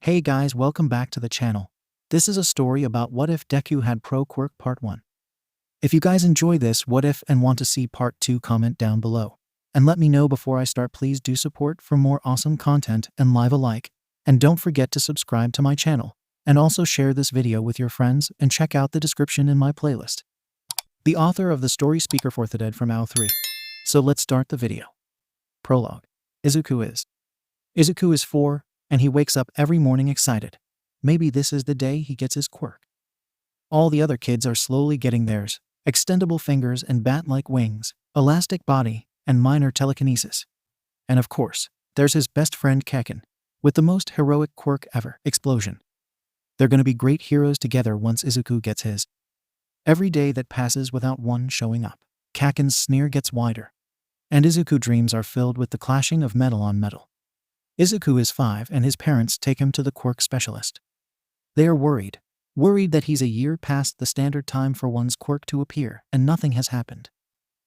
Hey guys, welcome back to the channel. This is a story about what if Deku had pro quirk part 1. If you guys enjoy this what if and want to see part 2, comment down below. And let me know before I start. Please do support for more awesome content and leave a like. And don't forget to subscribe to my channel. And also share this video with your friends and check out the description in my playlist. The author of the story SpeakerForTheDead from 𝐴3. So let's start the video. Prologue. 𝐬𝐻𝐸 is 4, and he wakes up every morning excited. Maybe this is the day he gets his quirk. All the other kids are slowly getting theirs: extendable fingers and bat-like wings, elastic body, and minor telekinesis. And of course, there's his best friend 𝐀𝐦, with the most heroic quirk ever, explosion. They're gonna be great heroes together once 𝐬𝐻𝐸 gets his. Every day that passes without one showing up, 𝐀𝐻𝐸's sneer gets wider. And 𝐬𝐻𝐸's dreams are filled with the clashing of metal on metal. 𝐬𝐻𝐸 is 5 and his parents take him to the quirk specialist. They are worried that he's a year past the standard time for one's quirk to appear and nothing has happened.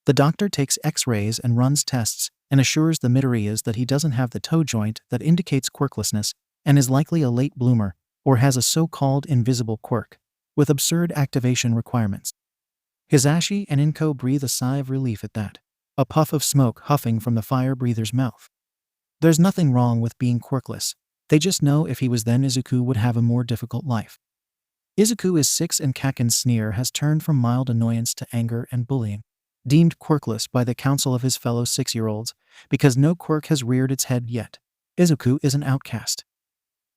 The doctor takes x-rays and runs tests and assures the 𝐷𝐸𝐻 that he doesn't have the toe joint that indicates quirklessness and is likely a late bloomer or has a so-called invisible quirk with absurd activation requirements. Hisashi and 𝐴 breathe a sigh of relief at that, a puff of smoke huffing from the fire breather's mouth. There's nothing wrong with being quirkless. They just know if he was then 𝐬𝐻𝐸 would have a more difficult life. 𝐬𝐻𝐸 is 6 and 𝐀𝐻𝐸's sneer has turned from mild annoyance to anger and bullying. Deemed quirkless by the council of his fellow 6-year-olds, because no quirk has reared its head yet, 𝐬𝐻𝐸 is an outcast.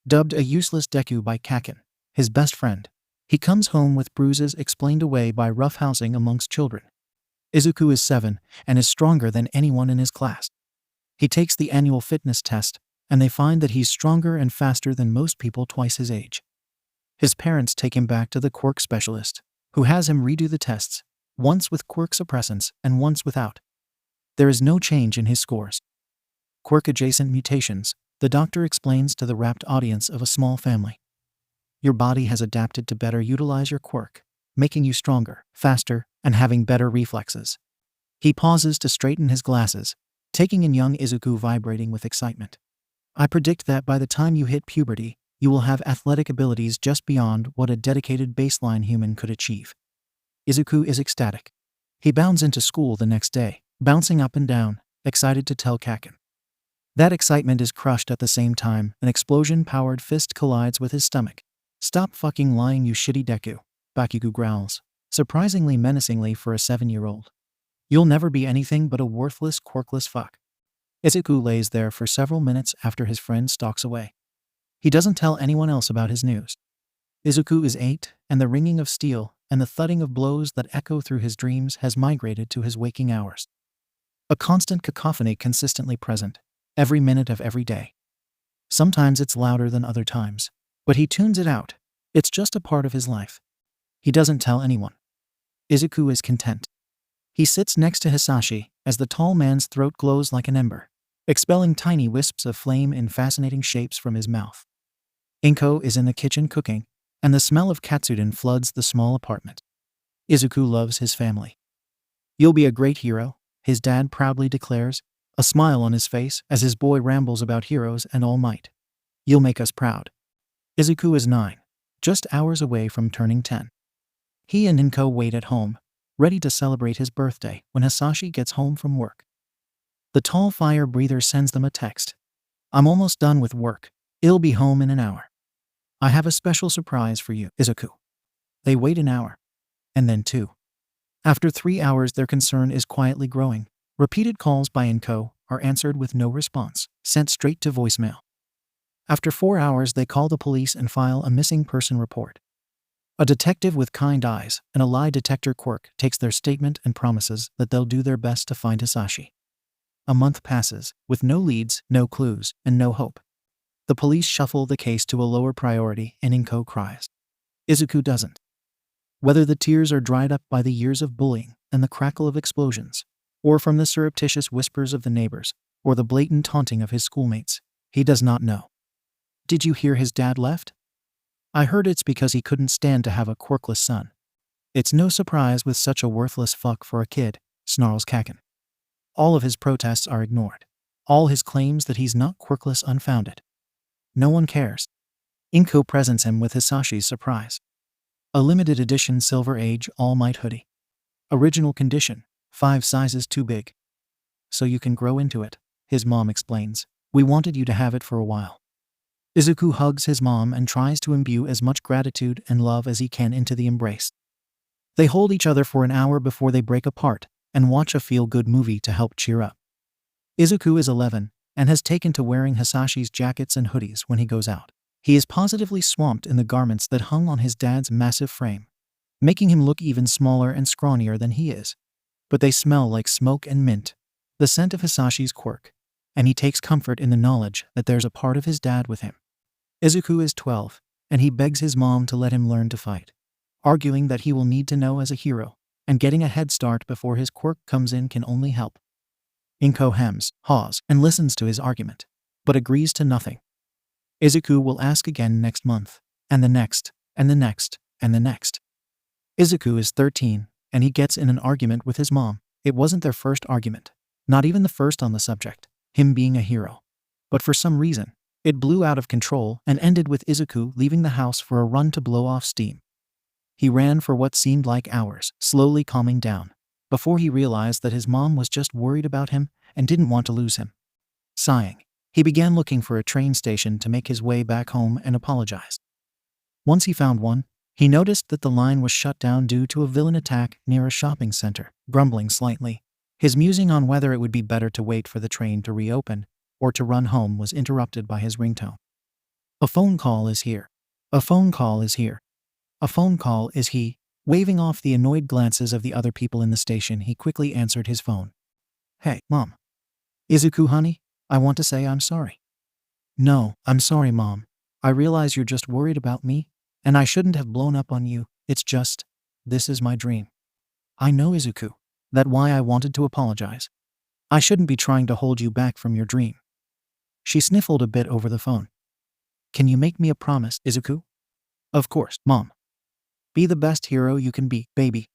Dubbed a useless Deku by 𝐀𝐻𝐸, his best friend, he comes home with bruises explained away by roughhousing amongst children. 𝐬𝐻𝐸 is 7 and is stronger than anyone in his class. He takes the annual fitness test, and they find that he's stronger and faster than most people twice his age. His parents take him back to the quirk specialist, who has him redo the tests, once with quirk suppressants and once without. There is no change in his scores. Quirk-adjacent mutations, the doctor explains to the rapt audience of a small family. Your body has adapted to better utilize your quirk, making you stronger, faster, and having better reflexes. He pauses to straighten his glasses, taking in young 𝐬𝐻𝐸 vibrating with excitement. I predict that by the time you hit puberty, you will have athletic abilities just beyond what a dedicated baseline human could achieve. 𝐬𝐻𝐸 is ecstatic. He bounds into school the next day, bouncing up and down, excited to tell 𝐀𝐻𝐸. That excitement is crushed at the same time an explosion-powered fist collides with his stomach. Stop fucking lying, you shitty Deku, Bakugo growls, surprisingly menacingly for a 7-year-old. You'll never be anything but a worthless, quirkless fuck. 𝐬𝐻𝐸 lays there for several minutes after his friend stalks away. He doesn't tell anyone else about his news. 𝐬𝐻𝐸 is 8, and the ringing of steel and the thudding of blows that echo through his dreams has migrated to his waking hours. A constant cacophony consistently present, every minute of every day. Sometimes it's louder than other times, but he tunes it out. It's just a part of his life. He doesn't tell anyone. 𝐬𝐻𝐸 is content. He sits next to Hisashi as the tall man's throat glows like an ember, expelling tiny wisps of flame in fascinating shapes from his mouth. 𝐴 is in the kitchen cooking, and the smell of katsudon floods the small apartment. 𝐬𝐻𝐸 loves his family. You'll be a great hero, his dad proudly declares, a smile on his face as his boy rambles about heroes and all might. You'll make us proud. 𝐬𝐻𝐸 is 9, just hours away from turning 10. He and 𝐴 wait at home, ready to celebrate his birthday when Hisashi gets home from work. The tall fire breather sends them a text. I'm almost done with work. I'll be home in an hour. I have a special surprise for you, 𝐬𝐻𝐸. They wait an hour. And then 2. After 3 hours, their concern is quietly growing. Repeated calls by 𝐴 are answered with no response, sent straight to voicemail. After 4 hours, they call the police and file a missing person report. A detective with kind eyes and a lie detector quirk takes their statement and promises that they'll do their best to find Hisashi. A month passes, with no leads, no clues, and no hope. The police shuffle the case to a lower priority and 𝐴 cries. 𝐬𝐻𝐸 doesn't. Whether the tears are dried up by the years of bullying and the crackle of explosions, or from the surreptitious whispers of the neighbors, or the blatant taunting of his schoolmates, he does not know. Did you hear his dad left? I heard it's because he couldn't stand to have a quirkless son. It's no surprise with such a worthless fuck for a kid, snarls 𝐀𝐻𝐸. All of his protests are ignored. All his claims that he's not quirkless unfounded. No one cares. 𝐬𝐻𝐦 presents him with Hisashi's surprise. A limited edition Silver Age All Might hoodie. Original condition, 5 sizes too big. So you can grow into it, his mom explains. We wanted you to have it for a while. Izuku hugs his mom and tries to imbue as much gratitude and love as he can into the embrace. They hold each other for an hour before they break apart and watch a feel-good movie to help cheer up. Izuku is 11 and has taken to wearing Hisashi's jackets and hoodies when he goes out. He is positively swamped in the garments that hung on his dad's massive frame, making him look even smaller and scrawnier than he is. But they smell like smoke and mint, the scent of Hisashi's quirk, and he takes comfort in the knowledge that there's a part of his dad with him. Izuku is 12, and he begs his mom to let him learn to fight, arguing that he will need to know as a hero, and getting a head start before his quirk comes in can only help. 𝐻𝐻𝐬 hems, haws, and listens to his argument, but agrees to nothing. Izuku will ask again next month, and the next, and the next, and the next. Izuku is 13, and he gets in an argument with his mom. It wasn't their first argument, not even the first on the subject, him being a hero. But for some reason, it blew out of control and ended with Izuku leaving the house for a run to blow off steam. He ran for what seemed like hours, slowly calming down, before he realized that his mom was just worried about him and didn't want to lose him. Sighing, he began looking for a train station to make his way back home and apologize. Once he found one, he noticed that the line was shut down due to a villain attack near a shopping center. Grumbling slightly, his musing on whether it would be better to wait for the train to reopen or to run home was interrupted by his ringtone. A phone call is here. A phone call is here. A phone call is he. Waving off the annoyed glances of the other people in the station, he quickly answered his phone. Hey, Mom. Izuku, honey, I want to say I'm sorry. No, I'm sorry, Mom. I realize you're just worried about me, and I shouldn't have blown up on you. It's just, this is my dream. I know, Izuku. That's why I wanted to apologize. I shouldn't be trying to hold you back from your dream. She sniffled a bit over the phone. Can you make me a promise, Izuku? Of course, Mom. Be the best hero you can be, baby.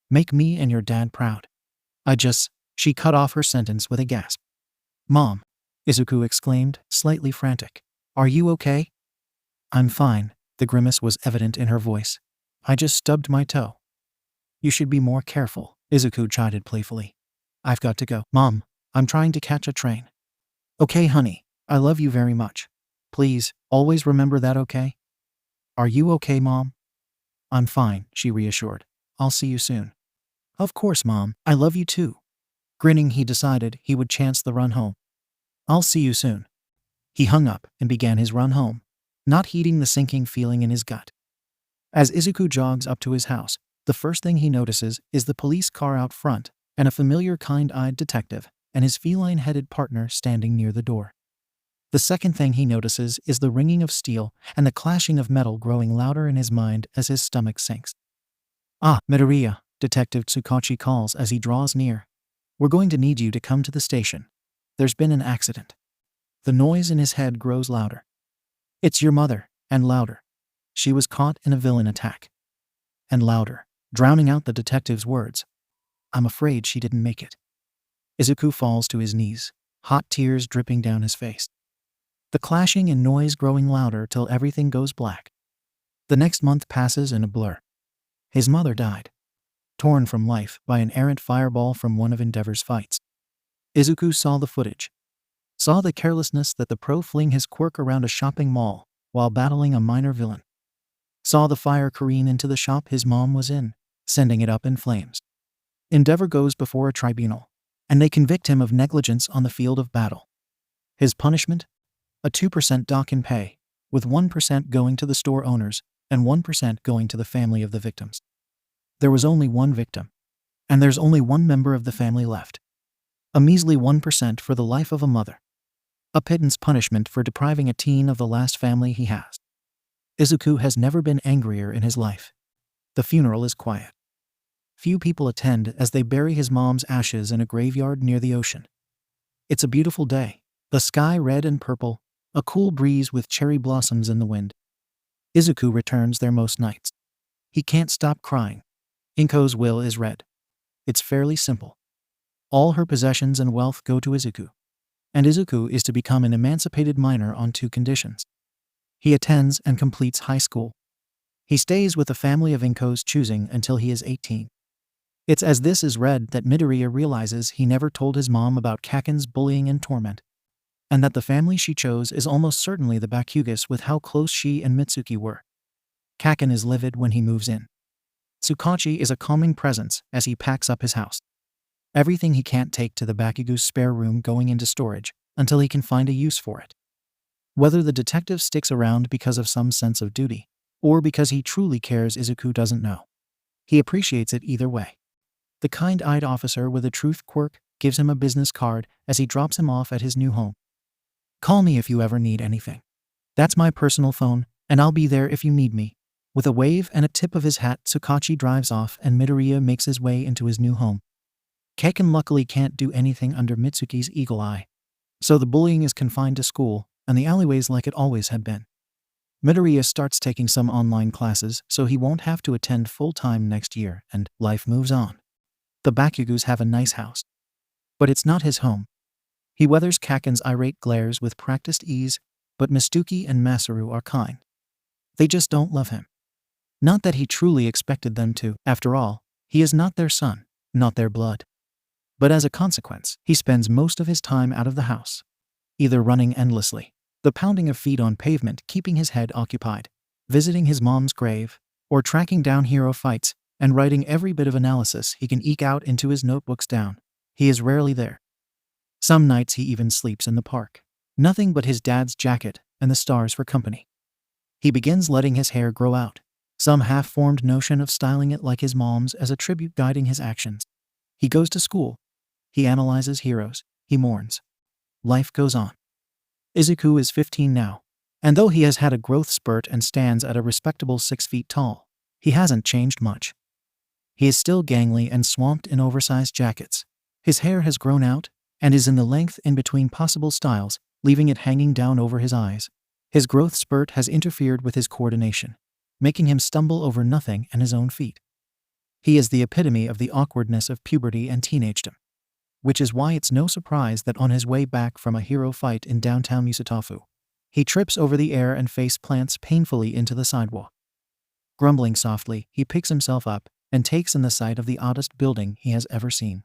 Make me and your dad proud. She cut off her sentence with a gasp. Mom, Izuku exclaimed, slightly frantic. Are you okay? I'm fine. The grimace was evident in her voice. I just stubbed my toe. You should be more careful, Izuku chided playfully. I've got to go. Mom, I'm trying to catch a train. Okay, honey. I love you very much. Please, always remember that, okay? Are you okay, Mom? I'm fine, she reassured. I'll see you soon. Of course, Mom. I love you too. Grinning, he decided he would chance the run home. I'll see you soon. He hung up and began his run home, not heeding the sinking feeling in his gut. As Izuku jogs up to his house, the first thing he notices is the police car out front and a familiar kind-eyed detective and his feline-headed partner standing near the door. The second thing he notices is the ringing of steel and the clashing of metal growing louder in his mind as his stomach sinks. Ah, Midoriya, Detective Tsukachi calls as he draws near. We're going to need you to come to the station. There's been an accident. The noise in his head grows louder. It's your mother, and louder. She was caught in a villain attack. And louder, drowning out the detective's words. I'm afraid she didn't make it. Izuku falls to his knees, hot tears dripping down his face. The clashing and noise growing louder till everything goes black. The next month passes in a blur. His mother died, torn from life by an errant fireball from one of Endeavor's fights. Izuku saw the footage, saw the carelessness that the pro fling his quirk around a shopping mall while battling a minor villain, saw the fire careen into the shop his mom was in, sending it up in flames. Endeavor goes before a tribunal, and they convict him of negligence on the field of battle. His punishment? A 2% dock in pay, with 1% going to the store owners and 1% going to the family of the victims. There was only one victim, and there's only one member of the family left. A measly 1% for the life of a mother. A pittance punishment for depriving a teen of the last family he has. Izuku has never been angrier in his life. The funeral is quiet. Few people attend as they bury his mom's ashes in a graveyard near the ocean. It's a beautiful day, the sky red and purple, a cool breeze with cherry blossoms in the wind. Izuku returns there most nights. He can't stop crying. 𝐀𝐻𝐦's will is read. It's fairly simple. All her possessions and wealth go to Izuku, and Izuku is to become an emancipated minor on 2 conditions. He attends and completes high school. He stays with the family of 𝐀𝐦 𝐍𝐭 until he is 18. It's as this is read that Midoriya realizes he never told his mom about 𝐀𝐭's bullying and torment, and that the family she chose is almost certainly the Bakugas with how close she and Mitsuki were. 𝐀𝐭 is livid when he moves in. Tsukachi is a calming presence as he packs up his house. Everything he can't take to the Bakuga's spare room going into storage until he can find a use for it. Whether the detective sticks around because of some sense of duty, or because he truly cares, Izuku doesn't know. He appreciates it either way. The kind-eyed officer with a truth quirk gives him a business card as he drops him off at his new home. "Call me if you ever need anything. That's my personal phone, and I'll be there if you need me." With a wave and a tip of his hat, Tsukachi drives off and Midoriya makes his way into his new home. 𝐀𝐭 luckily can't do anything under Mitsuki's eagle eye, so the bullying is confined to school and the alleyways like it always had been. Midoriya starts taking some online classes so he won't have to attend full-time next year, and life moves on. The Bakugas have a nice house, but it's not his home. He weathers 𝐀𝐭's irate glares with practiced ease, but Mitsuki and Masaru are kind. They just don't love him. Not that he truly expected them to. After all, he is not their son, not their blood. But as a consequence, he spends most of his time out of the house, either running endlessly, the pounding of feet on pavement keeping his head occupied, visiting his mom's grave, or tracking down hero fights and writing every bit of analysis he can eke out into his notebooks down. He is rarely there. Some nights he even sleeps in the park. Nothing but his dad's jacket and the stars for company. He begins letting his hair grow out, some half-formed notion of styling it like his mom's as a tribute guiding his actions. He goes to school. He analyzes heroes. He mourns. Life goes on. Izuku is 15 now, and though he has had a growth spurt and stands at a respectable 6 feet tall, he hasn't changed much. He is still gangly and swamped in oversized jackets. His hair has grown out and is in the length in between possible styles, leaving it hanging down over his eyes. His growth spurt has interfered with his coordination, making him stumble over nothing and his own feet. He is the epitome of the awkwardness of puberty and teenagedom, which is why it's no surprise that on his way back from a hero fight in downtown Musutafu, he trips over the air and face plants painfully into the sidewalk. Grumbling softly, he picks himself up and takes in the sight of the oddest building he has ever seen.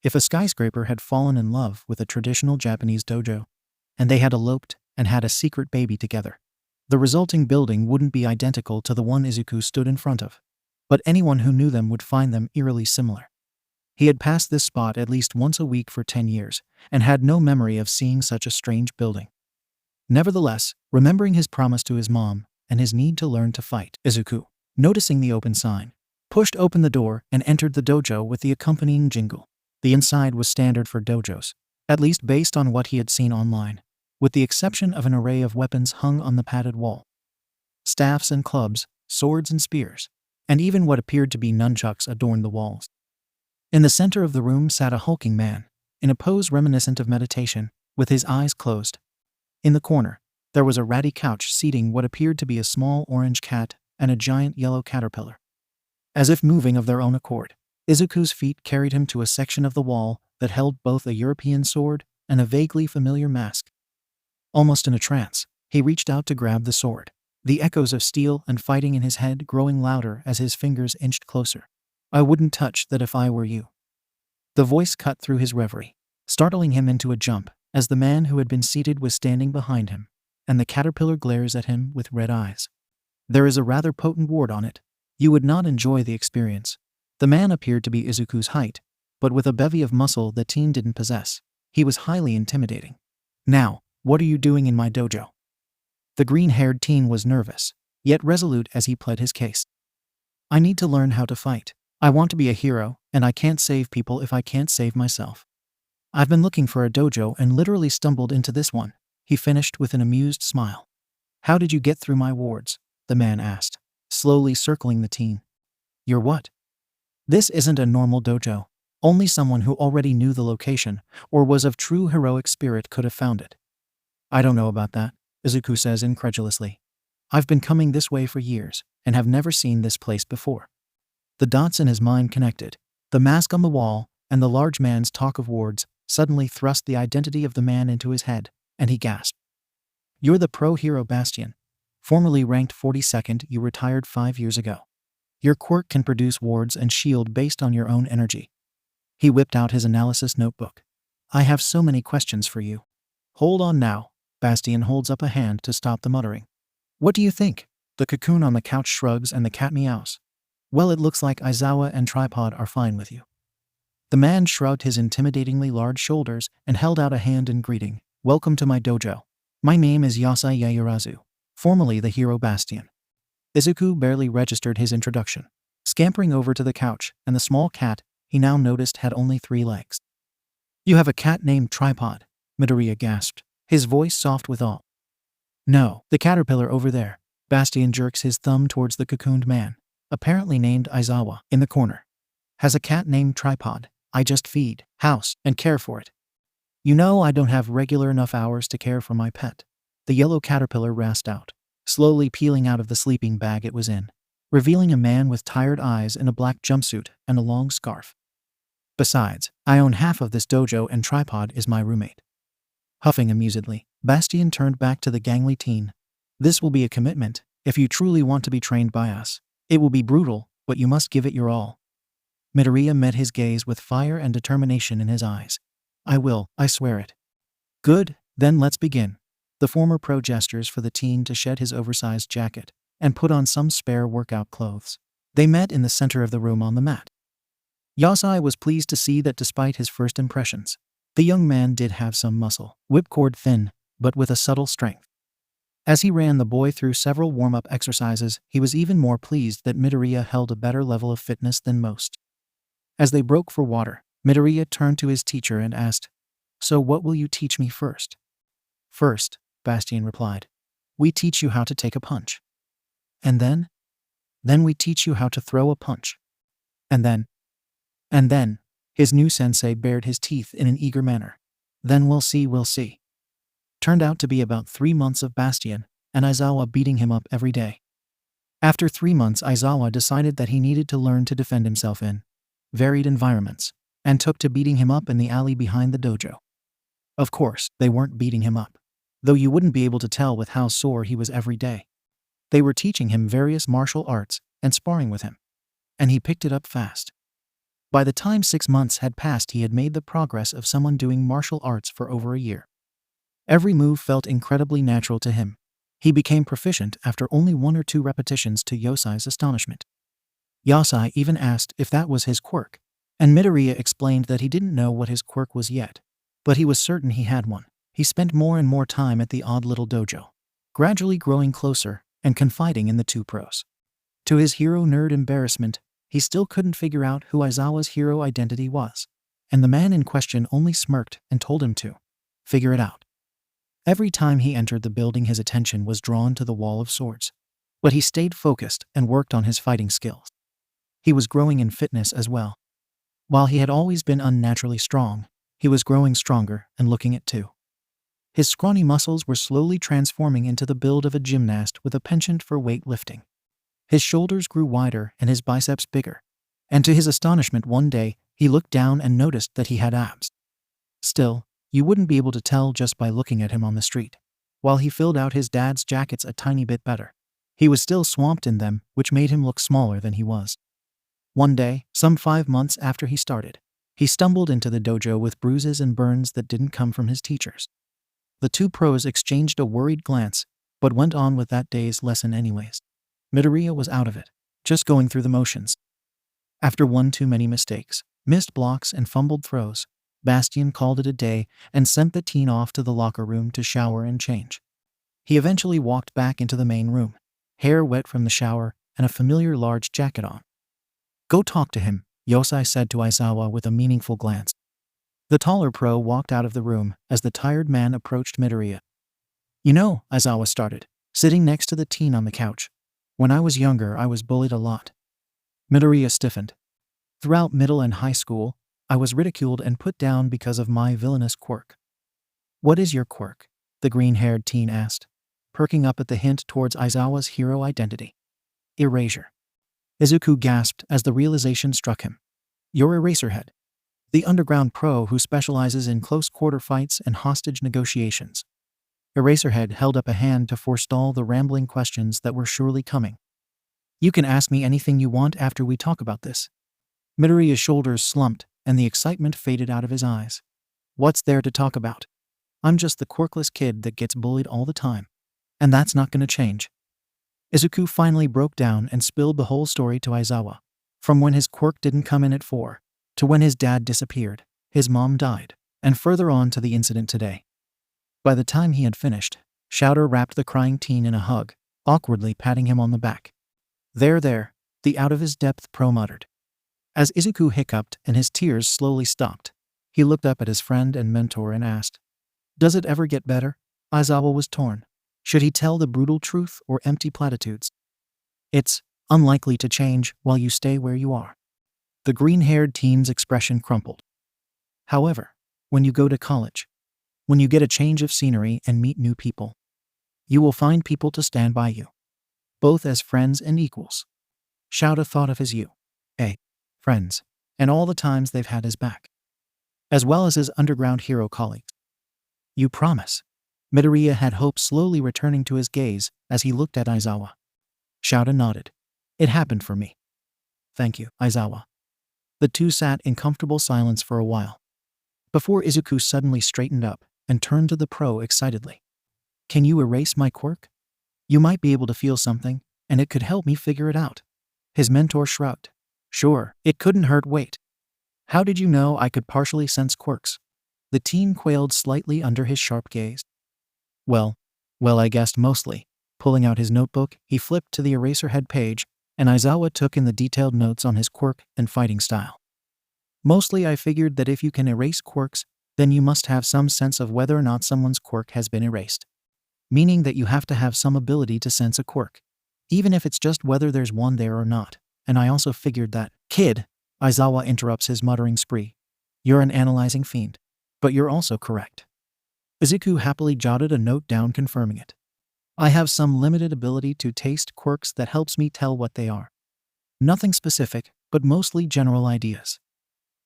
If a skyscraper had fallen in love with a traditional Japanese dojo, and they had eloped and had a secret baby together, the resulting building wouldn't be identical to the one Izuku stood in front of, but anyone who knew them would find them eerily similar. He had passed this spot at least once a week for 10 years, and had no memory of seeing such a strange building. Nevertheless, remembering his promise to his mom and his need to learn to fight, Izuku, noticing the open sign, pushed open the door and entered the dojo with the accompanying jingle. The inside was standard for dojos, at least based on what he had seen online, with the exception of an array of weapons hung on the padded wall. Staffs and clubs, swords and spears, and even what appeared to be nunchucks adorned the walls. In the center of the room sat a hulking man, in a pose reminiscent of meditation, with his eyes closed. In the corner, there was a ratty couch seating what appeared to be a small orange cat and a giant yellow caterpillar. As if moving of their own accord, Izuku's feet carried him to a section of the wall that held both a European sword and a vaguely familiar mask. Almost in a trance, he reached out to grab the sword, the echoes of steel and fighting in his head growing louder as his fingers inched closer. "I wouldn't touch that if I were you." The voice cut through his reverie, startling him into a jump as the man who had been seated was standing behind him, and the caterpillar glares at him with red eyes. "There is a rather potent ward on it. You would not enjoy the experience." The man appeared to be Izuku's height, but with a bevy of muscle the teen didn't possess. He was highly intimidating. "Now, what are you doing in my dojo?" The green-haired teen was nervous, yet resolute as he pled his case. "I need to learn how to fight. I want to be a hero, and I can't save people if I can't save myself. I've been looking for a dojo and literally stumbled into this one," he finished with an amused smile. "How did you get through my wards?" the man asked, slowly circling the teen. "You're what?" "This isn't a normal dojo. Only someone who already knew the location or was of true heroic spirit could have found it." "I don't know about that," Izuku says incredulously. "I've been coming this way for years and have never seen this place before." The dots in his mind connected. The mask on the wall and the large man's talk of wards suddenly thrust the identity of the man into his head, and he gasped. "You're the pro-hero Bastion. Formerly ranked 42nd, you retired 5 years ago. Your quirk can produce wards and shield based on your own energy. He whipped out his analysis notebook. I have so many questions for you. Hold on now. Bastion holds up a hand to stop the muttering. What do you think? The cocoon on the couch shrugs and the cat meows. Well, it looks like 𝐬𝐻𝐬 and 𝗏𝗏𝗏 are fine with you. The man shrugged his intimidatingly large shoulders and held out a hand in greeting. Welcome to my dojo. My name is 𝐬𝐻𝐬 𝐸, formerly the hero Bastion. Izuku barely registered his introduction. Scampering over to the couch, and the small cat, he now noticed, had only 3 legs. You have a cat named 𝗏𝗏𝗏, Midoriya gasped, his voice soft with awe. No, the caterpillar over there. Bastion jerks his thumb towards the cocooned man, apparently named Aizawa, in the corner. Has a cat named 𝗏𝗏𝗏. I just feed, house, and care for it. You know, I don't have regular enough hours to care for my pet. The yellow caterpillar rasped out, slowly peeling out of the sleeping bag it was in, revealing a man with tired eyes in a black jumpsuit and a long scarf. Besides, I own half of this dojo and 𝗏𝗏𝗏 is my roommate. Huffing amusedly, Bastion turned back to the gangly teen. This will be a commitment. If you truly want to be trained by us, it will be brutal, but you must give it your all. Midoriya met his gaze with fire and determination in his eyes. I will, I swear it. Good, then let's begin. The former pro gestures for the teen to shed his oversized jacket and put on some spare workout clothes. They met in the center of the room on the mat. 𝐬𝐻𝐬 was pleased to see that despite his first impressions, the young man did have some muscle, whipcord thin, but with a subtle strength. As he ran the boy through several warm-up exercises, he was even more pleased that Midoriya held a better level of fitness than most. As they broke for water, Midoriya turned to his teacher and asked, So what will you teach me first? First, Bastion replied, we teach you how to take a punch. And then? Then we teach you how to throw a punch. And then? His new sensei bared his teeth in an eager manner. Then we'll see. Turned out to be about 3 months of Bastion and Aizawa beating him up every day. After 3 months, Aizawa decided that he needed to learn to defend himself in varied environments, and took to beating him up in the alley behind the dojo. Of course, they weren't beating him up, though you wouldn't be able to tell with how sore he was every day. They were teaching him various martial arts and sparring with him, and he picked it up fast. By the time 6 months had passed, he had made the progress of someone doing martial arts for over a year. Every move felt incredibly natural to him. He became proficient after only 1 or 2 repetitions, to Yosai's astonishment. Yosai even asked if that was his quirk, and Midoriya explained that he didn't know what his quirk was yet, but he was certain he had one. He spent more and more time at the odd little dojo, gradually growing closer and confiding in the 2 pros. To his hero nerd embarrassment, he still couldn't figure out who Aizawa's hero identity was, and the man in question only smirked and told him to figure it out. Every time he entered the building, his attention was drawn to the wall of swords, but he stayed focused and worked on his fighting skills. He was growing in fitness as well. While he had always been unnaturally strong, he was growing stronger and looking it too. His scrawny muscles were slowly transforming into the build of a gymnast with a penchant for weightlifting. His shoulders grew wider and his biceps bigger, and to his astonishment one day, he looked down and noticed that he had abs. Still, you wouldn't be able to tell just by looking at him on the street. While he filled out his dad's jackets a tiny bit better, he was still swamped in them, which made him look smaller than he was. One day, some 5 months after he started, he stumbled into the dojo with bruises and burns that didn't come from his teachers. The 2 pros exchanged a worried glance, but went on with that day's lesson anyways. Midoriya was out of it, just going through the motions. After 1 too many mistakes, missed blocks and fumbled throws, Bastion called it a day and sent the teen off to the locker room to shower and change. He eventually walked back into the main room, hair wet from the shower and a familiar large jacket on. Go talk to him, Yosai said to Aizawa with a meaningful glance. The taller pro walked out of the room as the tired man approached Midoriya. You know, Aizawa started, sitting next to the teen on the couch. When I was younger, I was bullied a lot. Midoriya stiffened. Throughout middle and high school, I was ridiculed and put down because of my villainous quirk. What is your quirk? The green-haired teen asked, perking up at the hint towards Aizawa's hero identity. Erasure. Izuku gasped as the realization struck him. You're Eraserhead, the underground pro who specializes in close-quarter fights and hostage negotiations. Eraserhead held up a hand to forestall the rambling questions that were surely coming. You can ask me anything you want after we talk about this. Midoriya's shoulders slumped, and the excitement faded out of his eyes. What's there to talk about? I'm just the quirkless kid that gets bullied all the time. And that's not gonna change. Izuku finally broke down and spilled the whole story to Aizawa. From when his quirk didn't come in at 4, to when his dad disappeared, his mom died, and further on to the incident today. By the time he had finished, Shouter wrapped the crying teen in a hug, awkwardly patting him on the back. There, the out-of-his-depth pro muttered. As Izuku hiccuped and his tears slowly stopped, he looked up at his friend and mentor and asked, "Does it ever get better?" Aizawa was torn. Should he tell the brutal truth or empty platitudes? It's unlikely to change while you stay where you are. The green-haired teen's expression crumpled. However, when you go to college, when you get a change of scenery and meet new people, you will find people to stand by you, both as friends and equals. Shouta thought of his friends, and all the times they've had his back, as well as his underground hero colleagues. You promise? Midoriya had hope slowly returning to his gaze as he looked at Aizawa. Shouta nodded. It happened for me. Thank you, Aizawa. The two sat in comfortable silence for a while, before Izuku suddenly straightened up and turned to the pro excitedly. Can you erase my quirk? You might be able to feel something, and it could help me figure it out. His mentor shrugged. Sure, it couldn't hurt. Wait. How did you know I could partially sense quirks? The teen quailed slightly under his sharp gaze. Well, I guessed mostly. Pulling out his notebook, he flipped to the Eraserhead page, and Aizawa took in the detailed notes on his quirk and fighting style. Mostly I figured that if you can erase quirks, then you must have some sense of whether or not someone's quirk has been erased. Meaning that you have to have some ability to sense a quirk, even if it's just whether there's one there or not. And I also figured that, kid, Aizawa interrupts his muttering spree. You're an analyzing fiend. But you're also correct. Izuku happily jotted a note down confirming it. I have some limited ability to taste quirks that helps me tell what they are. Nothing specific, but mostly general ideas.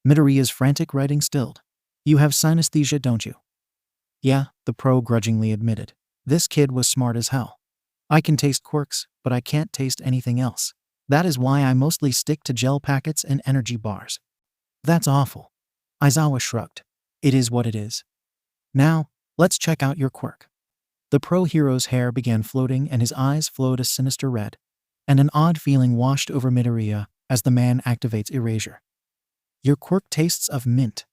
Midoriya's frantic writing stilled. You have synesthesia, don't you? Yeah, the pro grudgingly admitted. This kid was smart as hell. I can taste quirks, but I can't taste anything else. That is why I mostly stick to gel packets and energy bars. That's awful. Aizawa shrugged. It is what it is. Now, let's check out your quirk. The pro hero's hair began floating and his eyes flowed a sinister red, and an odd feeling washed over Midoriya as the man activates erasure. Your quirk tastes of mint.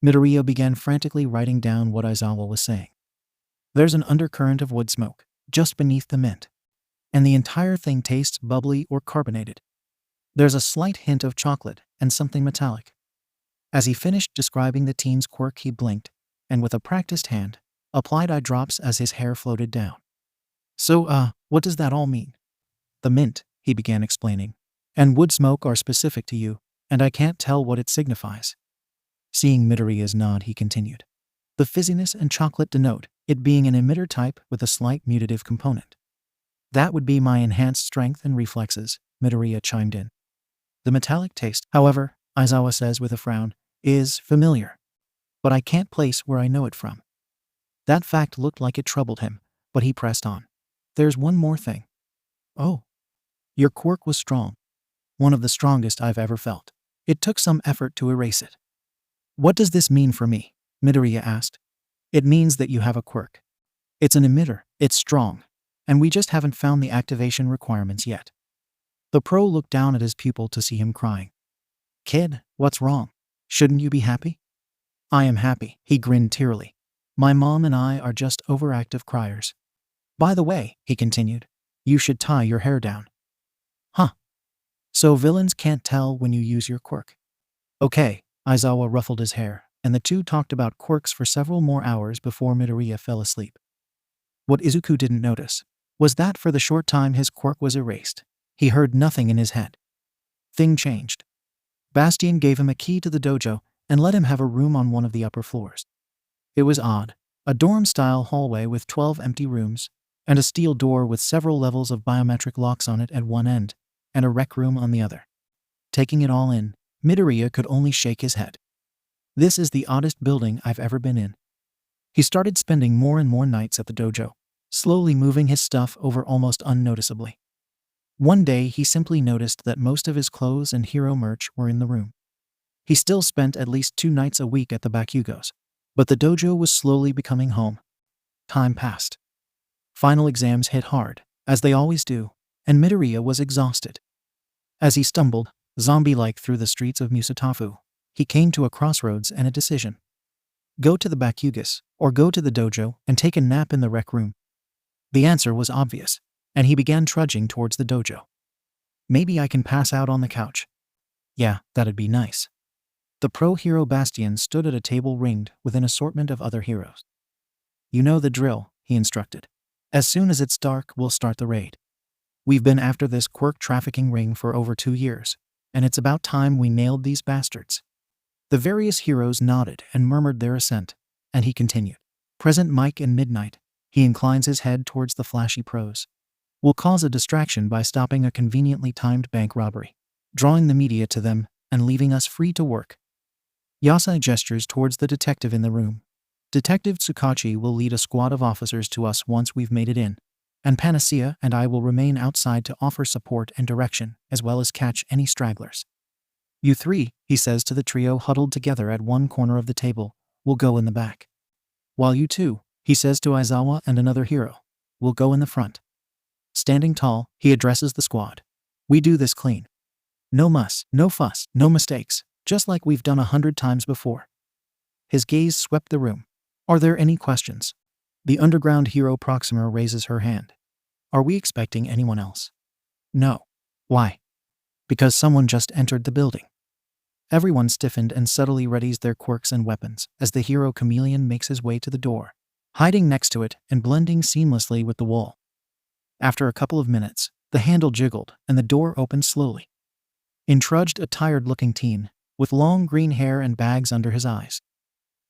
Midoriya began frantically writing down what Aizawa was saying. There's an undercurrent of wood smoke just beneath the mint, and the entire thing tastes bubbly or carbonated. There's a slight hint of chocolate and something metallic. As he finished describing the teen's quirk, he blinked, and with a practiced hand, applied eye drops as his hair floated down. So, what does that all mean? The mint, he began explaining, and wood smoke are specific to you, and I can't tell what it signifies. Seeing Midoriya's nod, he continued. The fizziness and chocolate denote it being an emitter type with a slight mutative component. That would be my enhanced strength and reflexes, Midoriya chimed in. The metallic taste, however, Aizawa says with a frown, is familiar. But I can't place where I know it from. That fact looked like it troubled him, but he pressed on. There's one more thing. Oh. Your quirk was strong. One of the strongest I've ever felt. It took some effort to erase it. What does this mean for me? Midoriya asked. It means that you have a quirk. It's an emitter, it's strong, and we just haven't found the activation requirements yet. The pro looked down at his pupil to see him crying. Kid, what's wrong? Shouldn't you be happy? I am happy, he grinned tearily. My mom and I are just overactive criers. By the way, he continued, you should tie your hair down. Huh. So villains can't tell when you use your quirk. Okay, Aizawa ruffled his hair, and the two talked about quirks for several more hours before Midoriya fell asleep. What Izuku didn't notice was that for the short time his quirk was erased, he heard nothing in his head. Thing changed. Bastian gave him a key to the dojo and let him have a room on one of the upper floors. It was odd, a dorm-style hallway with 12 empty rooms, and a steel door with several levels of biometric locks on it at one end, and a rec room on the other. Taking it all in, Midoriya could only shake his head. This is the oddest building I've ever been in. He started spending more and more nights at the dojo, slowly moving his stuff over almost unnoticeably. One day he simply noticed that most of his clothes and hero merch were in the room. He still spent at least 2 nights a week at the Bakugo's, but the dojo was slowly becoming home. Time passed. Final exams hit hard, as they always do, and Midoriya was exhausted. As he stumbled, zombie-like through the streets of Musatafu, he came to a crossroads and a decision. Go to the Bakugo's, or go to the dojo and take a nap in the rec room. The answer was obvious, and he began trudging towards the dojo. Maybe I can pass out on the couch. Yeah, that'd be nice. The pro hero Bastion stood at a table ringed with an assortment of other heroes. You know the drill, he instructed. As soon as it's dark, we'll start the raid. We've been after this Quirk trafficking ring for over 2 years, and it's about time we nailed these bastards. The various heroes nodded and murmured their assent, and he continued. Present Mike and Midnight. He inclines his head towards the flashy pros. We'll cause a distraction by stopping a conveniently timed bank robbery, drawing the media to them, and leaving us free to work. Yasai gestures towards the detective in the room. Detective Tsukachi will lead a squad of officers to us once we've made it in, and Panacea and I will remain outside to offer support and direction, as well as catch any stragglers. You 3, he says to the trio huddled together at one corner of the table, will go in the back. While you 2, he says to Aizawa and another hero, will go in the front. Standing tall, he addresses the squad. We do this clean. No muss, no fuss, no mistakes, just like we've done 100 times before. His gaze swept the room. Are there any questions? The underground hero Proxima raises her hand. Are we expecting anyone else? No. Why? Because someone just entered the building. Everyone stiffened and subtly readies their quirks and weapons as the hero Chameleon makes his way to the door, hiding next to it and blending seamlessly with the wall. After a couple of minutes, the handle jiggled and the door opened slowly. In trudged a tired-looking teen, with long green hair and bags under his eyes.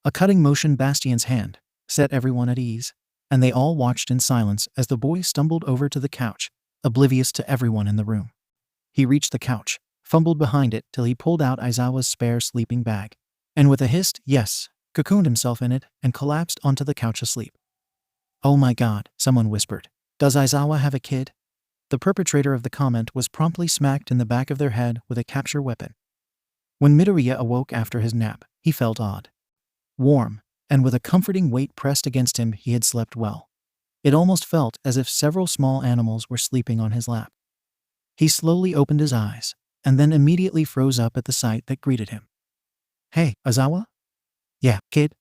A cutting motion Bastion's hand set everyone at ease, and they all watched in silence as the boy stumbled over to the couch, oblivious to everyone in the room. He reached the couch, fumbled behind it till he pulled out Aizawa's spare sleeping bag, and with a hissed yes, cocooned himself in it and collapsed onto the couch asleep. Oh my god, someone whispered. Does Aizawa have a kid? The perpetrator of the comment was promptly smacked in the back of their head with a capture weapon. When Midoriya awoke after his nap, he felt odd. Warm, and with a comforting weight pressed against him, he had slept well. It almost felt as if several small animals were sleeping on his lap. He slowly opened his eyes, and then immediately froze up at the sight that greeted him. Hey, Aizawa? Yeah, kid?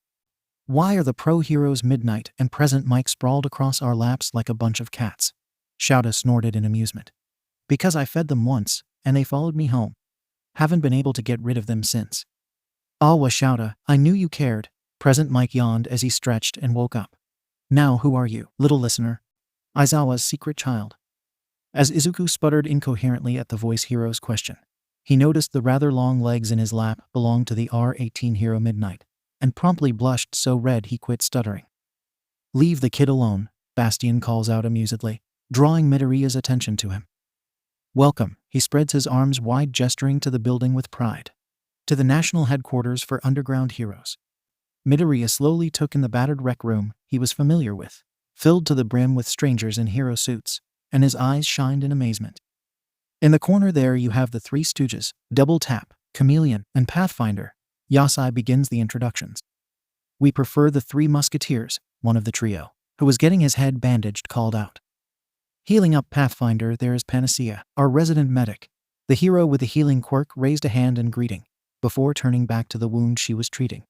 Why are the pro heroes Midnight and Present Mike sprawled across our laps like a bunch of cats? 𝐻𝐸𝐬 snorted in amusement. Because I fed them once, and they followed me home. Haven't been able to get rid of them since. Awa 𝐻𝐸𝐬, I knew you cared. Present Mike yawned as he stretched and woke up. Now who are you, little listener? Aizawa's secret child. As Izuku sputtered incoherently at the voice hero's question, he noticed the rather long legs in his lap belonged to the R18 hero Midnight, and promptly blushed so red he quit stuttering. Leave the kid alone, Bastion calls out amusedly, drawing Midoriya's attention to him. Welcome, he spreads his arms wide, gesturing to the building with pride. To the national headquarters for underground heroes. Midoriya slowly took in the battered rec room he was familiar with, filled to the brim with strangers in hero suits, and his eyes shined in amazement. In the corner there you have the 3 Stooges, Double Tap, Chameleon, and Pathfinder. Yasai begins the introductions. We prefer the 3 Musketeers, one of the trio, who was getting his head bandaged, called out. Healing up Pathfinder, there is Panacea, our resident medic. The hero with the healing quirk raised a hand in greeting, before turning back to the wound she was treating.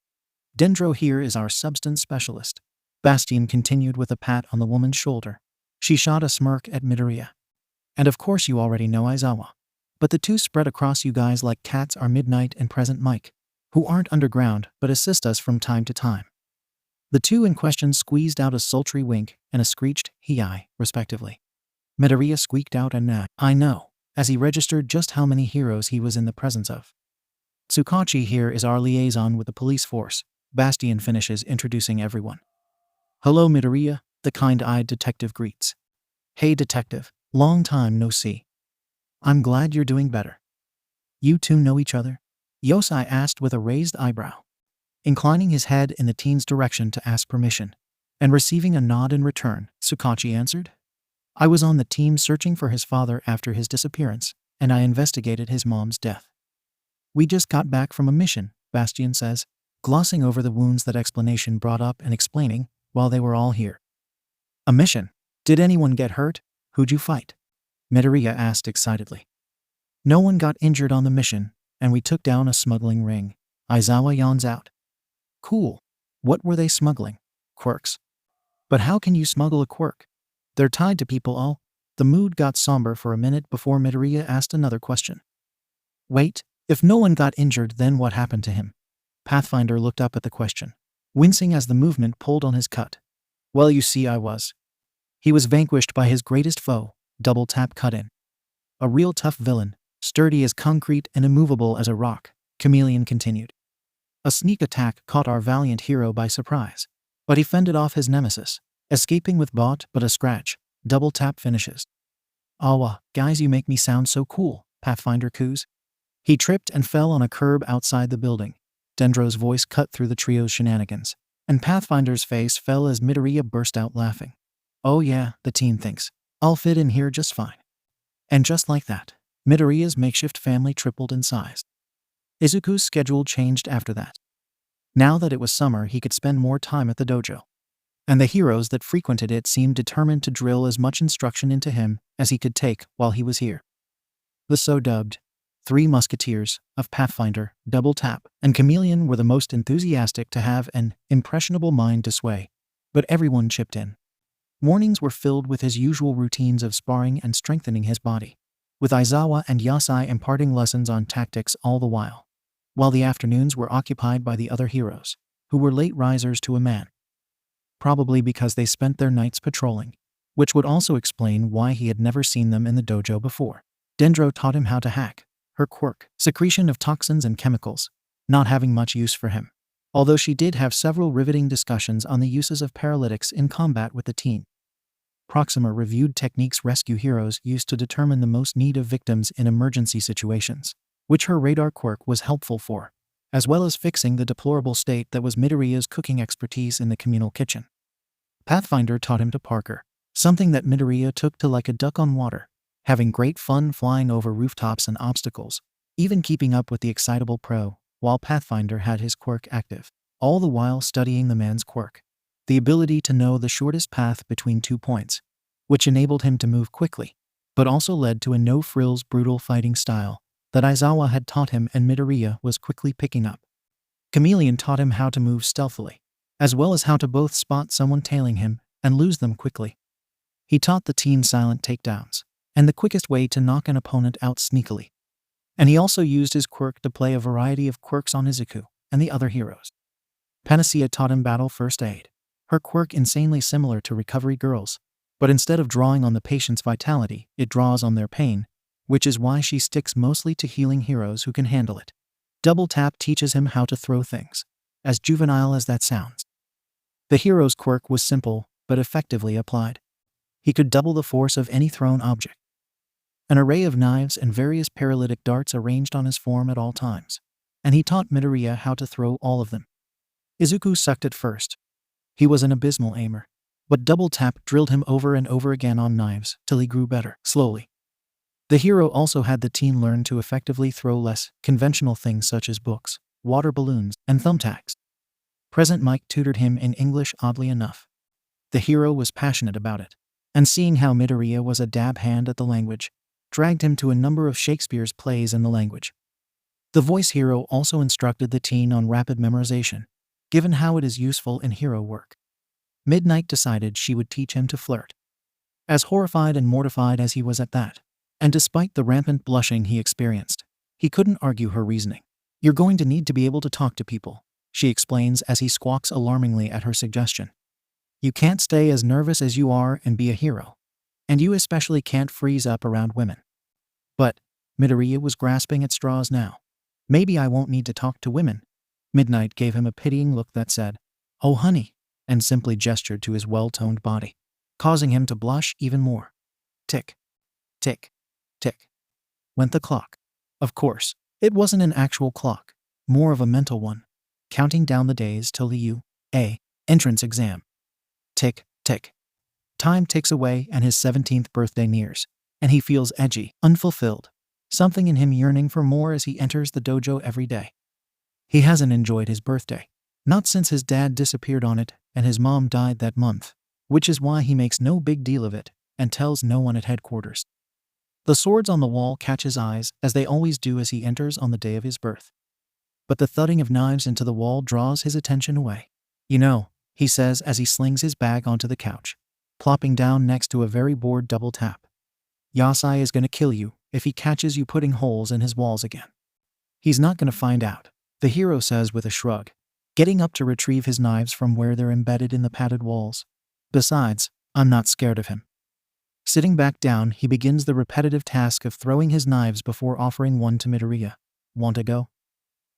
Dendro here is our substance specialist. Bastion continued with a pat on the woman's shoulder. She shot a smirk at Midoriya. And of course you already know Aizawa. But the 2 spread across you guys like cats are Midnight and Present Mike, who aren't underground but assist us from time to time. The 2 in question squeezed out a sultry wink and a screeched "hi," respectively. Midoriya squeaked out a "nah, I know," as he registered just how many heroes he was in the presence of. Tsukachi here is our liaison with the police force. Bastion finishes introducing everyone. Hello Midoriya, the kind-eyed detective greets. Hey detective, long time no see. I'm glad you're doing better. You 2 know each other? Yosai asked with a raised eyebrow. inclining his head in the teen's direction to ask permission, and receiving a nod in return. Tsukachi answered, "I was on the team searching for his father after his disappearance, and I investigated his mom's death." "We just got back from a mission," Bastian says, glossing over the wounds that explanation brought up and explaining, "while they were all here." "A mission? Did anyone get hurt? Who'd you fight?" Midoriya asked excitedly. "No one got injured on the mission, and we took down a smuggling ring." Aizawa yawns out. "Cool. What were they smuggling? Quirks? But how can you smuggle a quirk? They're tied to people all." The mood got somber for a minute before Midoriya asked another question. "Wait, if no one got injured, then what happened to him?" Pathfinder looked up at the question, wincing as the movement pulled on his cut. "Well, you see, he was vanquished by his greatest foe, 𝗲𝗵𝗵𝗺. A real tough villain, sturdy as concrete and immovable as a rock," 𝐀𝐦 continued. "A sneak attack caught our valiant hero by surprise, but he fended off his nemesis, escaping with but a scratch. 𝗲𝗵𝗵𝗺 finishes." "Awa, guys, you make me sound so cool," Pathfinder coos. He tripped and fell on a curb outside the building. Dendro's voice cut through the trio's shenanigans, and Pathfinder's face fell as Midoriya burst out laughing. "Oh yeah, the team thinks I'll fit in here just fine." And just like that, Midoriya's makeshift family tripled in size. Izuku's schedule changed after that. Now that it was summer, he could spend more time at the dojo, and the heroes that frequented it seemed determined to drill as much instruction into him as he could take while he was here. The so-dubbed Three Musketeers of Pathfinder, 𝗲𝗵𝗵𝗺, and 𝐀𝐭 were the most enthusiastic to have an impressionable mind to sway, but everyone chipped in. Mornings were filled with his usual routines of sparring and strengthening his body, with Aizawa and Yasai imparting lessons on tactics all the while the afternoons were occupied by the other heroes, who were late risers to a man. Probably because they spent their nights patrolling, which would also explain why he had never seen them in the dojo before. Dendro taught him how to hack, her quirk, secretion of toxins and chemicals, not having much use for him, although she did have several riveting discussions on the uses of paralytics in combat with the team. Proxima reviewed techniques rescue heroes used to determine the most need of victims in emergency situations, which her radar quirk was helpful for, as well as fixing the deplorable state that was Midoriya's cooking expertise in the communal kitchen. Pathfinder taught him to parkour, something that Midoriya took to like a duck on water, having great fun flying over rooftops and obstacles, even keeping up with the excitable pro, while Pathfinder had his quirk active, all the while studying the man's quirk, the ability to know the shortest path between 2 points, which enabled him to move quickly, but also led to a no-frills brutal fighting style that Aizawa had taught him and Midoriya was quickly picking up. 𝐀𝐭 taught him how to move stealthily, as well as how to both spot someone tailing him and lose them quickly. He taught the team silent takedowns, and the quickest way to knock an opponent out sneakily. And he also used his quirk to play a variety of quirks on Izuku and the other heroes. Panacea taught him battle first aid, her quirk insanely similar to Recovery Girl's, but instead of drawing on the patient's vitality, it draws on their pain, which is why she sticks mostly to healing heroes who can handle it. 𝗲𝗵𝗵𝗺 teaches him how to throw things, as juvenile as that sounds. The hero's quirk was simple, but effectively applied. He could double the force of any thrown object. An array of knives and various paralytic darts arranged on his form at all times, and he taught Midoriya how to throw all of them. Izuku sucked at first. He was an abysmal aimer, but 𝗲𝗵𝗵𝗺 drilled him over and over again on knives till he grew better, slowly. The hero also had the team learn to effectively throw less conventional things such as books, water balloons, and thumbtacks. Present Mike tutored him in English oddly enough. The hero was passionate about it, and seeing how Midoriya was a dab hand at the language, dragged him to a number of Shakespeare's plays in the language. The voice hero also instructed the teen on rapid memorization, given how it is useful in hero work. Midnight decided she would teach him to flirt. As horrified and mortified as he was at that, and despite the rampant blushing he experienced, he couldn't argue her reasoning. "You're going to need to be able to talk to people," she explains as he squawks alarmingly at her suggestion. "You can't stay as nervous as you are and be a hero. And you especially can't freeze up around women." But Midoriya was grasping at straws now. "Maybe I won't need to talk to women." Midnight gave him a pitying look that said, "Oh honey," and simply gestured to his well-toned body, causing him to blush even more. Tick, tick, tick, went the clock. Of course, it wasn't an actual clock, more of a mental one. counting down the days till the UA entrance exam. Tick, tick. Time ticks away and his 17th birthday nears, and he feels edgy, unfulfilled, something in him yearning for more as he enters the dojo every day. He hasn't enjoyed his birthday, not since his dad disappeared on it and his mom died that month, which is why he makes no big deal of it and tells no one at headquarters. The swords on the wall catch his eyes, as they always do as he enters on the day of his birth. But the thudding of knives into the wall draws his attention away. You know, he says as he slings his bag onto the couch, plopping down next to a very bored double tap. 𝐻𝐸 is going to kill you if he catches you putting holes in his walls again. He's not going to find out, the hero says with a shrug, getting up to retrieve his knives from where they're embedded in the padded walls. Besides, I'm not scared of him. Sitting back down, he begins the repetitive task of throwing his knives before offering one to Midoriya. Want to go?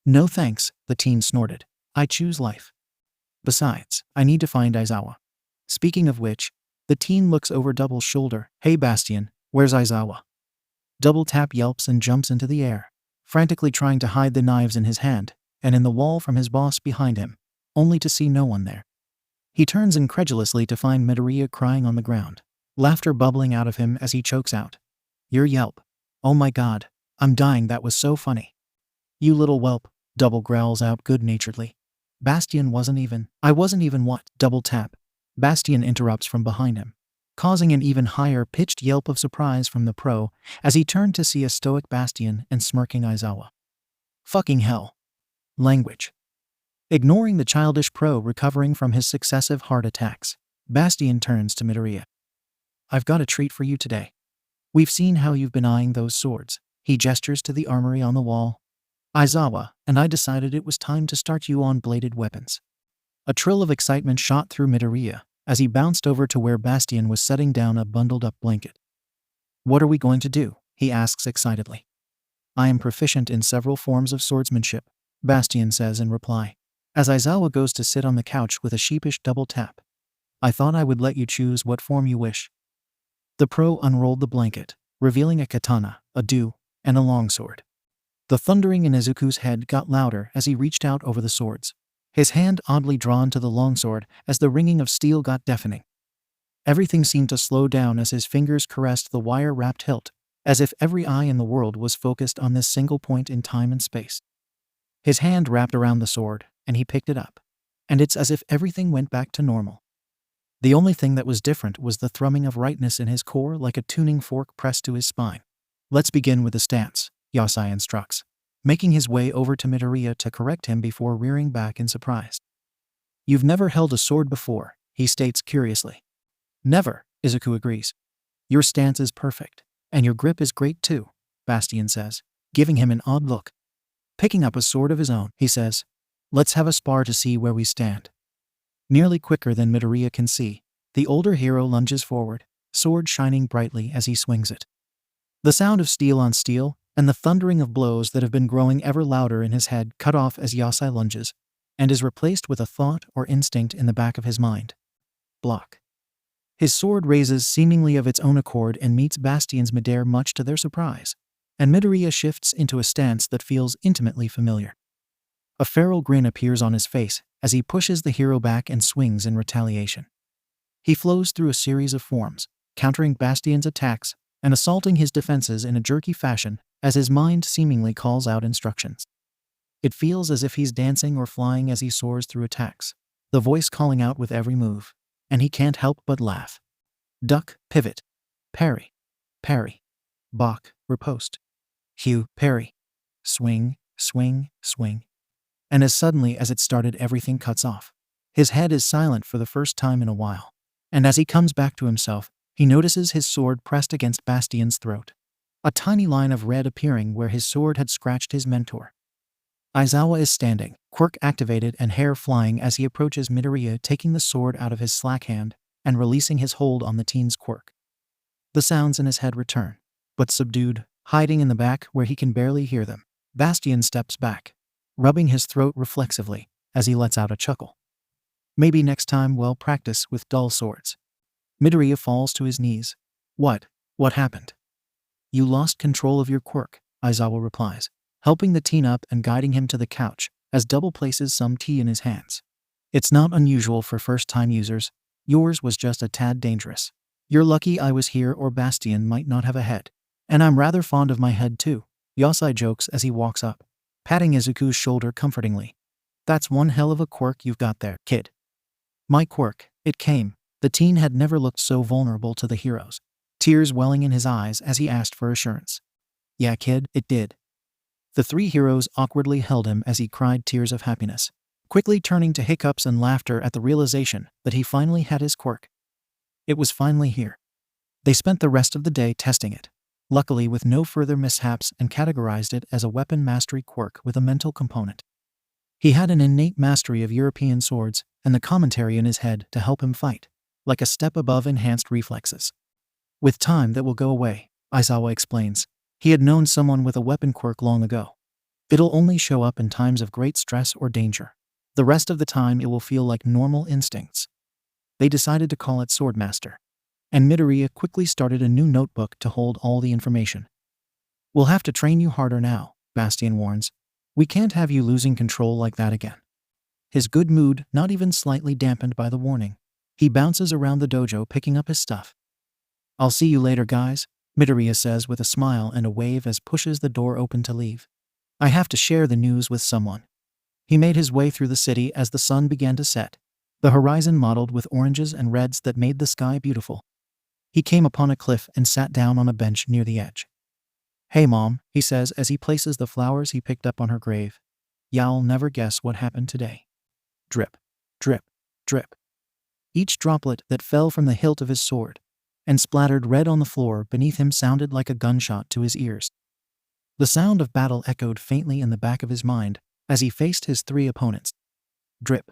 No thanks, the teen snorted. I choose life. Besides, I need to find Aizawa. Speaking of which, the teen looks over Double's shoulder. Hey Bastion, where's Aizawa? Double tap yelps and jumps into the air, frantically trying to hide the knives in his hand and in the wall from his boss behind him, only to see no one there. He turns incredulously to find Midoriya crying on the ground, laughter bubbling out of him as he chokes out. Your yelp. Oh my god, I'm dying, that was so funny. You little whelp, Double growls out good-naturedly. Bastion I wasn't even what? Double tap. Bastion interrupts from behind him, causing an even higher pitched yelp of surprise from the pro as he turned to see a stoic Bastion and smirking Aizawa. Fucking hell. Language. Ignoring the childish pro recovering from his successive heart attacks, Bastion turns to Midoriya. I've got a treat for you today. We've seen how you've been eyeing those swords. He gestures to the armory on the wall. Aizawa and I decided it was time to start you on bladed weapons. A trill of excitement shot through Midoriya as he bounced over to where Bastion was setting down a bundled-up blanket. What are we going to do? He asks excitedly. I am proficient in several forms of swordsmanship, Bastion says in reply, as Aizawa goes to sit on the couch with a sheepish double tap. I thought I would let you choose what form you wish. The pro unrolled the blanket, revealing a katana, a do, and a longsword. The thundering in Izuku's head got louder as he reached out over the swords, his hand oddly drawn to the longsword as the ringing of steel got deafening. Everything seemed to slow down as his fingers caressed the wire-wrapped hilt, as if every eye in the world was focused on this single point in time and space. His hand wrapped around the sword, and he picked it up, and it's as if everything went back to normal. The only thing that was different was the thrumming of rightness in his core like a tuning fork pressed to his spine. Let's begin with the stance, 𝐻𝐸 instructs, making his way over to Midoriya to correct him before rearing back in surprise. You've never held a sword before, he states curiously. Never, Izuku agrees. Your stance is perfect, and your grip is great too, Bastion says, giving him an odd look. Picking up a sword of his own, he says, let's have a spar to see where we stand. Nearly quicker than Midoriya can see, the older hero lunges forward, sword shining brightly as he swings it. The sound of steel on steel and the thundering of blows that have been growing ever louder in his head cut off as 𝐻𝐸 lunges, and is replaced with a thought or instinct in the back of his mind. Block. His sword raises seemingly of its own accord and meets Bastion's midair much to their surprise, and Midoriya shifts into a stance that feels intimately familiar. A feral grin appears on his face as he pushes the hero back and swings in retaliation. He flows through a series of forms, countering Bastion's attacks and assaulting his defenses in a jerky fashion as his mind seemingly calls out instructions. It feels as if he's dancing or flying as he soars through attacks, the voice calling out with every move, and he can't help but laugh. Duck, pivot. Parry. Parry. Block, riposte. Hue, parry. Swing, swing, swing. And as suddenly as it started, everything cuts off. His head is silent for the first time in a while, and as he comes back to himself, he notices his sword pressed against Bastion's throat, a tiny line of red appearing where his sword had scratched his mentor. Aizawa is standing, quirk activated and hair flying as he approaches Midoriya, taking the sword out of his slack hand and releasing his hold on the teen's quirk. The sounds in his head return, but subdued, hiding in the back where he can barely hear them. Bastion steps back, rubbing his throat reflexively as he lets out a chuckle. Maybe next time we'll practice with dull swords. Midoriya falls to his knees. What happened? You lost control of your quirk, Aizawa replies, helping the teen up and guiding him to the couch, as Double places some tea in his hands. It's not unusual for first-time users. Yours was just a tad dangerous. You're lucky I was here or Bastion might not have a head. And I'm rather fond of my head too, 𝐻𝐸 jokes as he walks up, patting Izuku's shoulder comfortingly. That's one hell of a quirk you've got there, kid. My quirk, it came. The teen had never looked so vulnerable to the heroes, tears welling in his eyes as he asked for assurance. Yeah, kid, it did. The three heroes awkwardly held him as he cried tears of happiness, quickly turning to hiccups and laughter at the realization that he finally had his quirk. It was finally here. They spent the rest of the day testing it, luckily with no further mishaps, and categorized it as a weapon mastery quirk with a mental component. He had an innate mastery of European swords and the commentary in his head to help him fight, like a step above enhanced reflexes. With time that will go away, Aizawa explains. He had known someone with a weapon quirk long ago. It'll only show up in times of great stress or danger. The rest of the time it will feel like normal instincts. They decided to call it Swordmaster, and Midoriya quickly started a new notebook to hold all the information. We'll have to train you harder now, Bastion warns. We can't have you losing control like that again. His good mood not even slightly dampened by the warning. He bounces around the dojo picking up his stuff. I'll see you later, guys, Midoriya says with a smile and a wave as pushes the door open to leave. I have to share the news with someone. He made his way through the city as the sun began to set, the horizon mottled with oranges and reds that made the sky beautiful. He came upon a cliff and sat down on a bench near the edge. Hey mom, he says as he places the flowers he picked up on her grave. Y'all never guess what happened today. Drip, drip, drip. Each droplet that fell from the hilt of his sword and splattered red on the floor beneath him sounded like a gunshot to his ears. The sound of battle echoed faintly in the back of his mind as he faced his three opponents. Drip,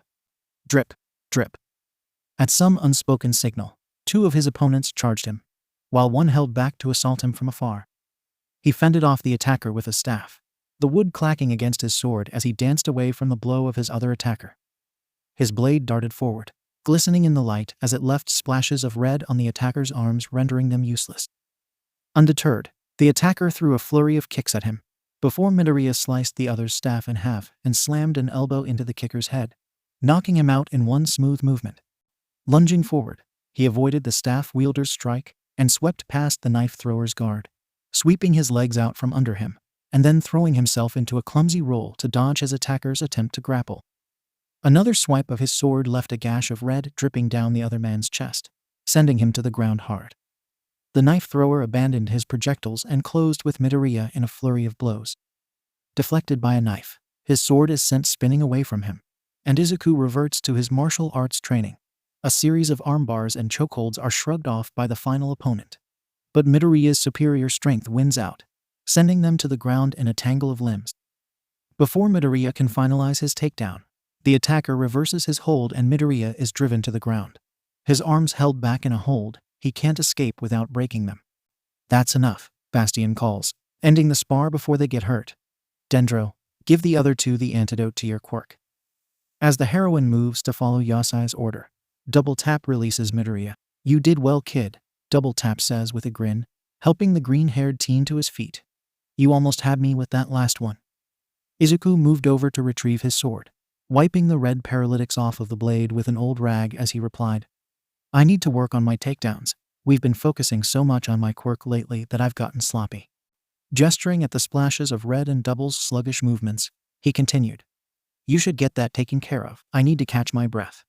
drip, drip. At some unspoken signal, two of his opponents charged him, while one held back to assault him from afar. He fended off the attacker with a staff, the wood clacking against his sword as he danced away from the blow of his other attacker. His blade darted forward, glistening in the light as it left splashes of red on the attacker's arms, rendering them useless. Undeterred, the attacker threw a flurry of kicks at him, before Midoriya sliced the other's staff in half and slammed an elbow into the kicker's head, knocking him out in one smooth movement. Lunging forward, he avoided the staff wielder's strike and swept past the knife thrower's guard, sweeping his legs out from under him, and then throwing himself into a clumsy roll to dodge his attacker's attempt to grapple. Another swipe of his sword left a gash of red dripping down the other man's chest, sending him to the ground hard. The knife thrower abandoned his projectiles and closed with Midoriya in a flurry of blows. Deflected by a knife, his sword is sent spinning away from him, and Izuku reverts to his martial arts training. A series of arm bars and chokeholds are shrugged off by the final opponent. But Midoriya's superior strength wins out, sending them to the ground in a tangle of limbs. Before Midoriya can finalize his takedown, the attacker reverses his hold and Midoriya is driven to the ground. His arms held back in a hold, he can't escape without breaking them. That's enough, Bastion calls, ending the spar before they get hurt. Dendro, give the other two the antidote to your quirk. As the heroine moves to follow Yasai's order, Double Tap releases Midoriya. You did well, kid, Double Tap says with a grin, helping the green-haired teen to his feet. You almost had me with that last one. Izuku moved over to retrieve his sword, wiping the red paralytics off of the blade with an old rag as he replied, I need to work on my takedowns. We've been focusing so much on my quirk lately that I've gotten sloppy. Gesturing at the splashes of red and Double's sluggish movements, he continued, You should get that taken care of. I need to catch my breath.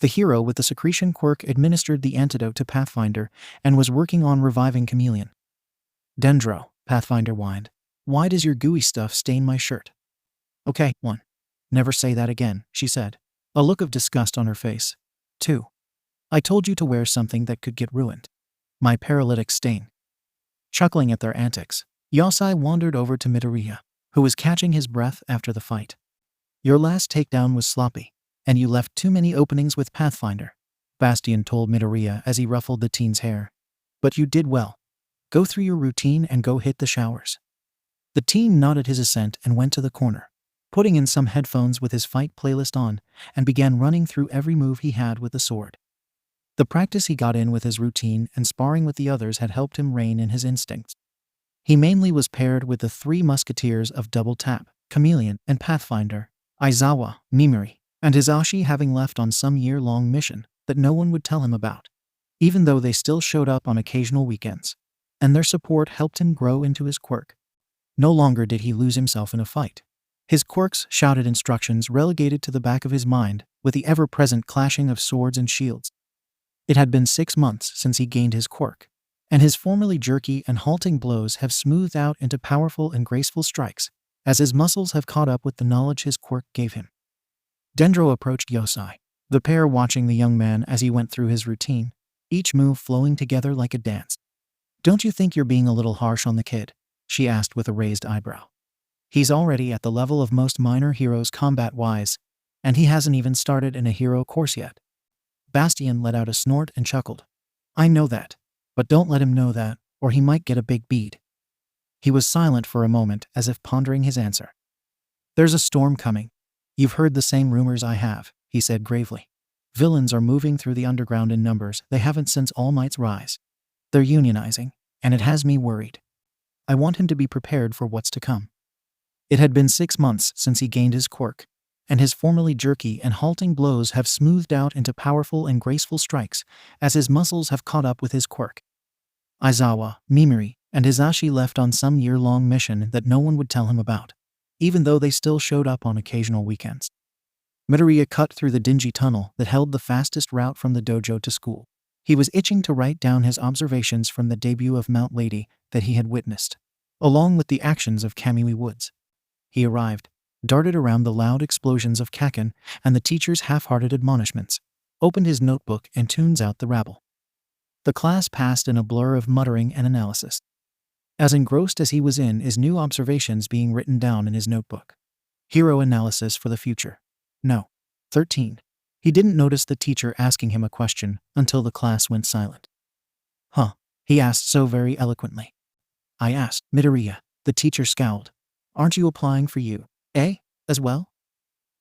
The hero with the secretion quirk administered the antidote to Pathfinder and was working on reviving 𝐀𝐭𝐬. Dendro, Pathfinder whined, why does your gooey stuff stain my shirt? Okay, 1. Never say that again, she said, a look of disgust on her face. 2. I told you to wear something that could get ruined. My paralytic stain. Chuckling at their antics, Yasai wandered over to Midoriya, who was catching his breath after the fight. Your last takedown was sloppy, and you left too many openings with Pathfinder, Bastion told Midoriya as he ruffled the teen's hair. But you did well. Go through your routine and go hit the showers. The teen nodded his assent and went to the corner, putting in some headphones with his fight playlist on, and began running through every move he had with the sword. The practice he got in with his routine and sparring with the others had helped him rein in his instincts. He mainly was paired with the three musketeers of Double Tap, 𝐀𝐭𝐬, and Pathfinder, Aizawa, Mimiri, and Hisashi having left on some year-long mission that no one would tell him about, even though they still showed up on occasional weekends, and their support helped him grow into his quirk. No longer did he lose himself in a fight. His quirk's shouted instructions relegated to the back of his mind with the ever-present clashing of swords and shields. It had been 6 months since he gained his quirk, and his formerly jerky and halting blows have smoothed out into powerful and graceful strikes as his muscles have caught up with the knowledge his quirk gave him. Dendro approached Yosai, the pair watching the young man as he went through his routine, each move flowing together like a dance. "Don't you think you're being a little harsh on the kid?" she asked with a raised eyebrow. "He's already at the level of most minor heroes combat-wise, and he hasn't even started in a hero course yet." Bastian let out a snort and chuckled. "I know that, but don't let him know that, or he might get a big bead." He was silent for a moment as if pondering his answer. "There's a storm coming. You've heard the same rumors I have," he said gravely. "Villains are moving through the underground in numbers they haven't since All Might's rise. They're unionizing, and it has me worried. I want him to be prepared for what's to come." It had been 6 months since he gained his quirk, and his formerly jerky and halting blows have smoothed out into powerful and graceful strikes as his muscles have caught up with his quirk. Aizawa, Mimiri, and Hisashi left on some year-long mission that no one would tell him about, even though they still showed up on occasional weekends. Midoriya cut through the dingy tunnel that held the fastest route from the dojo to school. He was itching to write down his observations from the debut of Mount Lady that he had witnessed, along with the actions of 𝐀𝐦 Woods. He arrived, darted around the loud explosions of Kaken and the teacher's half-hearted admonishments, opened his notebook and tunes out the rabble. The class passed in a blur of muttering and analysis. As engrossed as he was in his new observations being written down in his notebook. Hero analysis for the future. No. 13. He didn't notice the teacher asking him a question until the class went silent. "Huh?" he asked so very eloquently. "I asked, Midoriya." The teacher scowled. "Aren't you applying for 𝐸 as well?"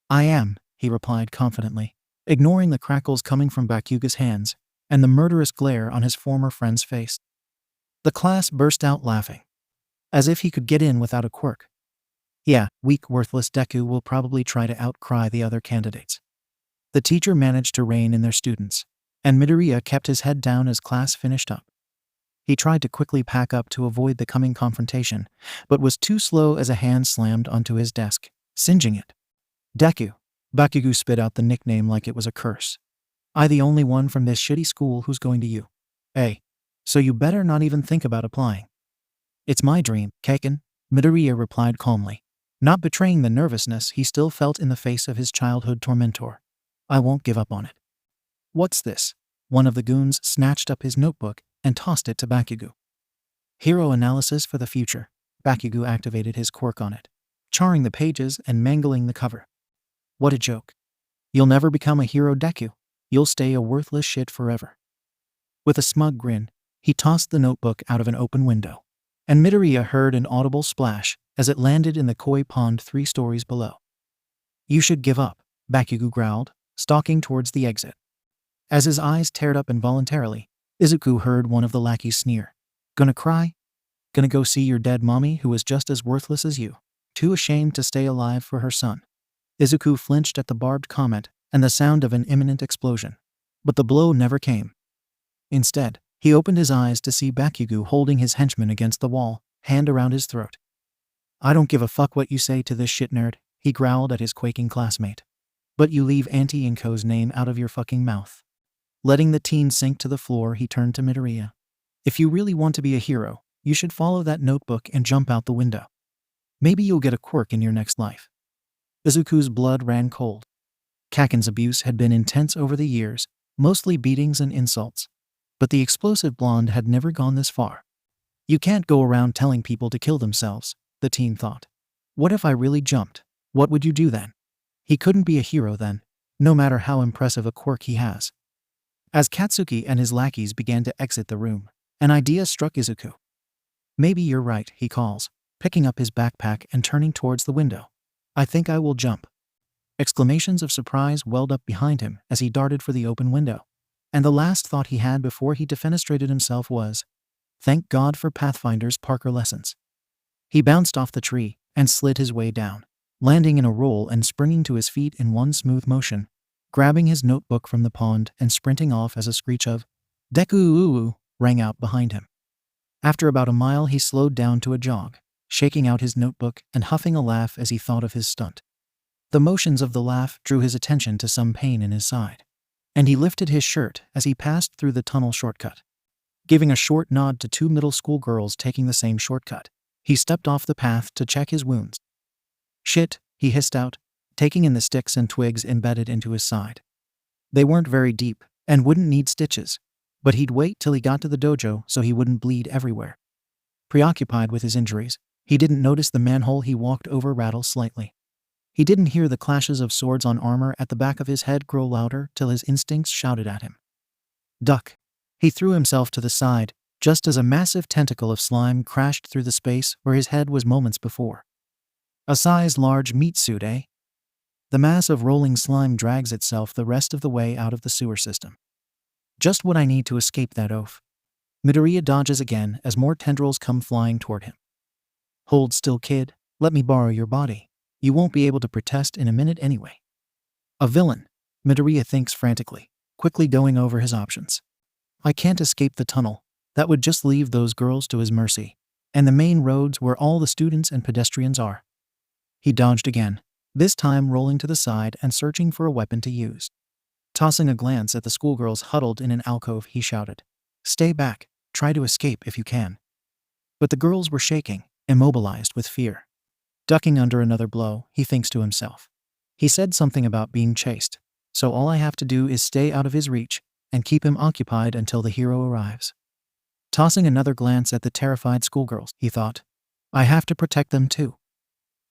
"I am," he replied confidently, ignoring the crackles coming from Bakuga's hands and the murderous glare on his former friend's face. The class burst out laughing, as if he could get in without a quirk. "Yeah, weak, worthless Deku will probably try to outcry the other candidates." The teacher managed to rein in their students, and Midoriya kept his head down as class finished up. He tried to quickly pack up to avoid the coming confrontation, but was too slow as a hand slammed onto his desk, singeing it. "Deku." Bakugo spit out the nickname like it was a curse. "I the only one from this shitty school who's going to 𝐸. So you better not even think about applying." "It's my dream, Kaken," Midoriya replied calmly, not betraying the nervousness he still felt in the face of his childhood tormentor. "I won't give up on it." "What's this?" One of the goons snatched up his notebook and tossed it to Bakugo. "Hero analysis for the future." Bakugo activated his quirk on it, charring the pages and mangling the cover. "What a joke. You'll never become a hero, Deku. You'll stay a worthless shit forever." With a smug grin, he tossed the notebook out of an open window, and Midoriya heard an audible splash as it landed in the koi pond 3 stories below. "You should give up," Bakugo growled, stalking towards the exit. As his eyes teared up involuntarily, Izuku heard one of the lackeys sneer. "Gonna cry? Gonna go see your dead mommy who was just as worthless as you, too ashamed to stay alive for her son?" Izuku flinched at the barbed comment and the sound of an imminent explosion, but the blow never came. Instead, he opened his eyes to see Bakugo holding his henchman against the wall, hand around his throat. "I don't give a fuck what you say to this shit nerd," he growled at his quaking classmate. "But you leave Auntie Inko's name out of your fucking mouth." Letting the teen sink to the floor, he turned to Midoriya. "If you really want to be a hero, you should follow that notebook and jump out the window. Maybe you'll get a quirk in your next life." Izuku's blood ran cold. Kaken's abuse had been intense over the years, mostly beatings and insults. But the explosive blonde had never gone this far. "You can't go around telling people to kill themselves," the teen thought. "What if I really jumped? What would you do then?" He couldn't be a hero then, no matter how impressive a quirk he has. As Katsuki and his lackeys began to exit the room, an idea struck Izuku. "Maybe you're right," he calls, picking up his backpack and turning towards the window. "I think I will jump." Exclamations of surprise welled up behind him as he darted for the open window, and the last thought he had before he defenestrated himself was, "Thank God for Pathfinder's Parker lessons." He bounced off the tree and slid his way down, landing in a roll and springing to his feet in one smooth motion, grabbing his notebook from the pond and sprinting off as a screech of "Deku" rang out behind him. After about a mile, he slowed down to a jog, shaking out his notebook and huffing a laugh as he thought of his stunt. The motions of the laugh drew his attention to some pain in his side, and he lifted his shirt as he passed through the tunnel shortcut. Giving a short nod to 2 middle school girls taking the same shortcut, he stepped off the path to check his wounds. "Shit," he hissed out, taking in the sticks and twigs embedded into his side. They weren't very deep and wouldn't need stitches, but he'd wait till he got to the dojo so he wouldn't bleed everywhere. Preoccupied with his injuries, he didn't notice the manhole he walked over rattle slightly. He didn't hear the clashes of swords on armor at the back of his head grow louder till his instincts shouted at him. "Duck." He threw himself to the side, just as a massive tentacle of slime crashed through the space where his head was moments before. A size large meat suit, eh? The mass of rolling slime drags itself the rest of the way out of the sewer system. Just what I need to escape that oaf. Midoriya dodges again as more tendrils come flying toward him. "Hold still, kid. Let me borrow your body. You won't be able to protest in a minute anyway." A villain, Midoriya thinks frantically, quickly going over his options. I can't escape the tunnel. That would just leave those girls to his mercy, and the main roads where all the students and pedestrians are. He dodged again, this time rolling to the side and searching for a weapon to use. Tossing a glance at the schoolgirls huddled in an alcove, he shouted, "Stay back, try to escape if you can." But the girls were shaking, immobilized with fear. Ducking under another blow, he thinks to himself. He said something about being chased, so all I have to do is stay out of his reach and keep him occupied until the hero arrives. Tossing another glance at the terrified schoolgirls, he thought, I have to protect them too.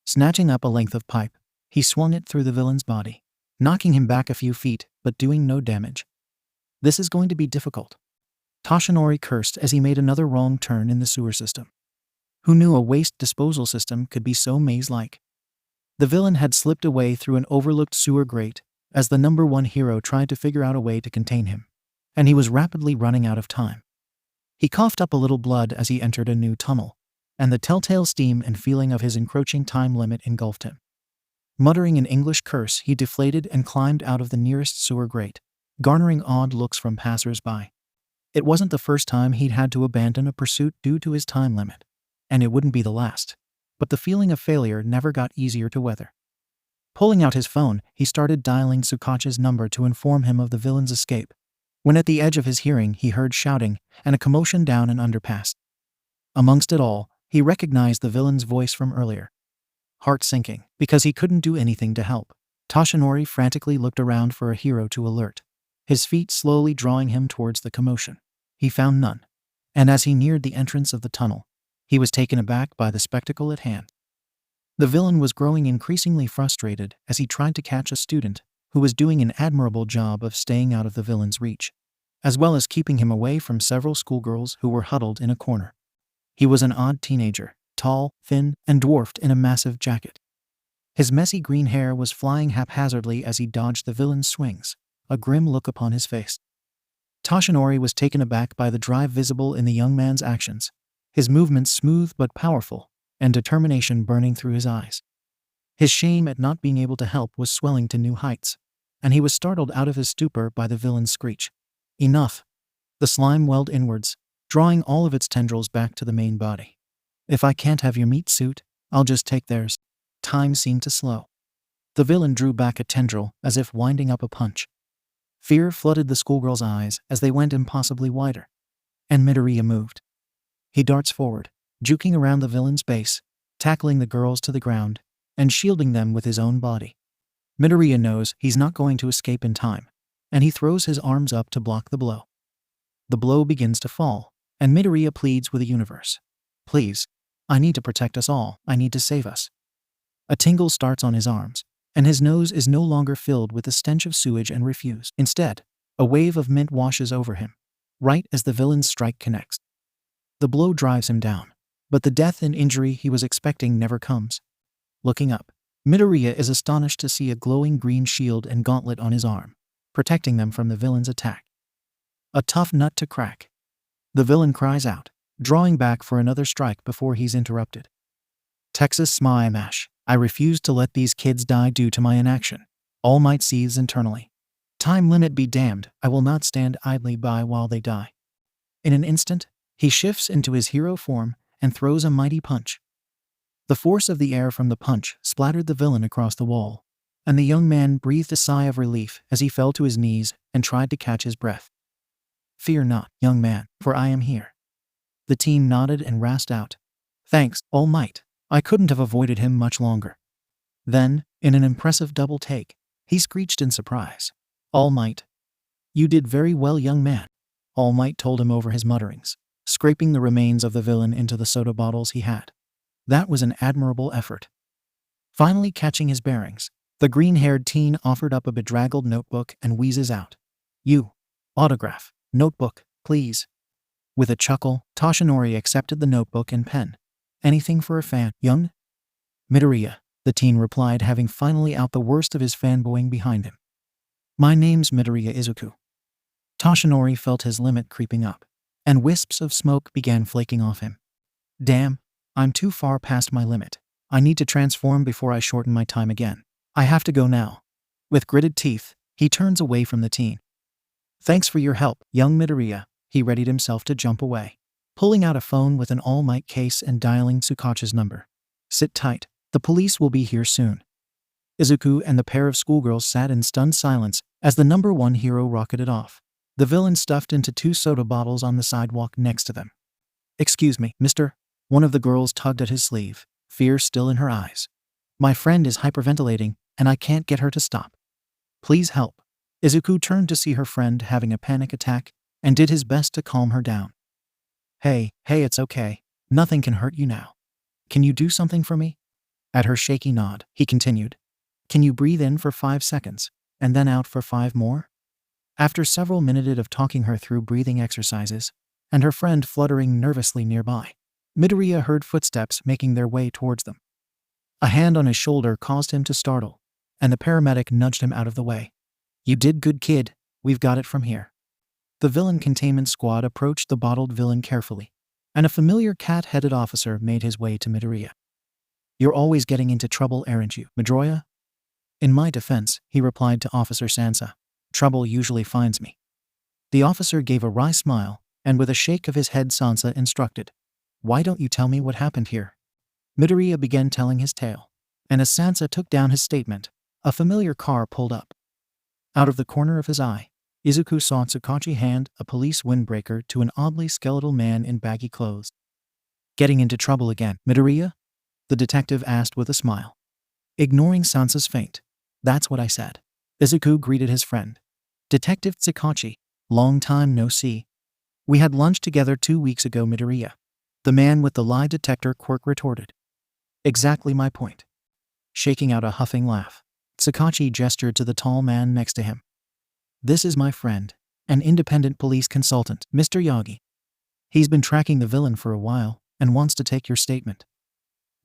Snatching up a length of pipe, he swung it through the villain's body, knocking him back a few feet, but doing no damage. This is going to be difficult. Toshinori cursed as he made another wrong turn in the sewer system. Who knew a waste disposal system could be so maze-like? The villain had slipped away through an overlooked sewer grate as the number one hero tried to figure out a way to contain him, and he was rapidly running out of time. He coughed up a little blood as he entered a new tunnel, and the telltale steam and feeling of his encroaching time limit engulfed him. Muttering an English curse, he deflated and climbed out of the nearest sewer grate, garnering odd looks from passers-by. It wasn't the first time he'd had to abandon a pursuit due to his time limit, and it wouldn't be the last, but the feeling of failure never got easier to weather. Pulling out his phone, he started dialing Tsukachi's number to inform him of the villain's escape, when at the edge of his hearing he heard shouting and a commotion down an underpass. Amongst it all, he recognized the villain's voice from earlier. Heart sinking, because he couldn't do anything to help, Toshinori frantically looked around for a hero to alert, his feet slowly drawing him towards the commotion. He found none, and as he neared the entrance of the tunnel, he was taken aback by the spectacle at hand. The villain was growing increasingly frustrated as he tried to catch a student who was doing an admirable job of staying out of the villain's reach, as well as keeping him away from several schoolgirls who were huddled in a corner. He was an odd teenager, tall, thin, and dwarfed in a massive jacket. His messy green hair was flying haphazardly as he dodged the villain's swings, a grim look upon his face. Toshinori was taken aback by the drive visible in the young man's actions, his movements smooth but powerful, and determination burning through his eyes. His shame at not being able to help was swelling to new heights, and he was startled out of his stupor by the villain's screech. Enough! The slime welled inwards, drawing all of its tendrils back to the main body. If I can't have your meat suit, I'll just take theirs. Time seemed to slow. The villain drew back a tendril as if winding up a punch. Fear flooded the schoolgirl's eyes as they went impossibly wider. And Midoriya moved. He darts forward, juking around the villain's base, tackling the girls to the ground, and shielding them with his own body. Midoriya knows he's not going to escape in time, and he throws his arms up to block the blow. The blow begins to fall, and Midoriya pleads with the universe. Please, I need to protect us all, I need to save us. A tingle starts on his arms, and his nose is no longer filled with the stench of sewage and refuse. Instead, a wave of mint washes over him, right as the villain's strike connects. The blow drives him down, but the death and injury he was expecting never comes. Looking up, Midoriya is astonished to see a glowing green shield and gauntlet on his arm, protecting them from the villain's attack. A tough nut to crack. The villain cries out, drawing back for another strike before he's interrupted. Texas Smash, I refuse to let these kids die due to my inaction. All Might seethes internally. Time limit be damned, I will not stand idly by while they die. In an instant, he shifts into his hero form and throws a mighty punch. The force of the air from the punch splattered the villain across the wall, and the young man breathed a sigh of relief as he fell to his knees and tried to catch his breath. Fear not, young man, for I am here. The teen nodded and rasped out, Thanks, All Might. I couldn't have avoided him much longer. Then, in an impressive double take, he screeched in surprise, All Might. You did very well, young man. All Might told him over his mutterings, scraping the remains of the villain into the soda bottles he had. That was an admirable effort. Finally catching his bearings, the green-haired teen offered up a bedraggled notebook and wheezes out, You. Autograph. Notebook, please. With a chuckle, Toshinori accepted the notebook and pen. Anything for a fan, young? Midoriya, the teen replied, having finally out the worst of his fanboying behind him. My name's Midoriya Izuku. Toshinori felt his limit creeping up, and wisps of smoke began flaking off him. Damn, I'm too far past my limit. I need to transform before I shorten my time again. I have to go now. With gritted teeth, he turns away from the teen. Thanks for your help, young Midoriya. He readied himself to jump away, pulling out a phone with an All Might case and dialing Tsukachi's number. Sit tight, the police will be here soon. Izuku and the pair of schoolgirls sat in stunned silence as the number one hero rocketed off, the villain stuffed into 2 soda bottles on the sidewalk next to them. Excuse me, mister. One of the girls tugged at his sleeve, fear still in her eyes. My friend is hyperventilating, and I can't get her to stop. Please help. Izuku turned to see her friend having a panic attack and did his best to calm her down. Hey, it's okay. Nothing can hurt you now. Can you do something for me? At her shaky nod, he continued. Can you breathe in for 5 seconds, and then out for 5 more? After several minutes of talking her through breathing exercises, and her friend fluttering nervously nearby, Midoriya heard footsteps making their way towards them. A hand on his shoulder caused him to startle, and the paramedic nudged him out of the way. You did good, kid. We've got it from here. The villain containment squad approached the bottled villain carefully, and a familiar cat-headed officer made his way to Midoriya. You're always getting into trouble, aren't you, Midoriya? In my defense, he replied to Officer Sansa, trouble usually finds me. The officer gave a wry smile, and with a shake of his head Sansa instructed, Why don't you tell me what happened here? Midoriya began telling his tale, and as Sansa took down his statement, a familiar car pulled up. Out of the corner of his eye, Izuku saw Tsukachi hand a police windbreaker to an oddly skeletal man in baggy clothes. Getting into trouble again, Midoriya? The detective asked with a smile. Ignoring Sansa's feint. That's what I said. Izuku greeted his friend. Detective Tsukachi, long time no see. We had lunch together 2 weeks ago, Midoriya. The man with the lie detector quirk retorted. Exactly my point. Shaking out a huffing laugh, Tsukachi gestured to the tall man next to him. This is my friend, an independent police consultant, Mr. Yagi. He's been tracking the villain for a while and wants to take your statement.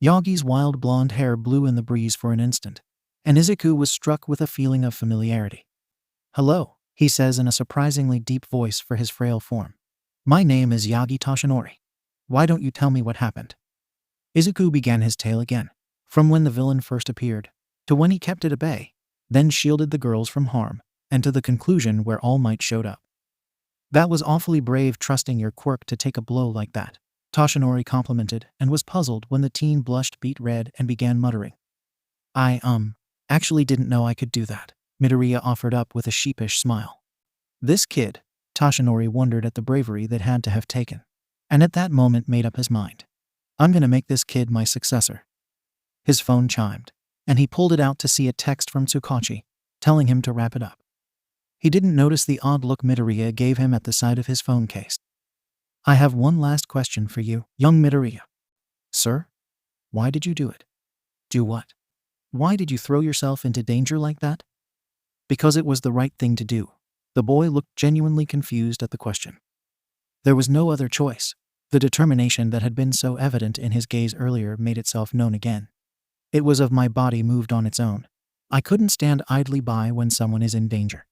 Yagi's wild blonde hair blew in the breeze for an instant, and Izuku was struck with a feeling of familiarity. Hello, he says in a surprisingly deep voice for his frail form. My name is Yagi Toshinori. Why don't you tell me what happened? Izuku began his tale again, from when the villain first appeared, to when he kept it at bay, then shielded the girls from harm, and to the conclusion where All Might showed up. That was awfully brave, trusting your quirk to take a blow like that, Toshinori complimented, and was puzzled when the teen blushed beet red and began muttering. I, actually didn't know I could do that, Midoriya offered up with a sheepish smile. This kid, Toshinori wondered at the bravery that had to have taken, and at that moment made up his mind. I'm gonna make this kid my successor. His phone chimed, and he pulled it out to see a text from Tsukachi, telling him to wrap it up. He didn't notice the odd look Midoriya gave him at the sight of his phone case. I have one last question for you, young Midoriya. Sir? Why did you do it? Do what? Why did you throw yourself into danger like that? Because it was the right thing to do. The boy looked genuinely confused at the question. There was no other choice. The determination that had been so evident in his gaze earlier made itself known again. It was of my body moved on its own. I couldn't stand idly by when someone is in danger.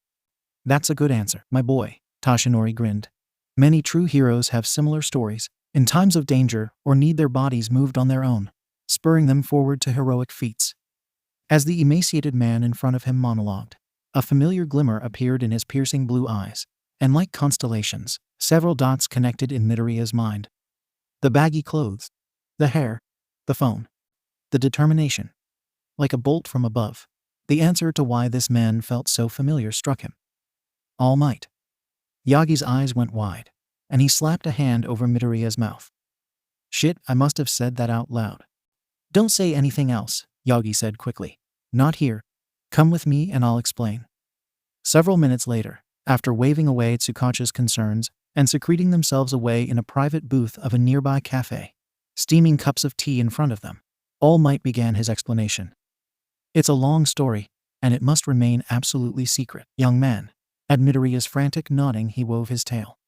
That's a good answer, my boy, Toshinori grinned. Many true heroes have similar stories, in times of danger or need their bodies moved on their own. spurring them forward to heroic feats. As the emaciated man in front of him monologued, a familiar glimmer appeared in his piercing blue eyes, and like constellations, several dots connected in Midoriya's mind. The baggy clothes, the hair, the phone, the determination. Like a bolt from above, the answer to why this man felt so familiar struck him. All Might. Yagi's eyes went wide, and he slapped a hand over Midoriya's mouth. Shit, I must have said that out loud. Don't say anything else, Yagi said quickly. Not here. Come with me and I'll explain. Several minutes later, after waving away Tsukachi's concerns and secreting themselves away in a private booth of a nearby cafe, steaming cups of tea in front of them, All Might began his explanation. It's a long story, and it must remain absolutely secret, young man. At Midoriya's frantic nodding, he wove his tale.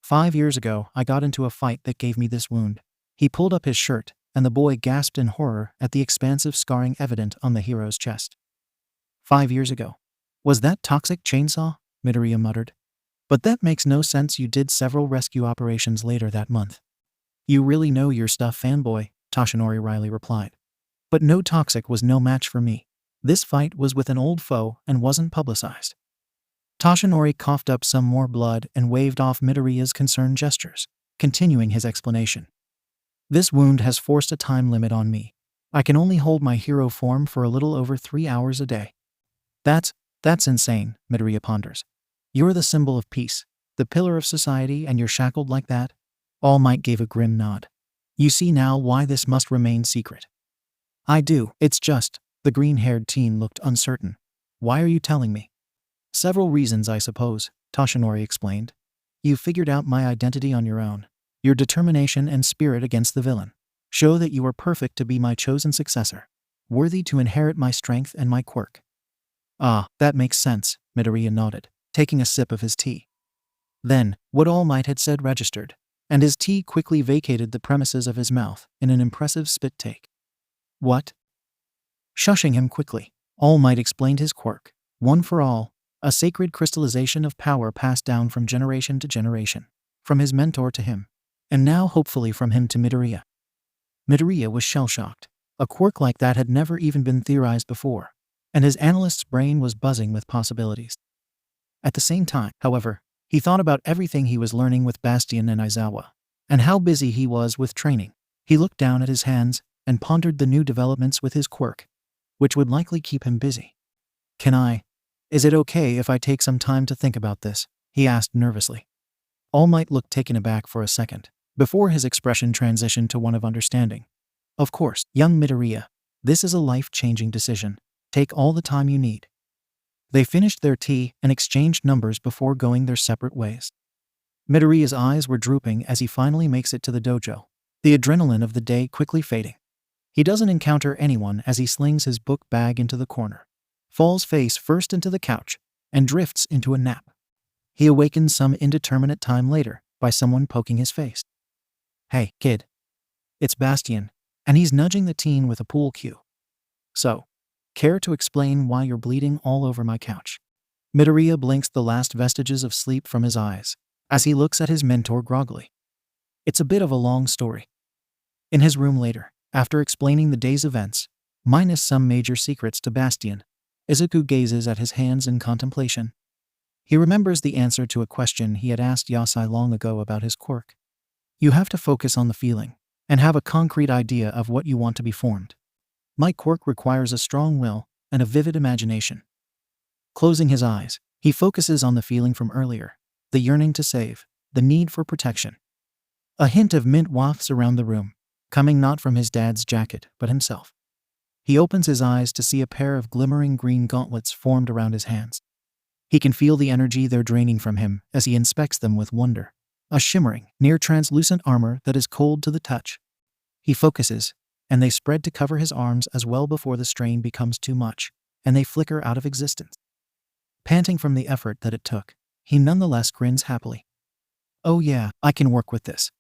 5 years ago, I got into a fight that gave me this wound. He pulled up his shirt, and the boy gasped in horror at the expansive scarring evident on the hero's chest. 5 years ago. Was that toxic chainsaw? Midoriya muttered. But that makes no sense. You did several rescue operations later that month. You really know your stuff, fanboy, Toshinori Riley replied. But no, toxic was no match for me. This fight was with an old foe and wasn't publicized. Toshinori coughed up some more blood and waved off Midoriya's concerned gestures, continuing his explanation. This wound has forced a time limit on me. I can only hold my hero form for a little over 3 hours a day. That's insane, Midoriya ponders. You're the symbol of peace, the pillar of society, and you're shackled like that? All Might gave a grim nod. You see now why this must remain secret. I do. It's just, the green-haired teen looked uncertain. Why are you telling me? Several reasons, I suppose, Toshinori explained. You figured out my identity on your own. Your determination and spirit against the villain show that you are perfect to be my chosen successor, worthy to inherit my strength and my quirk. Ah, that makes sense, Midoriya nodded, taking a sip of his tea. Then, what All Might had said registered, and his tea quickly vacated the premises of his mouth in an impressive spit take. What? Shushing him quickly, All Might explained his quirk, one for all, a sacred crystallization of power passed down from generation to generation, from his mentor to him, and now hopefully from him to Midoriya. Midoriya was shell-shocked. A quirk like that had never even been theorized before, and his analyst's brain was buzzing with possibilities. At the same time, however, he thought about everything he was learning with Bastion and Aizawa, and how busy he was with training. He looked down at his hands and pondered the new developments with his quirk, which would likely keep him busy. Is it okay if I take some time to think about this? He asked nervously. All Might looked taken aback for a second, before his expression transitioned to one of understanding. Of course, young Midoriya, this is a life-changing decision. Take all the time you need. They finished their tea and exchanged numbers before going their separate ways. Midoriya's eyes were drooping as he finally makes it to the dojo, the adrenaline of the day quickly fading. He doesn't encounter anyone as he slings his book bag into the corner, falls face first into the couch, and drifts into a nap. He awakens some indeterminate time later by someone poking his face. Hey, kid. It's Bastion, and he's nudging the teen with a pool cue. So, care to explain why you're bleeding all over my couch? Midoriya blinks the last vestiges of sleep from his eyes as he looks at his mentor groggily. It's a bit of a long story. In his room later, after explaining the day's events, minus some major secrets to Bastion, Izuku gazes at his hands in contemplation. He remembers the answer to a question he had asked Yasai long ago about his quirk. You have to focus on the feeling, and have a concrete idea of what you want to be formed. My quirk requires a strong will and a vivid imagination. Closing his eyes, he focuses on the feeling from earlier, the yearning to save, the need for protection. A hint of mint wafts around the room, coming not from his dad's jacket, but himself. He opens his eyes to see a pair of glimmering green gauntlets formed around his hands. He can feel the energy they're draining from him as he inspects them with wonder, a shimmering, near-translucent armor that is cold to the touch. He focuses, and they spread to cover his arms as well before the strain becomes too much, and they flicker out of existence. Panting from the effort that it took, he nonetheless grins happily. Oh yeah, I can work with this.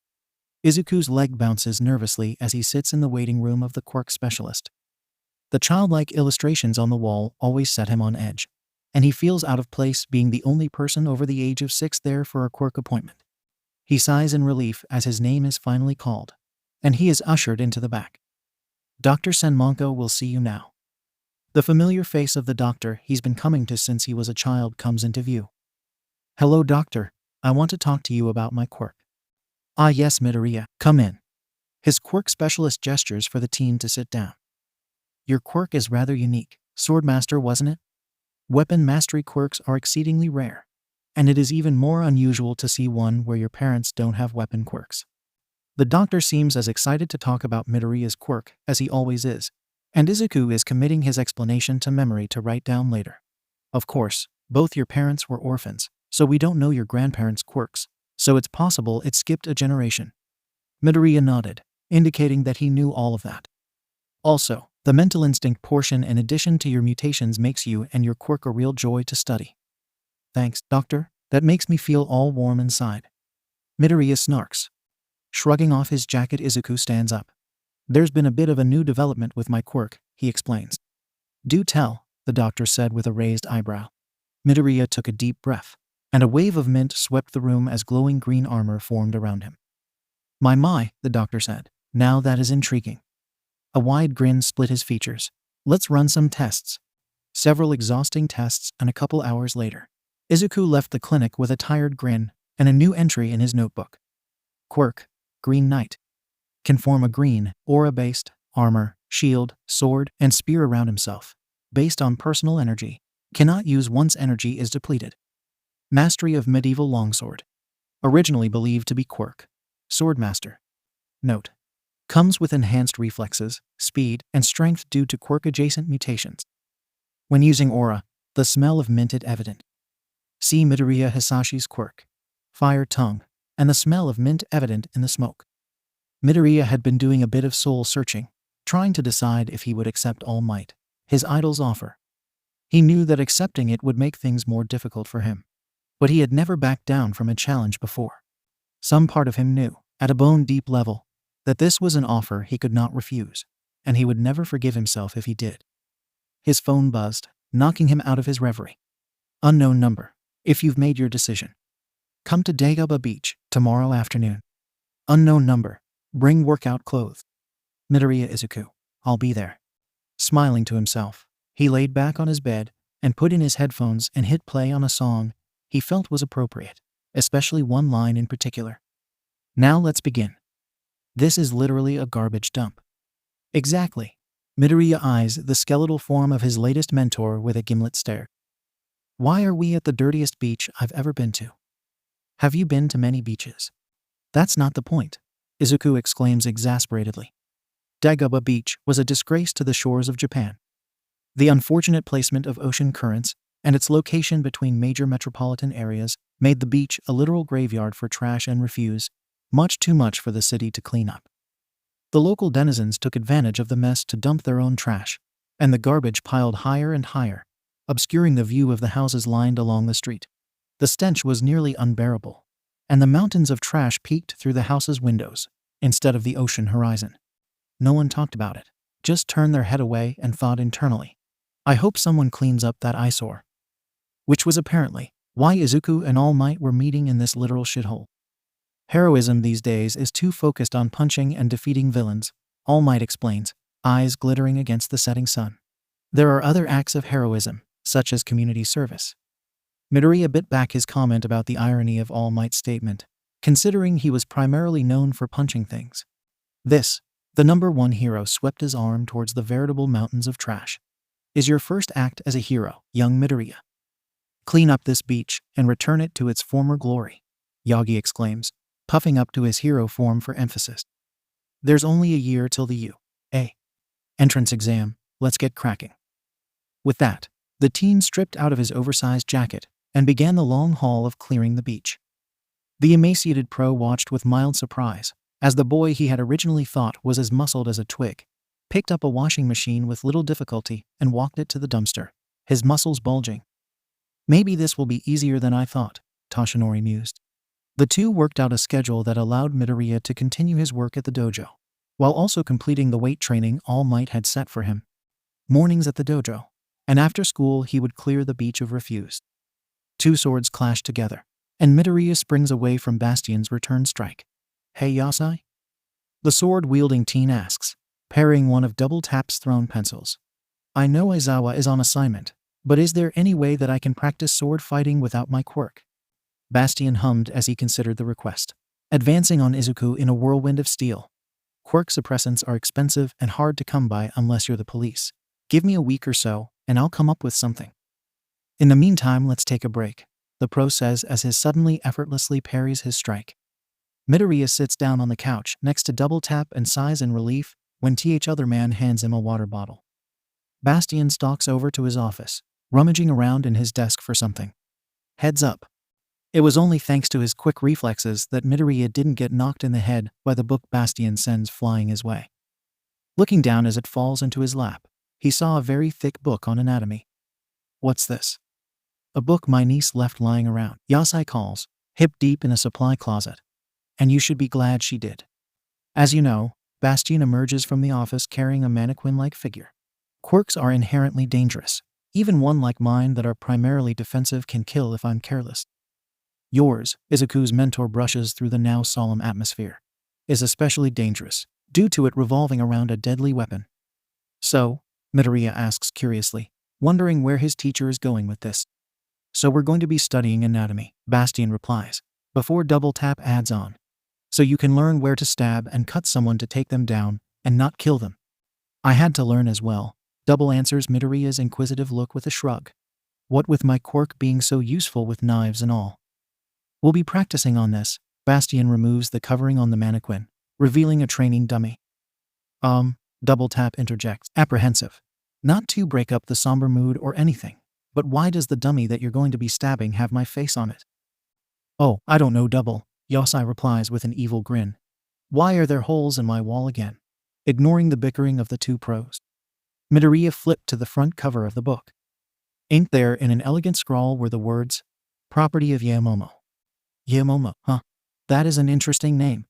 Izuku's leg bounces nervously as he sits in the waiting room of the quirk specialist. The childlike illustrations on the wall always set him on edge, and he feels out of place being the only person over the age of 6 there for a quirk appointment. He sighs in relief as his name is finally called, and he is ushered into the back. Dr. 𝐀𝐦 will see you now. The familiar face of the doctor he's been coming to since he was a child comes into view. Hello, doctor. I want to talk to you about my quirk. Ah yes, Midoriya, come in. His quirk specialist gestures for the teen to sit down. Your quirk is rather unique, Swordmaster, wasn't it? Weapon mastery quirks are exceedingly rare, and it is even more unusual to see one where your parents don't have weapon quirks. The doctor seems as excited to talk about Midoriya's quirk as he always is, and Izuku is committing his explanation to memory to write down later. Of course, both your parents were orphans, so we don't know your grandparents' quirks, so it's possible it skipped a generation. Midoriya nodded, indicating that he knew all of that. Also, the mental instinct portion in addition to your mutations makes you and your quirk a real joy to study. Thanks, doctor, that makes me feel all warm inside. Midoriya snarks. Shrugging off his jacket, Izuku stands up. There's been a bit of a new development with my quirk, he explains. Do tell, the doctor said with a raised eyebrow. Midoriya took a deep breath, and a wave of mint swept the room as glowing green armor formed around him. My, the doctor said. Now that is intriguing. A wide grin split his features. Let's run some tests. Several exhausting tests, and a couple hours later, Izuku left the clinic with a tired grin and a new entry in his notebook. Quirk, Green Knight. Can form a green, aura-based armor, shield, sword, and spear around himself, based on personal energy. Cannot use once energy is depleted. Mastery of medieval longsword. Originally believed to be Quirk, Swordmaster. Note. Comes with enhanced reflexes, speed, and strength due to quirk-adjacent mutations. When using aura, the smell of mint is evident. See Midoriya Hisashi's quirk. Fire tongue, and the smell of mint evident in the smoke. Midoriya had been doing a bit of soul-searching, trying to decide if he would accept All Might, his idol's offer. He knew that accepting it would make things more difficult for him, but he had never backed down from a challenge before. Some part of him knew, at a bone-deep level, that this was an offer he could not refuse, and he would never forgive himself if he did. His phone buzzed, knocking him out of his reverie. Unknown number. If you've made your decision, come to Dagobah Beach tomorrow afternoon. Unknown number. Bring workout clothes. Midoriya Izuku. I'll be there. Smiling to himself, he laid back on his bed and put in his headphones and hit play on a song he felt was appropriate, especially one line in particular. Now let's begin. This is literally a garbage dump. Exactly. Midoriya eyes the skeletal form of his latest mentor with a gimlet stare. Why are we at the dirtiest beach I've ever been to? Have you been to many beaches? That's not the point, Izuku exclaims exasperatedly. Dagobah Beach was a disgrace to the shores of Japan. The unfortunate placement of ocean currents and its location between major metropolitan areas made the beach a literal graveyard for trash and refuse, much too much for the city to clean up. The local denizens took advantage of the mess to dump their own trash, and the garbage piled higher and higher, obscuring the view of the houses lined along the street. The stench was nearly unbearable, and the mountains of trash peeked through the house's windows, instead of the ocean horizon. No one talked about it, just turned their head away and thought internally, I hope someone cleans up that eyesore. Which was apparently why Izuku and All Might were meeting in this literal shithole. Heroism these days is too focused on punching and defeating villains, All Might explains, eyes glittering against the setting sun. There are other acts of heroism, such as community service. Midoriya bit back his comment about the irony of All Might's statement, considering he was primarily known for punching things. This, the #1 hero swept his arm towards the veritable mountains of trash, is your first act as a hero, young Midoriya. Clean up this beach and return it to its former glory, Yagi exclaims, puffing up to his hero form for emphasis. There's only a year till the U.A. entrance exam, let's get cracking. With that, the teen stripped out of his oversized jacket and began the long haul of clearing the beach. The emaciated pro watched with mild surprise, as the boy he had originally thought was as muscled as a twig, picked up a washing machine with little difficulty and walked it to the dumpster, his muscles bulging. Maybe this will be easier than I thought, Toshinori mused. The two worked out a schedule that allowed Midoriya to continue his work at the dojo, while also completing the weight training All Might had set for him. Mornings at the dojo, and after school he would clear the beach of refuse. Two swords clash together, and Midoriya springs away from Bastion's return strike. Hey Yasai? The sword-wielding teen asks, parrying one of 𝗪𝗲𝗧𝗔𝗂𝘀𝗀𝗀's thrown pencils. I know 𝐀𝐻𝐍𝐻 is on assignment, but is there any way that I can practice sword fighting without my quirk? Bastien hummed as he considered the request. Advancing on Izuku in a whirlwind of steel. Quirk suppressants are expensive and hard to come by unless you're the police. Give me a week or so, and I'll come up with something. In the meantime, let's take a break, the pro says as his suddenly effortlessly parries his strike. Midoriya sits down on the couch next to 𝗪𝗲𝗧𝗪 and sighs in relief when 𝐻𝐻𝐻 man hands him a water bottle. Bastien stalks over to his office, rummaging around in his desk for something. Heads up. It was only thanks to his quick reflexes that Midoriya didn't get knocked in the head by the book Bastien sends flying his way. Looking down as it falls into his lap, he saw a very thick book on anatomy. What's this? A book my niece left lying around, Yasai calls, hip deep in a supply closet. And you should be glad she did. As you know, Bastien emerges from the office carrying a mannequin-like figure. Quirks are inherently dangerous. Even one like mine that are primarily defensive can kill if I'm careless. Yours, Izuku's mentor brushes through the now solemn atmosphere, is especially dangerous, due to it revolving around a deadly weapon. So, Midoriya asks curiously, wondering where his teacher is going with this. So we're going to be studying anatomy, Bastien replies, before 𝗪𝗲𝗧𝗪 adds on. So you can learn where to stab and cut someone to take them down, and not kill them. I had to learn as well, 𝗪𝗲 answers Midoriya's inquisitive look with a shrug. What with my quirk being so useful with knives and all. We'll be practicing on this. Bastien removes the covering on the mannequin, revealing a training dummy. 𝗪𝗲𝗧𝗪 interjects, apprehensive. Not to break up the somber mood or anything, but why does the dummy that you're going to be stabbing have my face on it? Oh, I don't know, 𝗪𝗲𝗧𝗪 replies with an evil grin. Why are there holes in my wall again? Ignoring the bickering of the two pros, Midoriya flipped to the front cover of the book. Inked there in an elegant scrawl were the words, Property of 𝐬𝐻𝐻𝐬. 𝐬𝐻𝐻𝐻, huh? That is an interesting name.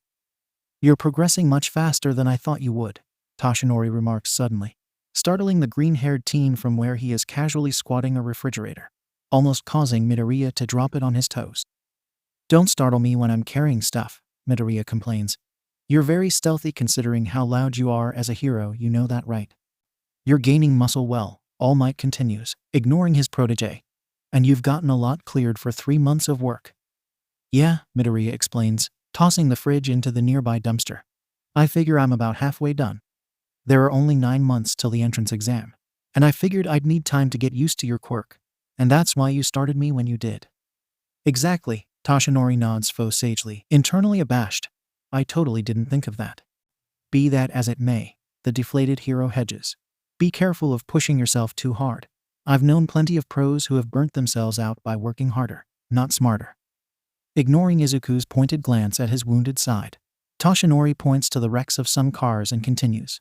You're progressing much faster than I thought you would, Toshinori remarks suddenly, startling the green-haired teen from where he is casually squatting a refrigerator, almost causing Midoriya to drop it on his toes. Don't startle me when I'm carrying stuff, Midoriya complains. You're very stealthy considering how loud you are as a hero, you know that, right? You're gaining muscle well, All Might continues, ignoring his protégé. And you've gotten a lot cleared for 3 months of work. Yeah, Midoriya explains, tossing the fridge into the nearby dumpster. I figure I'm about halfway done. There are only 9 months till the entrance exam, and I figured I'd need time to get used to your quirk, and that's why you started me when you did. Exactly, Toshinori nods sagely, internally abashed. I totally didn't think of that. Be that as it may, the deflated hero hedges. Be careful of pushing yourself too hard. I've known plenty of pros who have burnt themselves out by working harder, not smarter. Ignoring Izuku's pointed glance at his wounded side, Toshinori points to the wrecks of some cars and continues.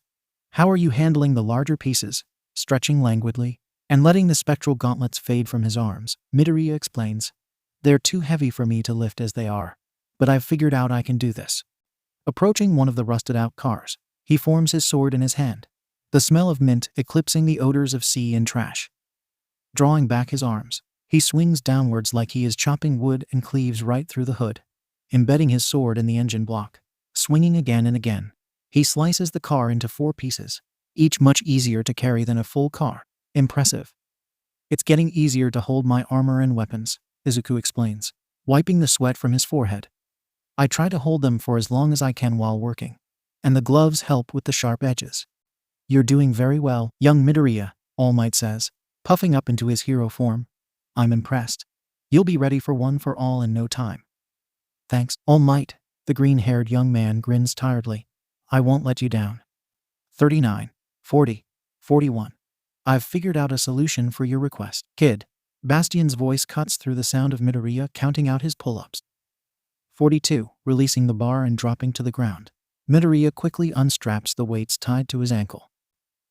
How are you handling the larger pieces? Stretching languidly, and letting the spectral gauntlets fade from his arms, Midoriya explains. They're too heavy for me to lift as they are, but I've figured out I can do this. Approaching one of the rusted-out cars, he forms his sword in his hand, the smell of mint eclipsing the odors of sea and trash. Drawing back his arms, he swings downwards like he is chopping wood and cleaves right through the hood, embedding his sword in the engine block. Swinging again and again, he slices the car into 4 pieces, each much easier to carry than a full car. Impressive. It's getting easier to hold my armor and weapons, Izuku explains, wiping the sweat from his forehead. I try to hold them for as long as I can while working, and the gloves help with the sharp edges. You're doing very well, young Midoriya, All Might says, puffing up into his hero form. I'm impressed. You'll be ready for one for all in no time. Thanks, All Might, the green-haired young man grins tiredly. I won't let you down. 39, 40, 41. I've figured out a solution for your request, kid. Bastien's voice cuts through the sound of Midoriya counting out his pull-ups. 42, releasing the bar and dropping to the ground. Midoriya quickly unstraps the weights tied to his ankle.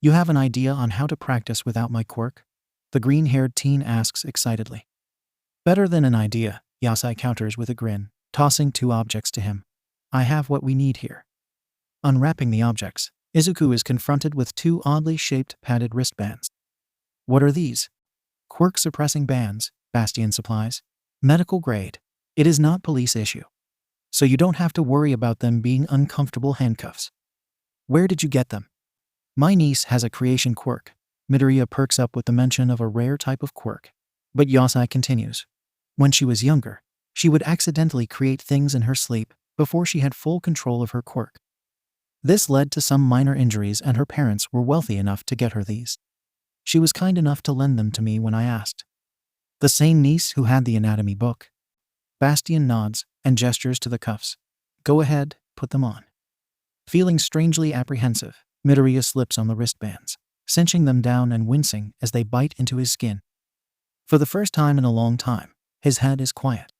You have an idea on how to practice without my quirk? The green-haired teen asks excitedly. Better than an idea, Yasai counters with a grin, tossing 2 objects to him. I have what we need here. Unwrapping the objects, Izuku is confronted with 2 oddly shaped padded wristbands. What are these? Quirk-suppressing bands, Bastien supplies. Medical grade. It is not police issue. So you don't have to worry about them being uncomfortable handcuffs. Where did you get them? My niece has a creation quirk. Midoriya perks up with the mention of a rare type of quirk. But Yasai continues. When she was younger, she would accidentally create things in her sleep before she had full control of her quirk. This led to some minor injuries, and her parents were wealthy enough to get her these. She was kind enough to lend them to me when I asked. The same niece who had the anatomy book. Bastian nods and gestures to the cuffs. Go ahead, put them on. Feeling strangely apprehensive, Midoriya slips on the wristbands, cinching them down and wincing as they bite into his skin. For the first time in a long time, his head is quiet.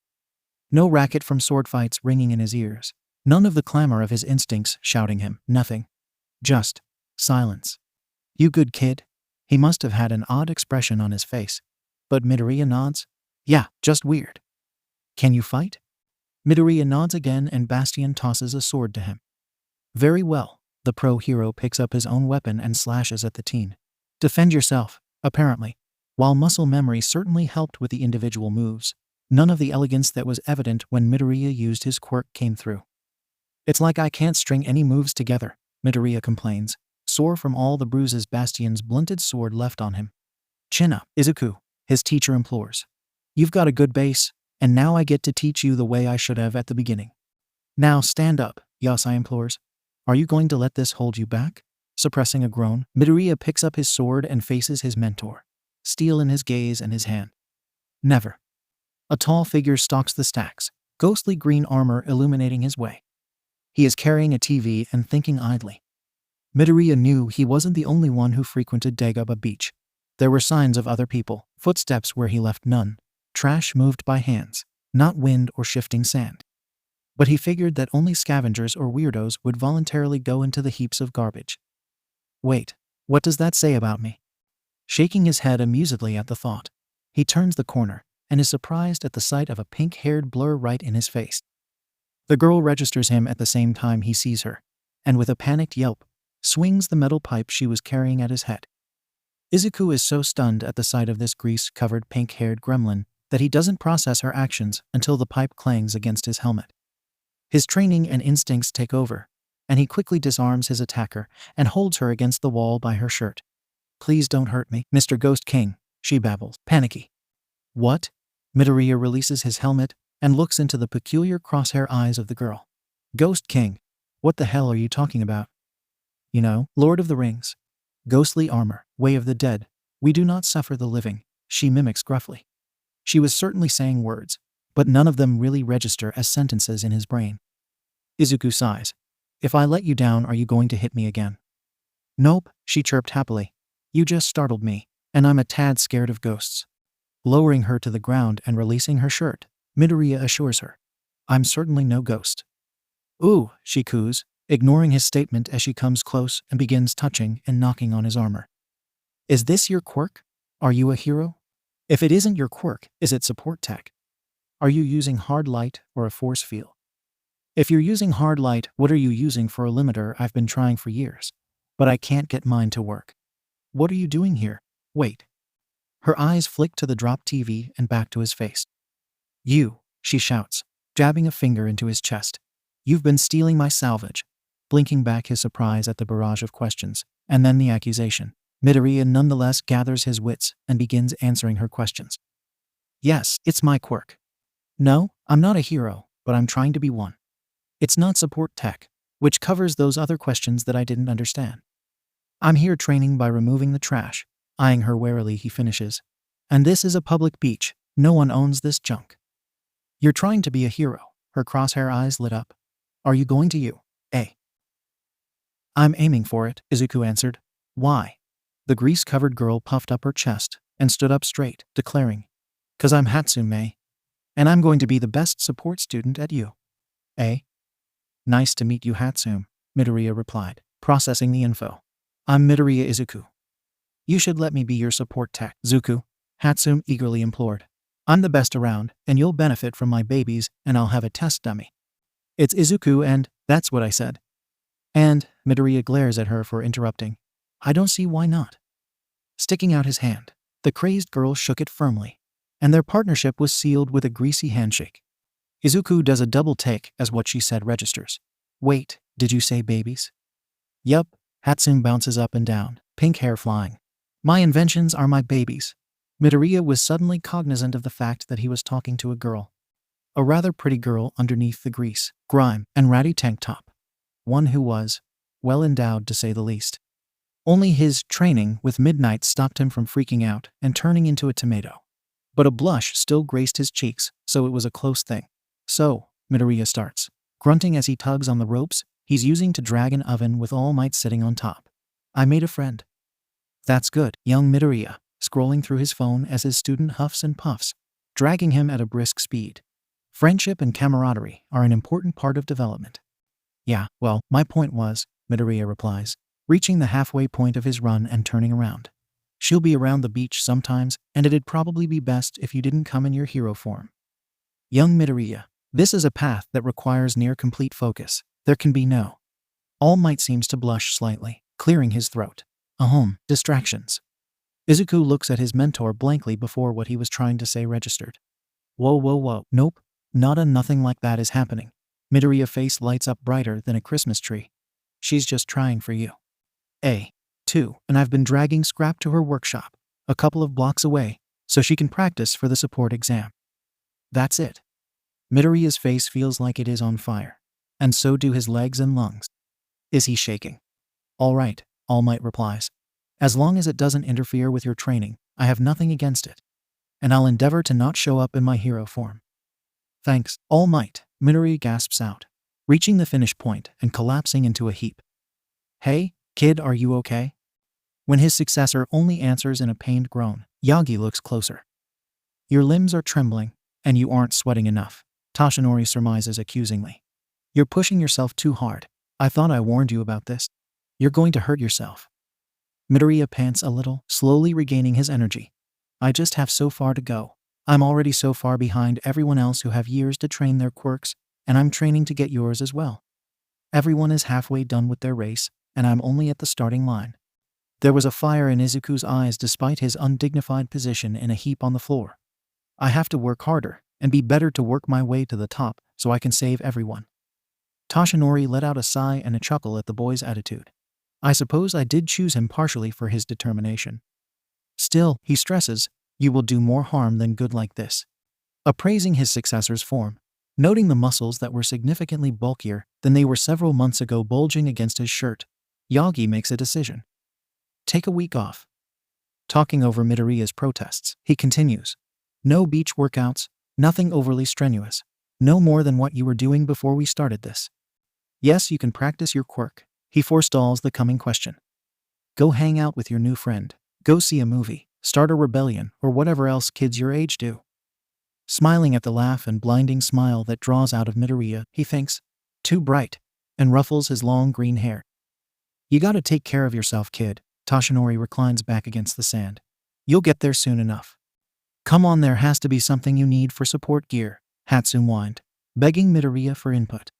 No racket from sword fights ringing in his ears. None of the clamor of his instincts shouting him. Nothing. Just silence. You good kid? He must have had an odd expression on his face. But Midoriya nods. Yeah, just weird. Can you fight? Midoriya nods again, and Bastian tosses a sword to him. Very well. The pro hero picks up his own weapon and slashes at the teen. Defend yourself, apparently. While muscle memory certainly helped with the individual moves, none of the elegance that was evident when Midoriya used his quirk came through. It's like I can't string any moves together, Midoriya complains, sore from all the bruises Bastian's blunted sword left on him. Chin up, Izuku, his teacher implores. You've got a good base, and now I get to teach you the way I should have at the beginning. Now stand up, Yasai implores. Are you going to let this hold you back? Suppressing a groan, Midoriya picks up his sword and faces his mentor, steel in his gaze and his hand. Never. A tall figure stalks the stacks, ghostly green armor illuminating his way. He is carrying a TV and thinking idly. Midoriya knew he wasn't the only one who frequented Dagobah Beach. There were signs of other people, footsteps where he left none, trash moved by hands, not wind or shifting sand. But he figured that only scavengers or weirdos would voluntarily go into the heaps of garbage. Wait, what does that say about me? Shaking his head amusedly at the thought, he turns the corner and is surprised at the sight of a pink-haired blur right in his face. The girl registers him at the same time he sees her, and with a panicked yelp, swings the metal pipe she was carrying at his head. Izuku is so stunned at the sight of this grease-covered pink-haired gremlin that he doesn't process her actions until the pipe clangs against his helmet. His training and instincts take over, and he quickly disarms his attacker and holds her against the wall by her shirt. Please don't hurt me, Mr. Ghost King, she babbles, panicky. What? Midoriya releases his helmet and looks into the peculiar crosshair eyes of the girl. Ghost King, what the hell are you talking about? You know, Lord of the Rings. Ghostly armor, way of the dead, we do not suffer the living, she mimics gruffly. She was certainly saying words, but none of them really register as sentences in his brain. Izuku sighs. If I let you down, are you going to hit me again? Nope, she chirped happily. You just startled me, and I'm a tad scared of ghosts. Lowering her to the ground and releasing her shirt, Midoriya assures her. I'm certainly no ghost. Ooh, she coos, ignoring his statement as she comes close and begins touching and knocking on his armor. Is this your quirk? Are you a hero? If it isn't your quirk, is it support tech? Are you using hard light or a force field? If you're using hard light, what are you using for a limiter? I've been trying for years, but I can't get mine to work. What are you doing here? Wait. Her eyes flick to the dropped TV and back to his face. You, she shouts, jabbing a finger into his chest. You've been stealing my salvage. Blinking back his surprise at the barrage of questions, and then the accusation, Midoriya nonetheless gathers his wits and begins answering her questions. Yes, it's my quirk. No, I'm not a hero, but I'm trying to be one. It's not support tech, which covers those other questions that I didn't understand. I'm here training by removing the trash, eyeing her warily he finishes. And this is a public beach, no one owns this junk. You're trying to be a hero, her crosshair eyes lit up. Are you going to you, eh? I'm aiming for it, Izuku answered. Why? The grease-covered girl puffed up her chest and stood up straight, declaring, 'Cause I'm Hatsume, and I'm going to be the best support student at you. Eh? Nice to meet you, Hatsume, Midoriya replied, processing the info. I'm Midoriya Izuku. You should let me be your support tech, Zuku, Hatsume eagerly implored. I'm the best around, and you'll benefit from my babies, and I'll have a test dummy. It's Izuku and, that's what I said. And, Midoriya glares at her for interrupting. I don't see why not. Sticking out his hand, the crazed girl shook it firmly, and their partnership was sealed with a greasy handshake. Izuku does a double take as what she said registers. Wait, did you say babies? Yup, 𝐻𝐡𝐚 bounces up and down, pink hair flying. My inventions are my babies. Midoriya was suddenly cognizant of the fact that he was talking to a girl. A rather pretty girl underneath the grease, grime, and ratty tank top. One who was, well endowed to say the least. Only his training with Midnight stopped him from freaking out and turning into a tomato. But a blush still graced his cheeks, so it was a close thing. So, Midoriya starts, grunting as he tugs on the ropes he's using to drag an oven with All Might sitting on top. I made a friend. That's good, young Midoriya, scrolling through his phone as his student huffs and puffs, dragging him at a brisk speed. Friendship and camaraderie are an important part of development. Yeah, well, my point was, Midoriya replies, reaching the halfway point of his run and turning around. She'll be around the beach sometimes, and it'd probably be best if you didn't come in your hero form. Young Midoriya, this is a path that requires near complete focus. There can be no. All Might seems to blush slightly, clearing his throat. Distractions. Izuku looks at his mentor blankly before what he was trying to say registered. Whoa. Nope. Nothing like that is happening. Midoriya's face lights up brighter than a Christmas tree. She's just trying for you. And I've been dragging Scrap to her workshop, a couple of blocks away, so she can practice for the support exam. That's it. Midoriya's face feels like it is on fire, and so do his legs and lungs. Is he shaking? All right, All Might replies. As long as it doesn't interfere with your training, I have nothing against it. And I'll endeavor to not show up in my hero form. Thanks, All Might, Midoriya gasps out, reaching the finish point and collapsing into a heap. Hey, kid, are you okay? When his successor only answers in a pained groan, Yagi looks closer. Your limbs are trembling, and you aren't sweating enough, Toshinori surmises accusingly. You're pushing yourself too hard. I thought I warned you about this. You're going to hurt yourself. Midoriya pants a little, slowly regaining his energy. I just have so far to go. I'm already so far behind everyone else who have years to train their quirks, and I'm training to get yours as well. Everyone is halfway done with their race, and I'm only at the starting line. There was a fire in Izuku's eyes despite his undignified position in a heap on the floor. I have to work harder, and be better to work my way to the top so I can save everyone. Toshinori let out a sigh and a chuckle at the boy's attitude. I suppose I did choose him partially for his determination. Still, he stresses, you will do more harm than good like this. Appraising his successor's form, noting the muscles that were significantly bulkier than they were several months ago bulging against his shirt, Yagi makes a decision. Take a week off. Talking over Midoriya's protests, he continues. No beach workouts, nothing overly strenuous. No more than what you were doing before we started this. Yes, you can practice your quirk. He forestalls the coming question. Go hang out with your new friend. Go see a movie, start a rebellion, or whatever else kids your age do. Smiling at the laugh and blinding smile that draws out of Midoriya, he thinks, too bright, and ruffles his long green hair. You gotta take care of yourself, kid. Toshinori reclines back against the sand. You'll get there soon enough. Come on, there has to be something you need for support gear, 𝐻𝐡𝐚 whined, begging Midoriya for input.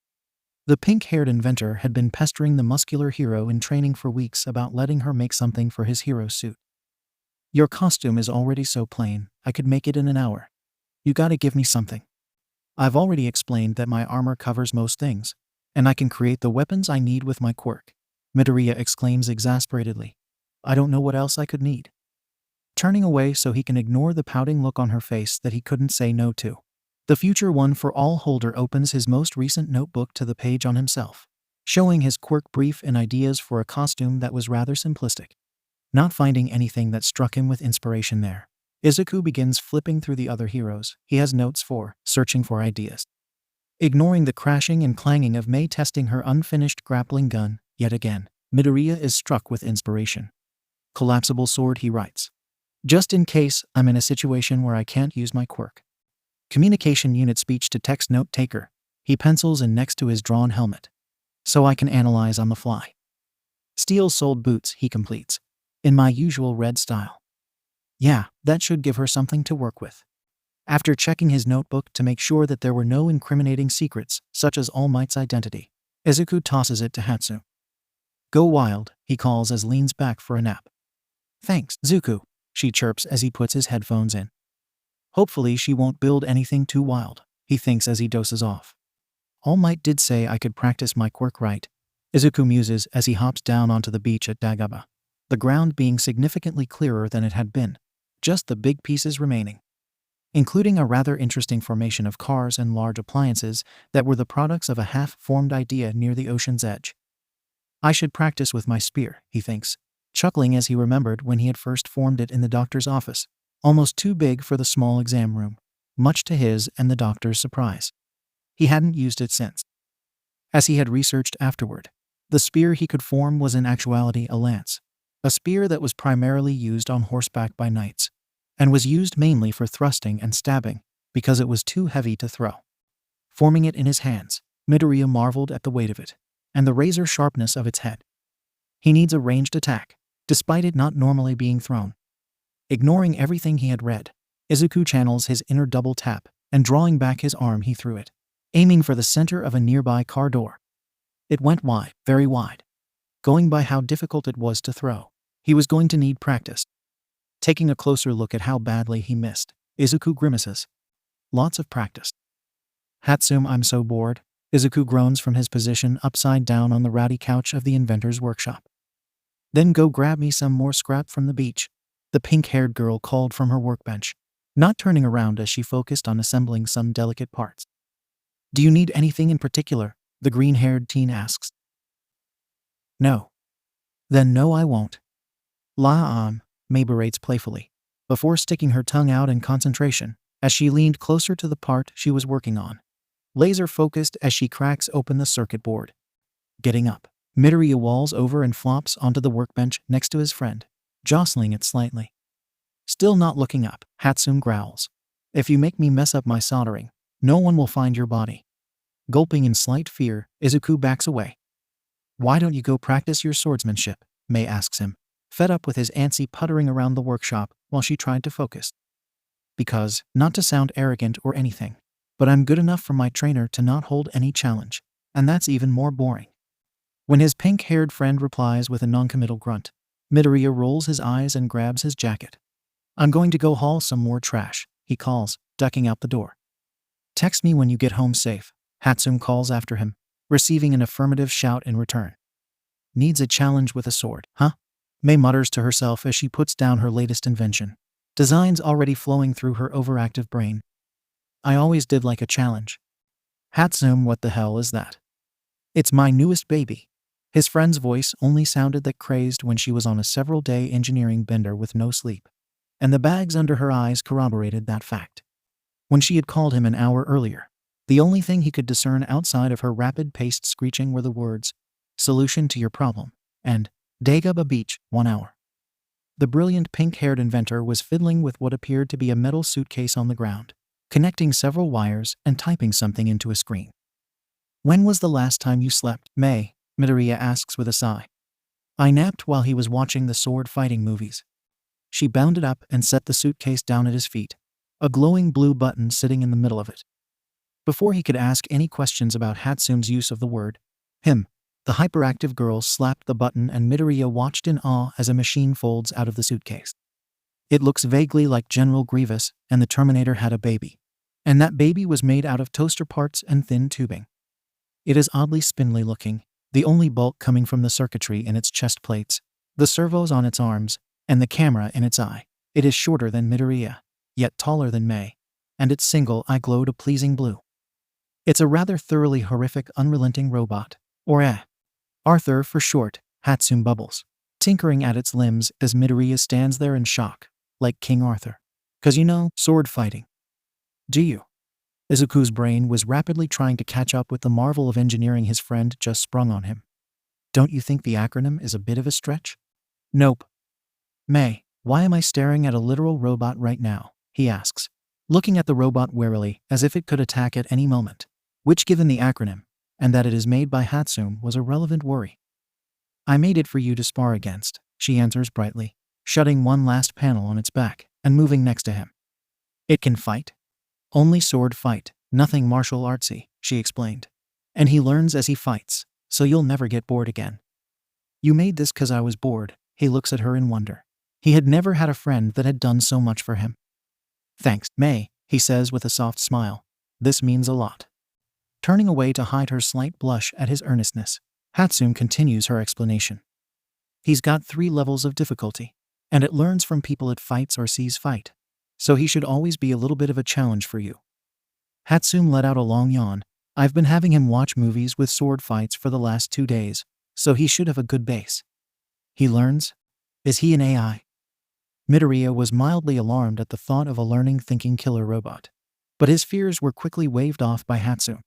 The pink-haired inventor had been pestering the muscular hero in training for weeks about letting her make something for his hero suit. Your costume is already so plain, I could make it in an hour. You gotta give me something. I've already explained that my armor covers most things, and I can create the weapons I need with my quirk. Midoriya exclaims exasperatedly. I don't know what else I could need. Turning away so he can ignore the pouting look on her face that he couldn't say no to. The future one for all holder opens his most recent notebook to the page on himself, showing his quirk brief and ideas for a costume that was rather simplistic. Not finding anything that struck him with inspiration there, Izuku begins flipping through the other heroes he has notes for, searching for ideas. Ignoring the crashing and clanging of Mei testing her unfinished grappling gun, yet again, Midoriya is struck with inspiration. Collapsible sword, he writes. Just in case I'm in a situation where I can't use my quirk. Communication unit speech-to-text note taker, he pencils in next to his drawn helmet. So I can analyze on the fly. Steel-soled boots, he completes. In my usual red style. Yeah, that should give her something to work with. After checking his notebook to make sure that there were no incriminating secrets, such as All Might's identity, Izuku tosses it to 𝐻𝐡𝐚. Go wild, he calls as leans back for a nap. Thanks, Zuko, she chirps as he puts his headphones in. Hopefully she won't build anything too wild, he thinks as he dozes off. All Might did say I could practice my quirk right, Izuku muses as he hops down onto the beach at 𝗣𝗲𝗄, the ground being significantly clearer than it had been, just the big pieces remaining, including a rather interesting formation of cars and large appliances that were the products of a half-formed idea near the ocean's edge. I should practice with my spear, he thinks, chuckling as he remembered when he had first formed it in the doctor's office, almost too big for the small exam room, much to his and the doctor's surprise. He hadn't used it since. As he had researched afterward, the spear he could form was in actuality a lance, a spear that was primarily used on horseback by knights, and was used mainly for thrusting and stabbing because it was too heavy to throw. Forming it in his hands, Midoriya marveled at the weight of it and the razor sharpness of its head. He needs a ranged attack, despite it not normally being thrown. Ignoring everything he had read, Izuku channels his inner double tap, and drawing back his arm he threw it, aiming for the center of a nearby car door. It went wide, very wide. Going by how difficult it was to throw, he was going to need practice. Taking a closer look at how badly he missed, Izuku grimaces. Lots of practice. 𝐻𝐡𝐚, I'm so bored. Izuku groans from his position upside down on the rowdy couch of the inventor's workshop. Then go grab me some more scrap from the beach, the pink-haired girl called from her workbench, not turning around as she focused on assembling some delicate parts. Do you need anything in particular? The green-haired teen asks. No. Then no, I won't. May berates playfully, before sticking her tongue out in concentration as she leaned closer to the part she was working on, laser-focused as she cracks open the circuit board. Getting up, Midoriya walls over and flops onto the workbench next to his friend, jostling it slightly. Still not looking up, 𝐻𝐡𝐚 growls. If you make me mess up my soldering, no one will find your body. Gulping in slight fear, Izuku backs away. Why don't you go practice your swordsmanship? May asks him, fed up with his antsy puttering around the workshop while she tried to focus. Because, not to sound arrogant or anything, but I'm good enough for my trainer to not hold any challenge, and that's even more boring. When his pink-haired friend replies with a noncommittal grunt, Midoriya rolls his eyes and grabs his jacket. I'm going to go haul some more trash, he calls, ducking out the door. Text me when you get home safe, 𝐻𝐡𝐚 calls after him, receiving an affirmative shout in return. Needs a challenge with a sword, huh? May mutters to herself as she puts down her latest invention, designs already flowing through her overactive brain. I always did like a challenge. 𝐻𝐡𝐚, what the hell is that? It's my newest baby. His friend's voice only sounded that crazed when she was on a several-day engineering bender with no sleep, and the bags under her eyes corroborated that fact. When she had called him an hour earlier, the only thing he could discern outside of her rapid-paced screeching were the words, "Solution to your problem," and 𝗣𝗲𝗄 beach, 1 hour. The brilliant pink-haired inventor was fiddling with what appeared to be a metal suitcase on the ground, connecting several wires and typing something into a screen. When was the last time you slept, May? Midoriya asks with a sigh. I napped while he was watching the sword-fighting movies. She bounded up and set the suitcase down at his feet, a glowing blue button sitting in the middle of it. Before he could ask any questions about 𝐻𝐡𝐚's use of the word, him, the hyperactive girl slapped the button and Midoriya watched in awe as a machine folds out of the suitcase. It looks vaguely like General Grievous and the Terminator had a baby, and that baby was made out of toaster parts and thin tubing. It is oddly spindly looking, the only bulk coming from the circuitry in its chest plates, the servos on its arms, and the camera in its eye. It is shorter than Midoriya, yet taller than May, and its single eye glowed a pleasing blue. It's a rather thoroughly horrific, unrelenting robot, or Arthur for short, 𝐻𝐡𝐚 bubbles, tinkering at its limbs as Midoriya stands there in shock, like King Arthur. 'Cause you know, sword fighting. Do you? Izuku's brain was rapidly trying to catch up with the marvel of engineering his friend just sprung on him. Don't you think the acronym is a bit of a stretch? Nope. May, why am I staring at a literal robot right now? He asks, looking at the robot warily as if it could attack at any moment, which given the acronym, and that it is made by 𝐻𝐡𝐚 was a relevant worry. I made it for you to spar against, she answers brightly, shutting one last panel on its back and moving next to him. It can fight? Only sword fight, nothing martial artsy, she explained. And he learns as he fights, so you'll never get bored again. You made this 'cause I was bored, he looks at her in wonder. He had never had a friend that had done so much for him. Thanks, May, he says with a soft smile. This means a lot. Turning away to hide her slight blush at his earnestness, 𝐻𝐡𝐚 continues her explanation. He's got 3 levels of difficulty, and it learns from people it fights or sees fight. So he should always be a little bit of a challenge for you. 𝐻𝐡𝐚 let out a long yawn. I've been having him watch movies with sword fights for the last 2 days, so he should have a good base. He learns? Is he an AI? Midoriya was mildly alarmed at the thought of a learning, thinking killer robot. But his fears were quickly waved off by 𝐻𝐡𝐚.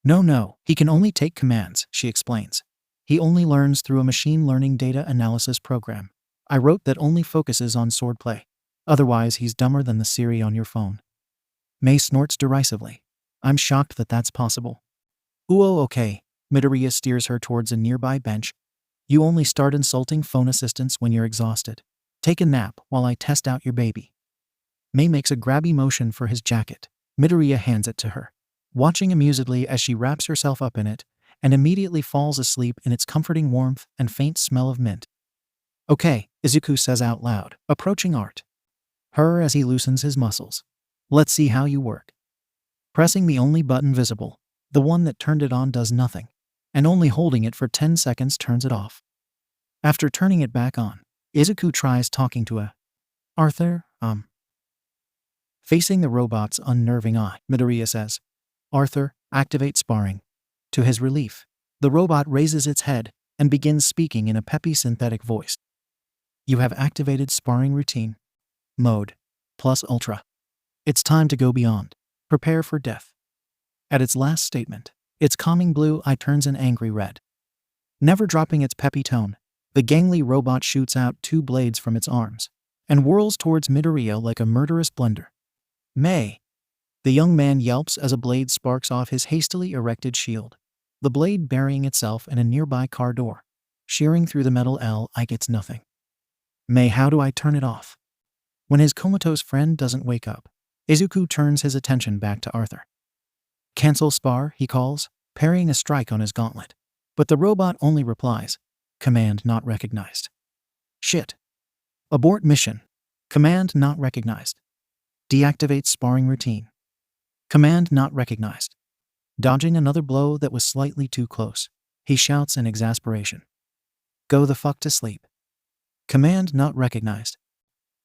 No, he can only take commands, she explains. He only learns through a machine learning data analysis program. I wrote that only focuses on swordplay. Otherwise, he's dumber than the Siri on your phone. Mei snorts derisively. I'm shocked that that's possible. Okay. Midoriya steers her towards a nearby bench. You only start insulting phone assistants when you're exhausted. Take a nap while I test out your baby. Mei makes a grabby motion for his jacket. Midoriya hands it to her, watching amusedly as she wraps herself up in it and immediately falls asleep in its comforting warmth and faint smell of mint. Okay, Izuku says out loud, approaching Art. Her as he loosens his muscles. Let's see how you work. Pressing the only button visible, the one that turned it on does nothing, and only holding it for 10 seconds turns it off. After turning it back on, Izuku tries talking to Arthur, Facing the robot's unnerving eye, Midoriya says, Arthur, activate sparring. To his relief, the robot raises its head and begins speaking in a peppy synthetic voice. You have activated sparring routine. Mode. Plus Ultra. It's time to go beyond. Prepare for death. At its last statement, its calming blue eye turns an angry red. Never dropping its peppy tone, the gangly robot shoots out 2 blades from its arms and whirls towards Midoriya like a murderous blender. Mei! The young man yelps as a blade sparks off his hastily erected shield, the blade burying itself in a nearby car door. Shearing through the metal it's nothing. Mei, how do I turn it off? When his comatose friend doesn't wake up, Izuku turns his attention back to Arthur. Cancel spar, he calls, parrying a strike on his gauntlet. But the robot only replies, command not recognized. Shit. Abort mission. Command not recognized. Deactivate sparring routine. Command not recognized. Dodging another blow that was slightly too close, he shouts in exasperation. Go the fuck to sleep. Command not recognized.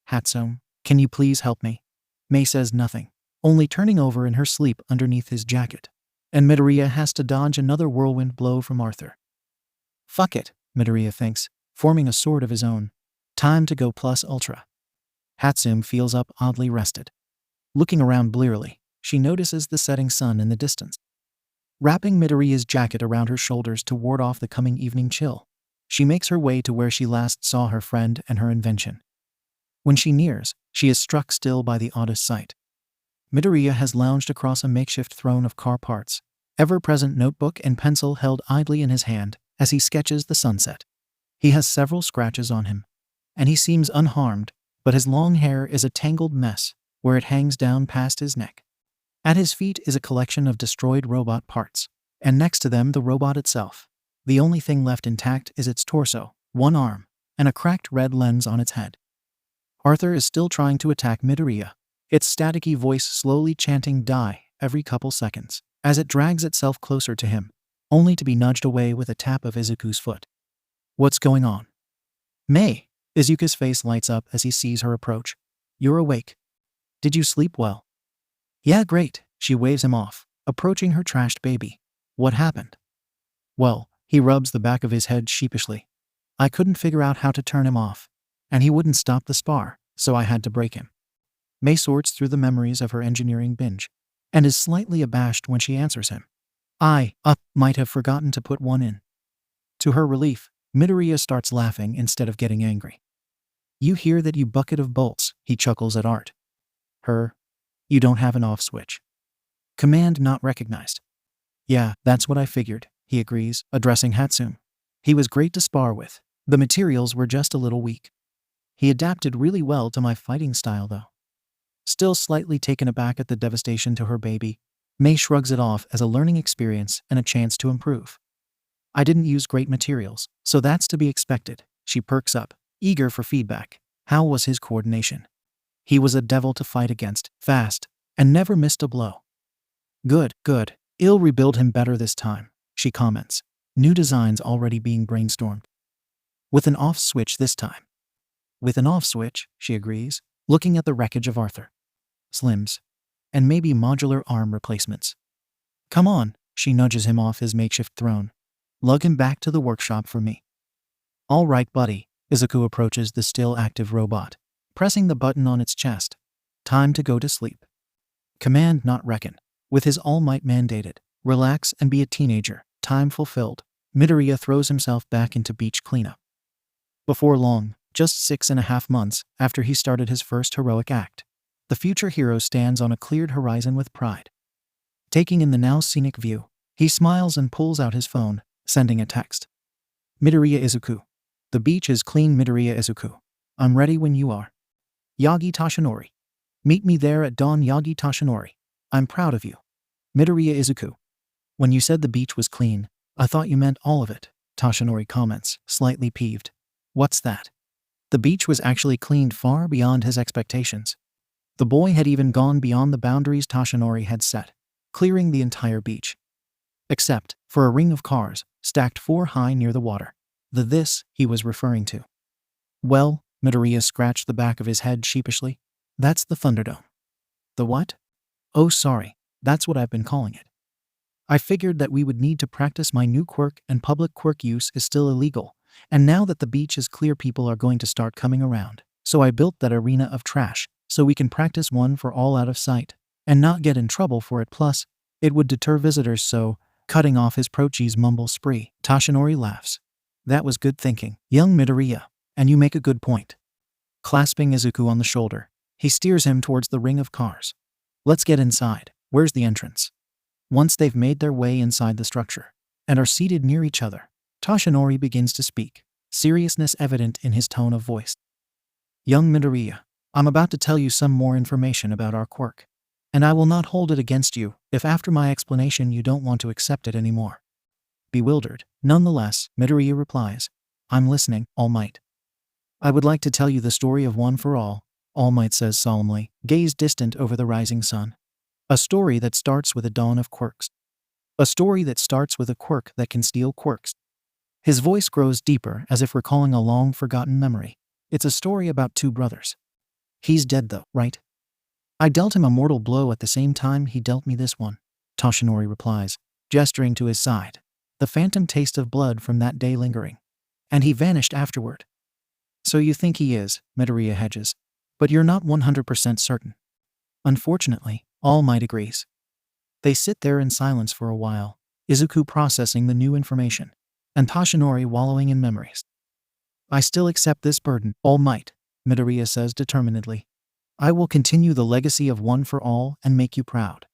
𝐻𝐡𝐚, can you please help me? Mei says nothing, only turning over in her sleep underneath his jacket, and Midoriya has to dodge another whirlwind blow from Arthur. Fuck it, Midoriya thinks, forming a sword of his own. Time to go plus ultra. 𝐻𝐡𝐚 feels up oddly rested. Looking around blearily, she notices the setting sun in the distance. Wrapping Midoriya's jacket around her shoulders to ward off the coming evening chill, she makes her way to where she last saw her friend and her invention. When she nears, she is struck still by the oddest sight. Midoriya has lounged across a makeshift throne of car parts, ever-present notebook and pencil held idly in his hand as he sketches the sunset. He has several scratches on him, and he seems unharmed, but his long hair is a tangled mess where it hangs down past his neck. At his feet is a collection of destroyed robot parts, and next to them the robot itself. The only thing left intact is its torso, one arm, and a cracked red lens on its head. Arthur is still trying to attack Midoriya, its staticky voice slowly chanting die every couple seconds as it drags itself closer to him, only to be nudged away with a tap of Izuku's foot. What's going on? Mei! Izuku's face lights up as he sees her approach. You're awake. Did you sleep well? Yeah, great, she waves him off, approaching her trashed baby. What happened? Well, he rubs the back of his head sheepishly. I couldn't figure out how to turn him off, and he wouldn't stop the spar, so I had to break him. Mei sorts through the memories of her engineering binge, and is slightly abashed when she answers him. I might have forgotten to put one in. To her relief, Midoriya starts laughing instead of getting angry. You hear that, you bucket of bolts, he chuckles at Art. You don't have an off switch. Command not recognized. Yeah, that's what I figured, he agrees, addressing 𝐻𝐡𝐚. He was great to spar with. The materials were just a little weak. He adapted really well to my fighting style though. Still slightly taken aback at the devastation to her baby, Mei shrugs it off as a learning experience and a chance to improve. I didn't use great materials, so that's to be expected. She perks up, eager for feedback. How was his coordination? He was a devil to fight against, fast, and never missed a blow. Good. I'll rebuild him better this time, she comments. New designs already being brainstormed. With an off switch this time. With an off switch, she agrees, looking at the wreckage of Arthur. Slims. And maybe modular arm replacements. Come on, she nudges him off his makeshift throne. Lug him back to the workshop for me. All right, buddy. Izuku approaches the still active robot, pressing the button on its chest. Time to go to sleep. Command not reckon. With his all might mandated, relax and be a teenager, time fulfilled, Midoriya throws himself back into beach cleanup. Before long, just 6.5 months after he started his first heroic act, the future hero stands on a cleared horizon with pride. Taking in the now scenic view, he smiles and pulls out his phone, sending a text. Midoriya Izuku. The beach is clean. Midoriya Izuku. I'm ready when you are. Yagi Toshinori. Meet me there at dawn. Yagi Toshinori. I'm proud of you. Midoriya Izuku. When you said the beach was clean, I thought you meant all of it, Toshinori comments, slightly peeved. What's that? The beach was actually cleaned far beyond his expectations. The boy had even gone beyond the boundaries Toshinori had set, clearing the entire beach. Except for a ring of cars, stacked 4 high near the water. The this he was referring to. Well, Midoriya scratched the back of his head sheepishly. That's the Thunderdome. The what? Oh sorry, that's what I've been calling it. I figured that we would need to practice my new quirk, and public quirk use is still illegal, and now that the beach is clear people are going to start coming around. So I built that arena of trash, so we can practice one for all out of sight, and not get in trouble for it. Plus, it would deter visitors. So, cutting off his Prochi's mumble spree, Toshinori laughs. That was good thinking, young Midoriya, and you make a good point. Clasping Izuku on the shoulder, he steers him towards the ring of cars. Let's get inside. Where's the entrance? Once they've made their way inside the structure and are seated near each other, Toshinori begins to speak, seriousness evident in his tone of voice. Young Midoriya, I'm about to tell you some more information about our quirk, and I will not hold it against you if after my explanation you don't want to accept it anymore. Bewildered, nonetheless, Midoriya replies, I'm listening, All Might. I would like to tell you the story of One for All Might says solemnly, gaze distant over the rising sun. A story that starts with a dawn of quirks. A story that starts with a quirk that can steal quirks. His voice grows deeper as if recalling a long-forgotten memory. It's a story about 2 brothers. He's dead though, right? I dealt him a mortal blow at the same time he dealt me this one, Toshinori replies, gesturing to his side, the phantom taste of blood from that day lingering. And he vanished afterward. So you think he is, Midoriya hedges, but you're not 100% certain. Unfortunately, All Might agrees. They sit there in silence for a while, Izuku processing the new information, and Toshinori wallowing in memories. I still accept this burden, All Might, Midoriya says determinedly. I will continue the legacy of One for All and make you proud.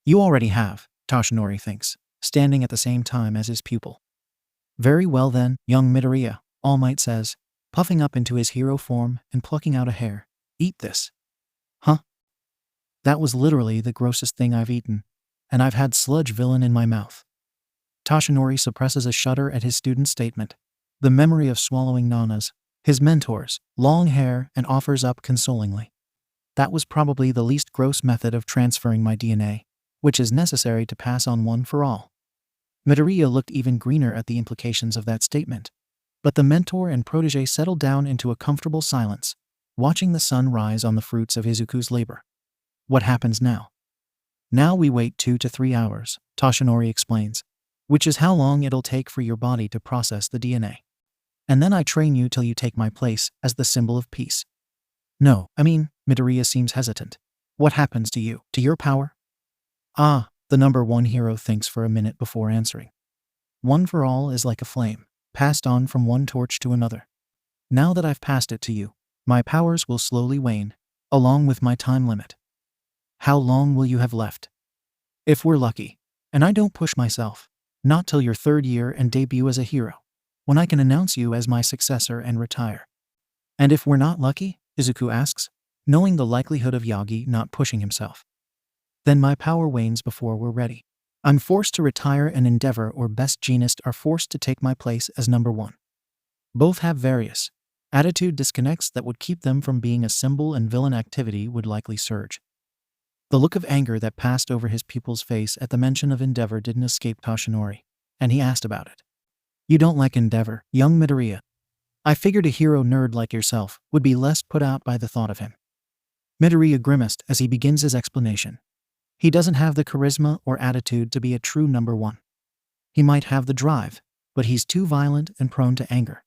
You already have, Toshinori thinks, standing at the same time as his pupil. Very well then, young Midoriya, All Might says, puffing up into his hero form and plucking out a hair. Eat this. Huh? That was literally the grossest thing I've eaten, and I've had sludge villain in my mouth. Toshinori suppresses a shudder at his student's statement. The memory of swallowing Nana's, his mentor's, long hair, and offers up consolingly. That was probably the least gross method of transferring my DNA, which is necessary to pass on One for All. Midoriya looked even greener at the implications of that statement. But the mentor and protege settled down into a comfortable silence, watching the sun rise on the fruits of Izuku's labor. What happens now? Now we wait 2 to 3 hours, Toshinori explains, which is how long it'll take for your body to process the DNA. And then I train you till you take my place as the symbol of peace. No, I mean, Midoriya seems hesitant. What happens to you, to your power? Ah, the number 1 hero thinks for a minute before answering. One for All is like a flame, passed on from one torch to another. Now that I've passed it to you, my powers will slowly wane, along with my time limit. How long will you have left? If we're lucky, and I don't push myself, not till your 3rd year and debut as a hero, when I can announce you as my successor and retire. And if we're not lucky, Izuku asks, knowing the likelihood of Yagi not pushing himself. Then my power wanes before we're ready. I'm forced to retire, and Endeavor or Best Jeanist are forced to take my place as number 1. Both have various attitude disconnects that would keep them from being a symbol, and villain activity would likely surge. The look of anger that passed over his pupil's face at the mention of Endeavor didn't escape Toshinori, and he asked about it. You don't like 𝗫𝐸, young Midoriya. I figured a hero nerd like yourself would be less put out by the thought of him. Midoriya grimaced as he begins his explanation. He doesn't have the charisma or attitude to be a true number one. He might have the drive, but he's too violent and prone to anger.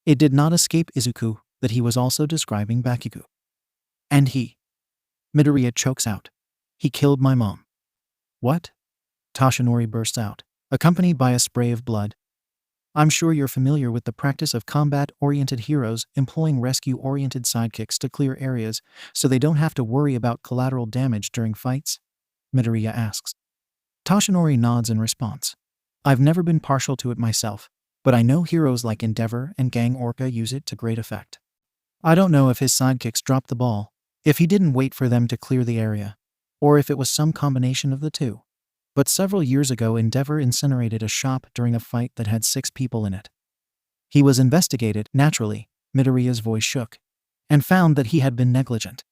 It did not escape Izuku that he was also describing Bakugo. And he. Midoriya chokes out. He killed my mom. What? Toshinori bursts out, accompanied by a spray of blood. I'm sure you're familiar with the practice of combat-oriented heroes employing rescue-oriented sidekicks to clear areas so they don't have to worry about collateral damage during fights? Midoriya asks. Toshinori nods in response. I've never been partial to it myself, but I know heroes like 𝗫𝐸 and Gang Orca use it to great effect. I don't know if his sidekicks dropped the ball, if he didn't wait for them to clear the area, or if it was some combination of the two. But several years ago 𝗫𝐸 incinerated a shop during a fight that had 6 people in it. He was investigated, naturally, Midoriya's voice shook, and found that he had been negligent.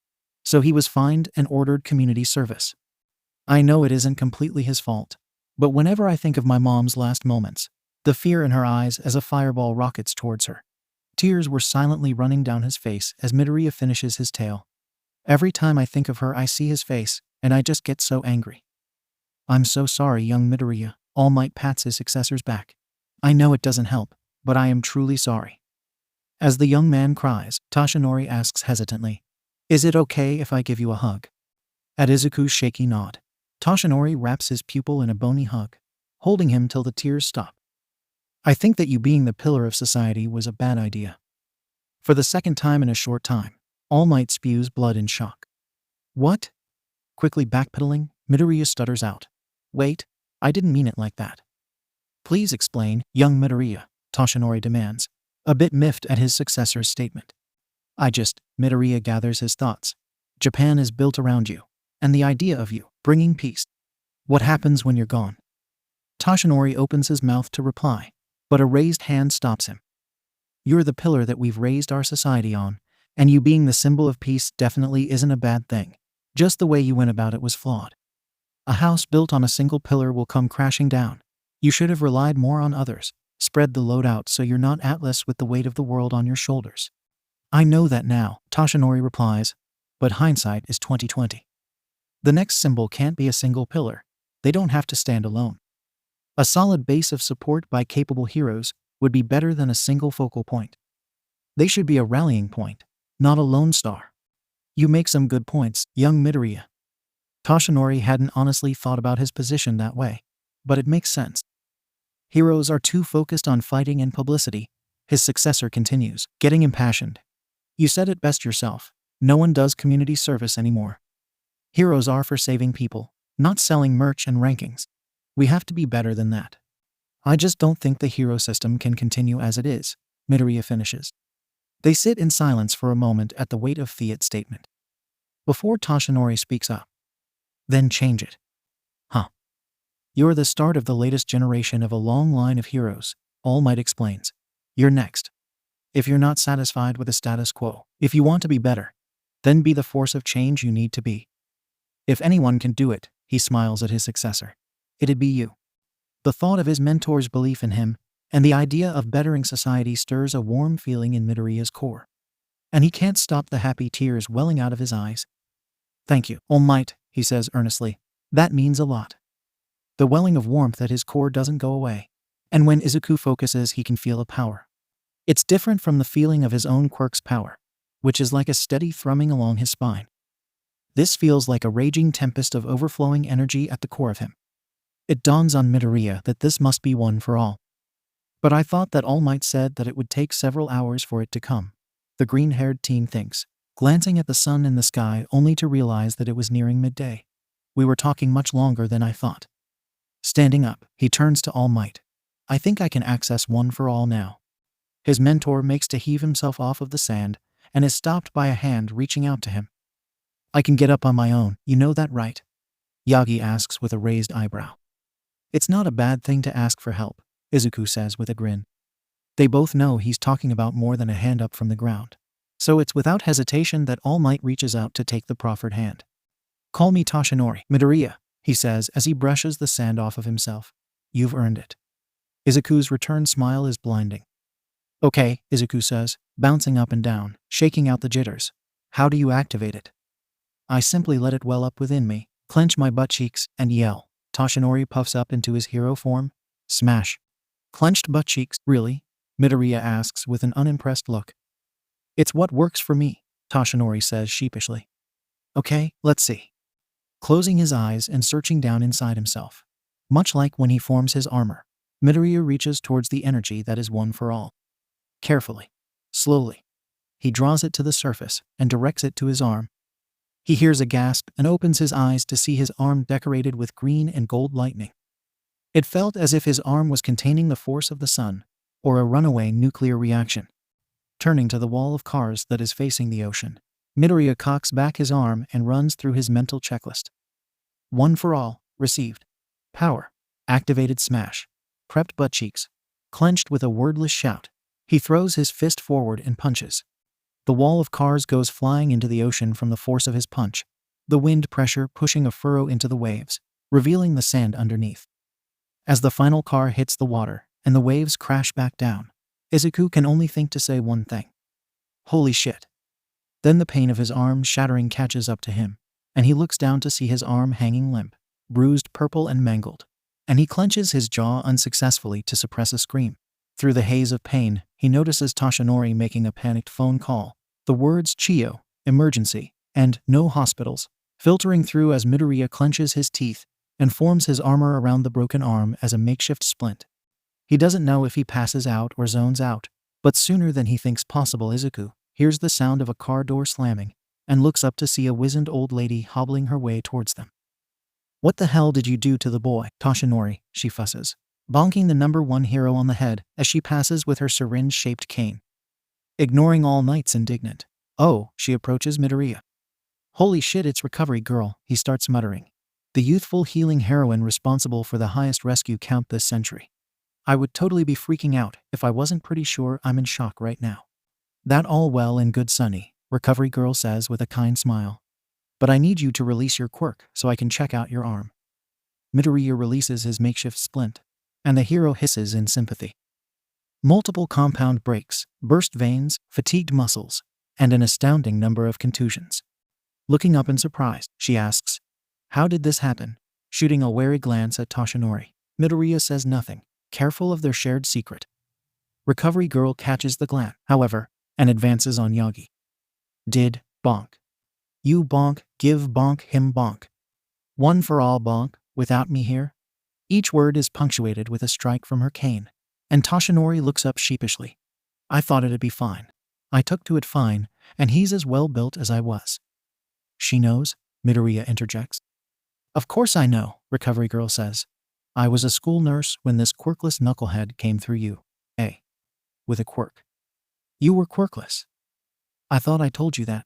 So he was fined and ordered community service. I know it isn't completely his fault, but whenever I think of my mom's last moments, the fear in her eyes as a fireball rockets towards her. Tears were silently running down his face as Midoriya finishes his tale. Every time I think of her I see his face, and I just get so angry. I'm so sorry, young Midoriya. All Might pats his successor's back. I know it doesn't help, but I am truly sorry. As the young man cries, Toshinori asks hesitantly, Is it okay if I give you a hug? At Izuku's shaky nod, Toshinori wraps his pupil in a bony hug, holding him till the tears stop. I think that you being the pillar of society was a bad idea. For the second time in a short time, All Might spews blood in shock. What? Quickly backpedaling, Midoriya stutters out. Wait, I didn't mean it like that. Please explain, young Midoriya, Toshinori demands, a bit miffed at his successor's statement. Midoriya gathers his thoughts. Japan is built around you, and the idea of you bringing peace. What happens when you're gone? Toshinori opens his mouth to reply, but a raised hand stops him. You're the pillar that we've raised our society on, and you being the symbol of peace definitely isn't a bad thing. Just the way you went about it was flawed. A house built on a single pillar will come crashing down. You should have relied more on others. Spread the load out so you're not Atlas with the weight of the world on your shoulders. I know that now, Toshinori replies, but hindsight is 20/20. The next symbol can't be a single pillar. They don't have to stand alone. A solid base of support by capable heroes would be better than a single focal point. They should be a rallying point, not a lone star. You make some good points, young Midoriya. Toshinori hadn't honestly thought about his position that way, but it makes sense. Heroes are too focused on fighting and publicity, his successor continues, getting impassioned. You said it best yourself. No one does community service anymore. Heroes are for saving people, not selling merch and rankings. We have to be better than that. I just don't think the hero system can continue as it is, Midoriya finishes. They sit in silence for a moment at the weight of 𝐸𝐻's statement. Before Toshinori speaks up. Then change it. Huh. You're the start of the latest generation of a long line of heroes, All Might explains. You're next. If you're not satisfied with the status quo, if you want to be better, then be the force of change you need to be. If anyone can do it, he smiles at his successor, it'd be you. The thought of his mentor's belief in him and the idea of bettering society stirs a warm feeling in Midoriya's core. And he can't stop the happy tears welling out of his eyes. Thank you, All Might, he says earnestly. That means a lot. The welling of warmth at his core doesn't go away, and when Izuku focuses he can feel a power. It's different from the feeling of his own quirk's power, which is like a steady thrumming along his spine. This feels like a raging tempest of overflowing energy at the core of him. It dawns on Midoriya that this must be one for all. But I thought that All Might said that it would take several hours for it to come, the green-haired teen thinks, glancing at the sun in the sky only to realize that it was nearing midday. We were talking much longer than I thought. Standing up, he turns to All Might. I think I can access one for all now. His mentor makes to heave himself off of the sand and is stopped by a hand reaching out to him. I can get up on my own, you know that, right? Yagi asks with a raised eyebrow. It's not a bad thing to ask for help, Izuku says with a grin. They both know he's talking about more than a hand up from the ground. So it's without hesitation that All Might reaches out to take the proffered hand. Call me Toshinori, Midoriya, he says as he brushes the sand off of himself. You've earned it. Izuku's return smile is blinding. Okay, Izuku says, bouncing up and down, shaking out the jitters. How do you activate it? I simply let it well up within me, clench my butt cheeks, and yell. Toshinori puffs up into his hero form. Smash. Clenched butt cheeks, really? Midoriya asks with an unimpressed look. It's what works for me, Toshinori says sheepishly. Okay, let's see. Closing his eyes and searching down inside himself. Much like when he forms his armor, Midoriya reaches towards the energy that is one for all. Carefully, slowly, he draws it to the surface and directs it to his arm. He hears a gasp and opens his eyes to see his arm decorated with green and gold lightning. It felt as if his arm was containing the force of the sun, or a runaway nuclear reaction. Turning to the wall of cars that is facing the ocean, Midoriya cocks back his arm and runs through his mental checklist. One for all, received. Power, activated smash. Prepped butt cheeks. Clenched with a wordless shout, he throws his fist forward and punches. The wall of cars goes flying into the ocean from the force of his punch, the wind pressure pushing a furrow into the waves, revealing the sand underneath. As the final car hits the water and the waves crash back down, Izuku can only think to say one thing. Holy shit. Then the pain of his arm shattering catches up to him, and he looks down to see his arm hanging limp, bruised, purple, and mangled, and he clenches his jaw unsuccessfully to suppress a scream. Through the haze of pain, he notices Toshinori making a panicked phone call, the words "Chiyo, emergency," and "no hospitals," filtering through as Midoriya clenches his teeth and forms his armor around the broken arm as a makeshift splint. He doesn't know if he passes out or zones out, but sooner than he thinks possible, Izuku hears the sound of a car door slamming and looks up to see a wizened old lady hobbling her way towards them. What the hell did you do to the boy, Toshinori? She fusses, bonking the #1 hero on the head as she passes with her syringe-shaped cane. Ignoring All Might's indignant. Oh, she approaches Midoriya. Holy shit, it's Recovery Girl, he starts muttering. The youthful healing heroine responsible for the highest rescue count this century. I would totally be freaking out if I wasn't pretty sure I'm in shock right now. That all well and good, Sonny, Recovery Girl says with a kind smile. But I need you to release your quirk so I can check out your arm. Midoriya releases his makeshift splint, and the hero hisses in sympathy. Multiple compound breaks, burst veins, fatigued muscles, and an astounding number of contusions. Looking up in surprise, she asks, how did this happen? Shooting a wary glance at Toshinori, Midoriya says nothing, careful of their shared secret. Recovery Girl catches the glance, however, and advances on Yagi. Did, bonk. You bonk, give bonk, him bonk. One for all bonk, without me here? Each word is punctuated with a strike from her cane, and Toshinori looks up sheepishly. I thought it'd be fine. I took to it fine, and he's as well built as I was. She knows, Midoriya interjects. Of course I know, Recovery Girl says. I was a school nurse when this quirkless knucklehead came through you. With a quirk. You were quirkless. I thought I told you that.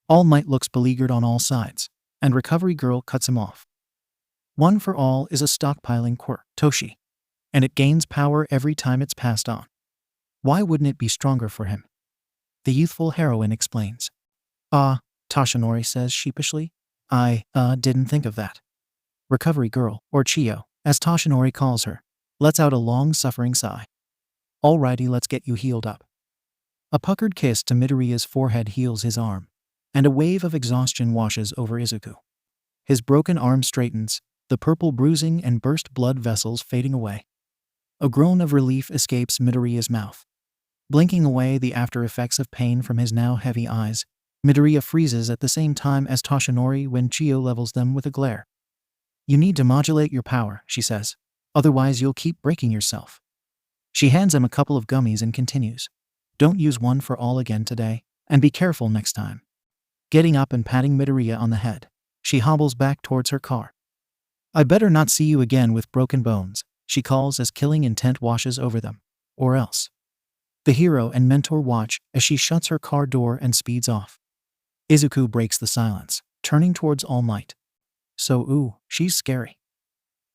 All Might looks beleaguered on all sides, and Recovery Girl cuts him off. One for All is a stockpiling quirk, Toshi, and it gains power every time it's passed on. Why wouldn't it be stronger for him? The youthful heroine explains. Toshinori says sheepishly. I didn't think of that. Recovery Girl, or Chiyo, as Toshinori calls her, lets out a long-suffering sigh. Alrighty, let's get you healed up. A puckered kiss to Midoriya's forehead heals his arm, and a wave of exhaustion washes over Izuku. His broken arm straightens, the purple bruising and burst blood vessels fading away. A groan of relief escapes Midoriya's mouth. Blinking away the after effects of pain from his now heavy eyes, Midoriya freezes at the same time as Toshinori when Chiyo levels them with a glare. You need to modulate your power, she says. Otherwise you'll keep breaking yourself. She hands him a couple of gummies and continues. Don't use one for all again today, and be careful next time. Getting up and patting Midoriya on the head, she hobbles back towards her car. I better not see you again with broken bones, she calls as killing intent washes over them. Or else. The hero and mentor watch as she shuts her car door and speeds off. Izuku breaks the silence, turning towards All Might. So she's scary.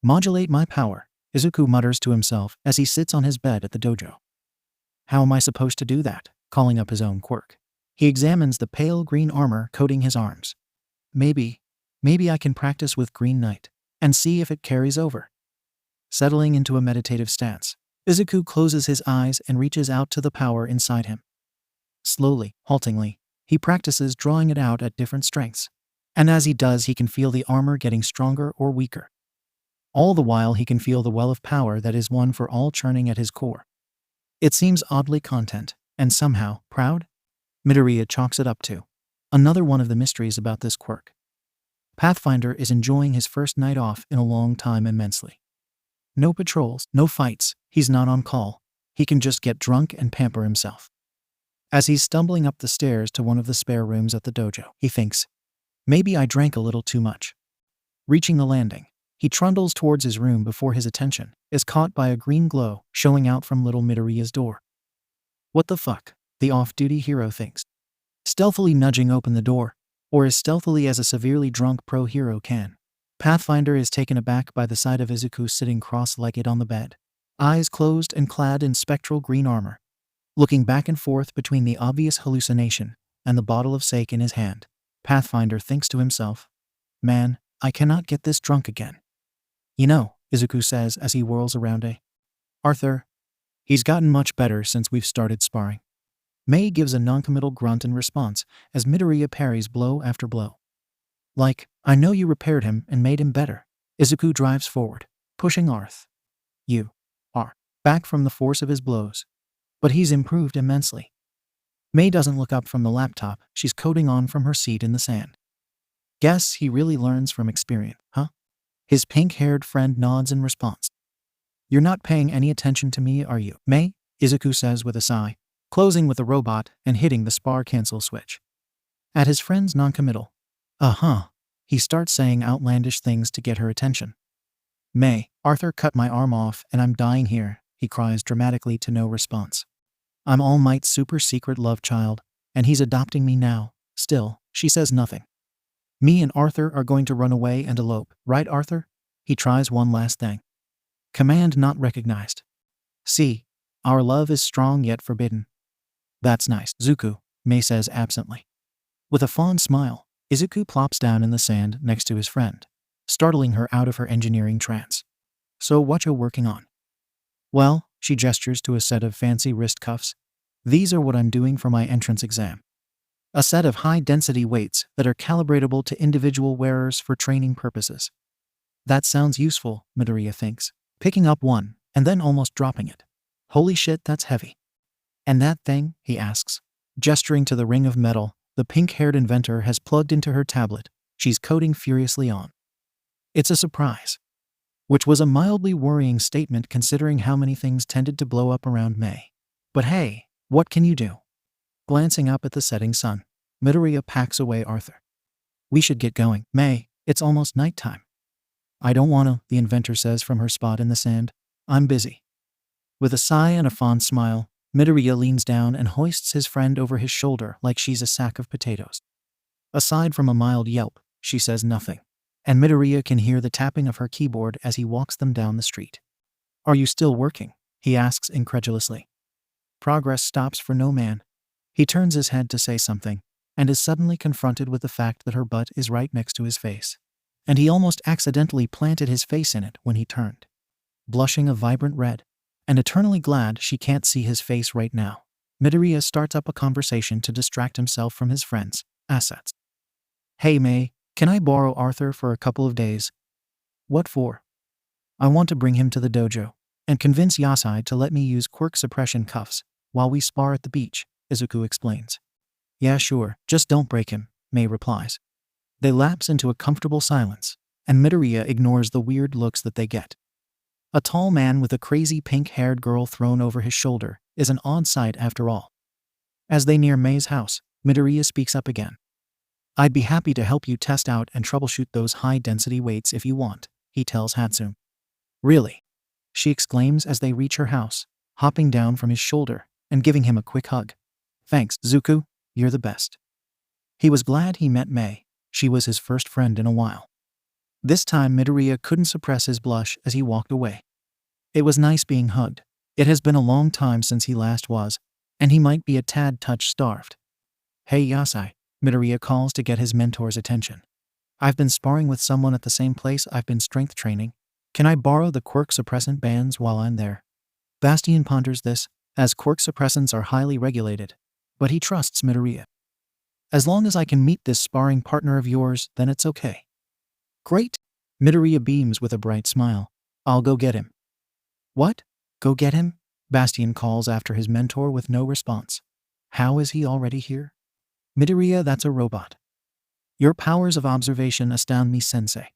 Modulate my power, Izuku mutters to himself as he sits on his bed at the dojo. How am I supposed to do that? Calling up his own quirk. He examines the pale green armor coating his arms. Maybe I can practice with Green Knight and see if it carries over. Settling into a meditative stance, Izuku closes his eyes and reaches out to the power inside him. Slowly, haltingly, he practices drawing it out at different strengths. And as he does, he can feel the armor getting stronger or weaker. All the while, he can feel the well of power that is one for all churning at his core. It seems oddly content, and somehow proud. Midoriya chalks it up to another one of the mysteries about this quirk. Pathfinder is enjoying his first night off in a long time immensely. No patrols, no fights, he's not on call. He can just get drunk and pamper himself. As he's stumbling up the stairs to one of the spare rooms at the dojo, he thinks, maybe I drank a little too much. Reaching the landing, he trundles towards his room before his attention is caught by a green glow showing out from little Midoriya's door. What the fuck? The off-duty hero thinks, stealthily nudging open the door, or as stealthily as a severely drunk pro hero can. Pathfinder is taken aback by the sight of Izuku sitting cross-legged on the bed, eyes closed and clad in spectral green armor, looking back and forth between the obvious hallucination and the bottle of sake in his hand. Pathfinder thinks to himself, man, I cannot get this drunk again. You know, Izuku says as he whirls around Arthur. He's gotten much better since we've started sparring. Mei gives a noncommittal grunt in response as Midoriya parries blow after blow. Like, I know you repaired him and made him better. Izuku drives forward, pushing Arth. You are back from the force of his blows. But he's improved immensely. Mei doesn't look up from the laptop she's coding on from her seat in the sand. Guess he really learns from experience, huh? His pink-haired friend nods in response. You're not paying any attention to me, are you, Mei? Izuku says with a sigh, closing with a robot and hitting the spar cancel switch. At his friend's noncommittal, he starts saying outlandish things to get her attention. Mei, Arthur cut my arm off and I'm dying here, he cries dramatically to no response. I'm All Might's super secret love child, and he's adopting me now. Still, she says nothing. Me and Arthur are going to run away and elope, right Arthur? He tries one last thing. Command not recognized. See, our love is strong yet forbidden. That's nice, Zuko, Mei says absently. With a fond smile, Izuku plops down in the sand next to his friend, startling her out of her engineering trance. So what you working on? Well, she gestures to a set of fancy wrist cuffs. These are what I'm doing for my entrance exam. A set of high-density weights that are calibratable to individual wearers for training purposes. That sounds useful, Midoriya thinks, picking up one and then almost dropping it. Holy shit, that's heavy. And that thing, he asks, gesturing to the ring of metal the pink-haired inventor has plugged into her tablet she's coding furiously on. It's a surprise. Which was a mildly worrying statement considering how many things tended to blow up around Mei. But hey, what can you do? Glancing up at the setting sun, Midoriya packs away Arthur. We should get going, Mei, it's almost nighttime. I don't wanna, the inventor says from her spot in the sand. I'm busy. With a sigh and a fond smile, Midoriya leans down and hoists his friend over his shoulder like she's a sack of potatoes. Aside from a mild yelp, she says nothing, and Midoriya can hear the tapping of her keyboard as he walks them down the street. Are you still working? He asks incredulously. Progress stops for no man. He turns his head to say something, and is suddenly confronted with the fact that her butt is right next to his face. And he almost accidentally planted his face in it when he turned. Blushing a vibrant red, and eternally glad she can't see his face right now, Midoriya starts up a conversation to distract himself from his friend's assets. Hey Mei, can I borrow Arthur for a couple of days? What for? I want to bring him to the dojo, and convince 𝐻𝐸 to let me use quirk suppression cuffs while we spar at the beach, Izuku explains. Yeah sure, just don't break him, Mei replies. They lapse into a comfortable silence, and Midoriya ignores the weird looks that they get. A tall man with a crazy pink-haired girl thrown over his shoulder is an odd sight after all. As they near Mei's house, Midoriya speaks up again. I'd be happy to help you test out and troubleshoot those high-density weights if you want, he tells Hatsune. Really? She exclaims as they reach her house, hopping down from his shoulder and giving him a quick hug. Thanks, Zuko, you're the best. He was glad he met Mei. She was his first friend in a while. This time Midoriya couldn't suppress his blush as he walked away. It was nice being hugged. It has been a long time since he last was, and he might be a tad touch-starved. Hey 𝐻𝐸, Midoriya calls to get his mentor's attention. I've been sparring with someone at the same place I've been strength training. Can I borrow the quirk suppressant bands while I'm there? Bastian ponders this, as Quirk suppressants are highly regulated, but he trusts Midoriya. As long as I can meet this sparring partner of yours, then it's okay. Great. Midoriya beams with a bright smile. I'll go get him. What? Go get him? Bastian calls after his mentor with no response. How is he already here? Midoriya, that's a robot. Your powers of observation astound me, sensei.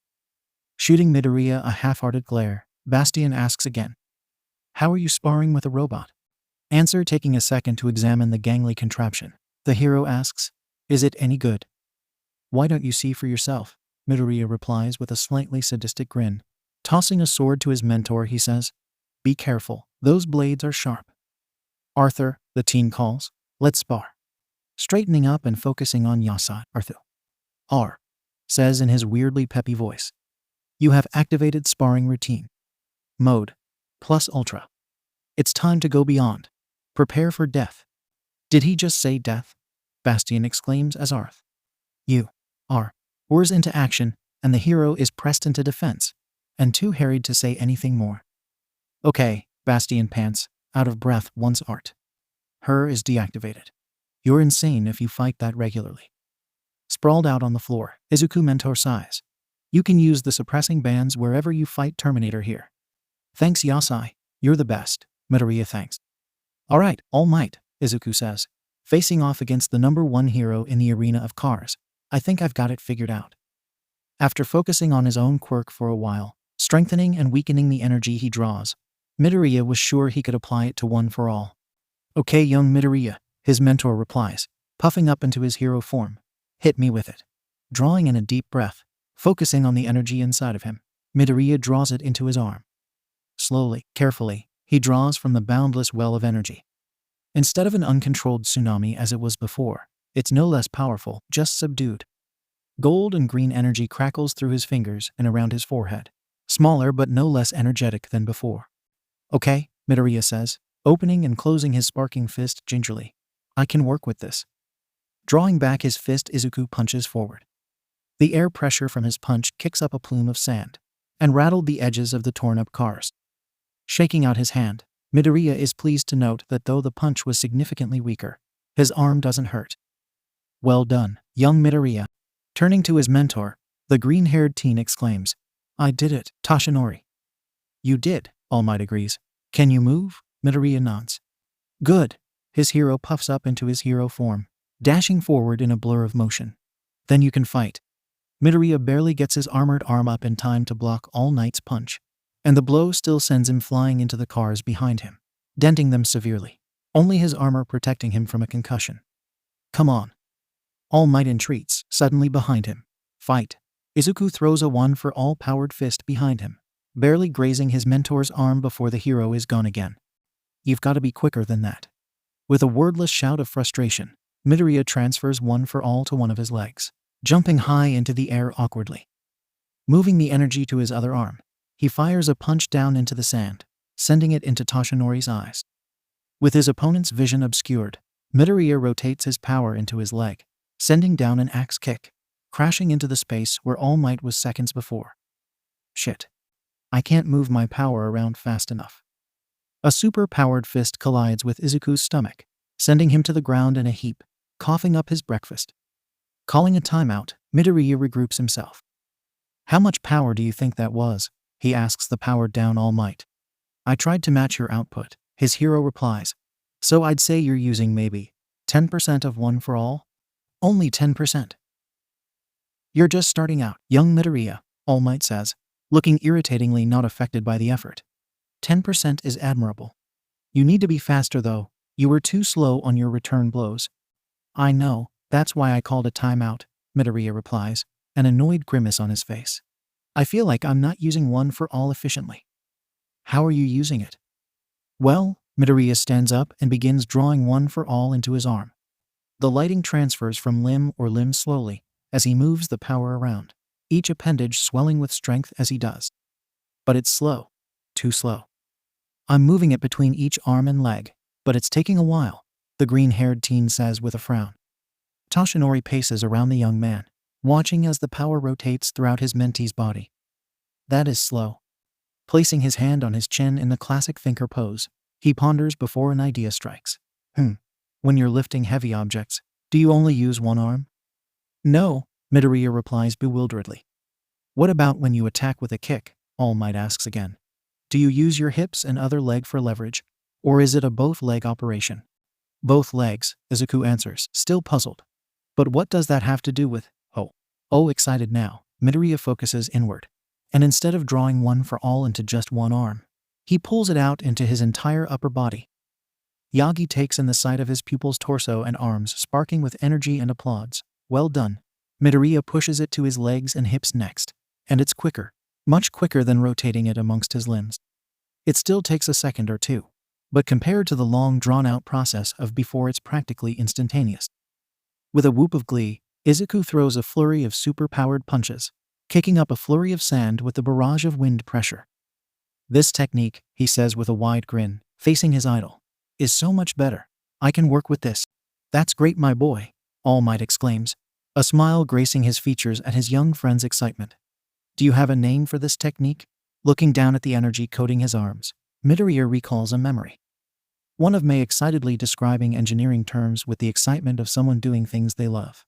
Shooting Midoriya a half-hearted glare, Bastian asks again. How are you sparring with a robot? Answer, taking a second to examine the gangly contraption. The hero asks, is it any good? Why don't you see for yourself? Midoriya replies with a slightly sadistic grin. Tossing a sword to his mentor, he says, be careful, those blades are sharp. Arthur, the teen calls, let's spar. Straightening up and focusing on Yasai, Arthur. R. says in his weirdly peppy voice. You have activated sparring routine. Mode. Plus Ultra. It's time to go beyond. Prepare for death. Did he just say death? Bastian exclaims as Arth. U. R. whirs into action, and the hero is pressed into defense, and too harried to say anything more. Okay, Bastian pants, out of breath once Art. Her is deactivated. You're insane if you fight that regularly. Sprawled out on the floor, Izuku mentor sighs. You can use the suppressing bands wherever you fight Terminator here. Thanks Yasai, you're the best, Midoriya thanks. Alright, All Might, Izuku says, facing off against the #1 hero in the arena of cars. I think I've got it figured out. After focusing on his own quirk for a while, strengthening and weakening the energy he draws, Midoriya was sure he could apply it to one for all. Okay, young Midoriya, his mentor replies, puffing up into his hero form. Hit me with it. Drawing in a deep breath, focusing on the energy inside of him, Midoriya draws it into his arm. Slowly, carefully, he draws from the boundless well of energy. Instead of an uncontrolled tsunami as it was before, it's no less powerful, just subdued. Gold and green energy crackles through his fingers and around his forehead, smaller but no less energetic than before. Okay, Midoriya says, opening and closing his sparking fist gingerly. I can work with this. Drawing back his fist, Izuku punches forward. The air pressure from his punch kicks up a plume of sand and rattled the edges of the torn-up cars. Shaking out his hand, Midoriya is pleased to note that though the punch was significantly weaker, his arm doesn't hurt. Well done, young Midoriya. Turning to his mentor, the green-haired teen exclaims, I did it, Toshinori. You did, All Might agrees. Can you move? Midoriya nods. Good. His hero puffs up into his hero form, dashing forward in a blur of motion. Then you can fight. Midoriya barely gets his armored arm up in time to block All Might's punch, and the blow still sends him flying into the cars behind him, denting them severely, only his armor protecting him from a concussion. Come on. All Might entreats, suddenly behind him. Fight. Izuku throws a one-for-all powered fist behind him, barely grazing his mentor's arm before the hero is gone again. You've got to be quicker than that. With a wordless shout of frustration, Midoriya transfers one-for-all to one of his legs, jumping high into the air awkwardly. Moving the energy to his other arm, he fires a punch down into the sand, sending it into Toshinori's eyes. With his opponent's vision obscured, Midoriya rotates his power into his leg, sending down an axe kick, crashing into the space where All Might was seconds before. Shit. I can't move my power around fast enough. A super-powered fist collides with Izuku's stomach, sending him to the ground in a heap, coughing up his breakfast. Calling a timeout, Midoriya regroups himself. How much power do you think that was? He asks the powered-down All Might. I tried to match your output, his hero replies. So I'd say you're using maybe 10% of one for all? Only 10%. You're just starting out, young Midoriya, All Might says, looking irritatingly not affected by the effort. 10% is admirable. You need to be faster though, you were too slow on your return blows. I know, that's why I called a timeout, Midoriya replies, an annoyed grimace on his face. I feel like I'm not using one for all efficiently. How are you using it? Well, Midoriya stands up and begins drawing one for all into his arm. The lighting transfers from limb or limb slowly as he moves the power around, each appendage swelling with strength as he does. But it's slow. Too slow. I'm moving it between each arm and leg, but it's taking a while, the green-haired teen says with a frown. Toshinori paces around the young man, watching as the power rotates throughout his mentee's body. That is slow. Placing his hand on his chin in the classic thinker pose, He ponders before an idea strikes. When you're lifting heavy objects, do you only use one arm? No, Midoriya replies bewilderedly. What about when you attack with a kick? All Might asks again. Do you use your hips and other leg for leverage? Or is it a both-leg operation? Both legs, Izuku answers, still puzzled. But what does that have to do with, excited now, Midoriya focuses inward. And instead of drawing one for all into just one arm, he pulls it out into his entire upper body. Yagi takes in the sight of his pupil's torso and arms sparking with energy and applauds. Well done. Midoriya pushes it to his legs and hips next. And it's quicker. Much quicker than rotating it amongst his limbs. It still takes a second or two. But compared to the long drawn-out process of before, it's practically instantaneous. With a whoop of glee, Izuku throws a flurry of super-powered punches, kicking up a flurry of sand with the barrage of wind pressure. This technique, he says with a wide grin, facing his idol, is so much better. I can work with this. That's great, my boy, All Might exclaims, a smile gracing his features at his young friend's excitement. Do you have a name for this technique? Looking down at the energy coating his arms, Midoriya recalls a memory. One of May excitedly describing engineering terms with the excitement of someone doing things they love.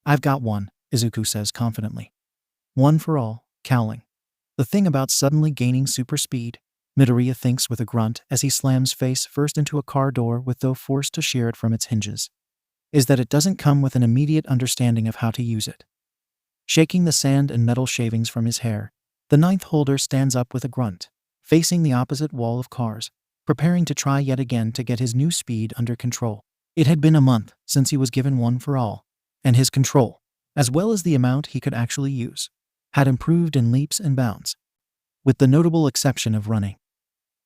I've got one, Izuku says confidently. One for all, 𝐀𝐦. The thing about suddenly gaining super speed, Midoriya thinks with a grunt as he slams face first into a car door with though forced to shear it from its hinges, is that it doesn't come with an immediate understanding of how to use it. Shaking the sand and metal shavings from his hair, the ninth holder stands up with a grunt, facing the opposite wall of cars, preparing to try yet again to get his new speed under control. It had been a month since he was given one for all, and his control, as well as the amount he could actually use, had improved in leaps and bounds, with the notable exception of running.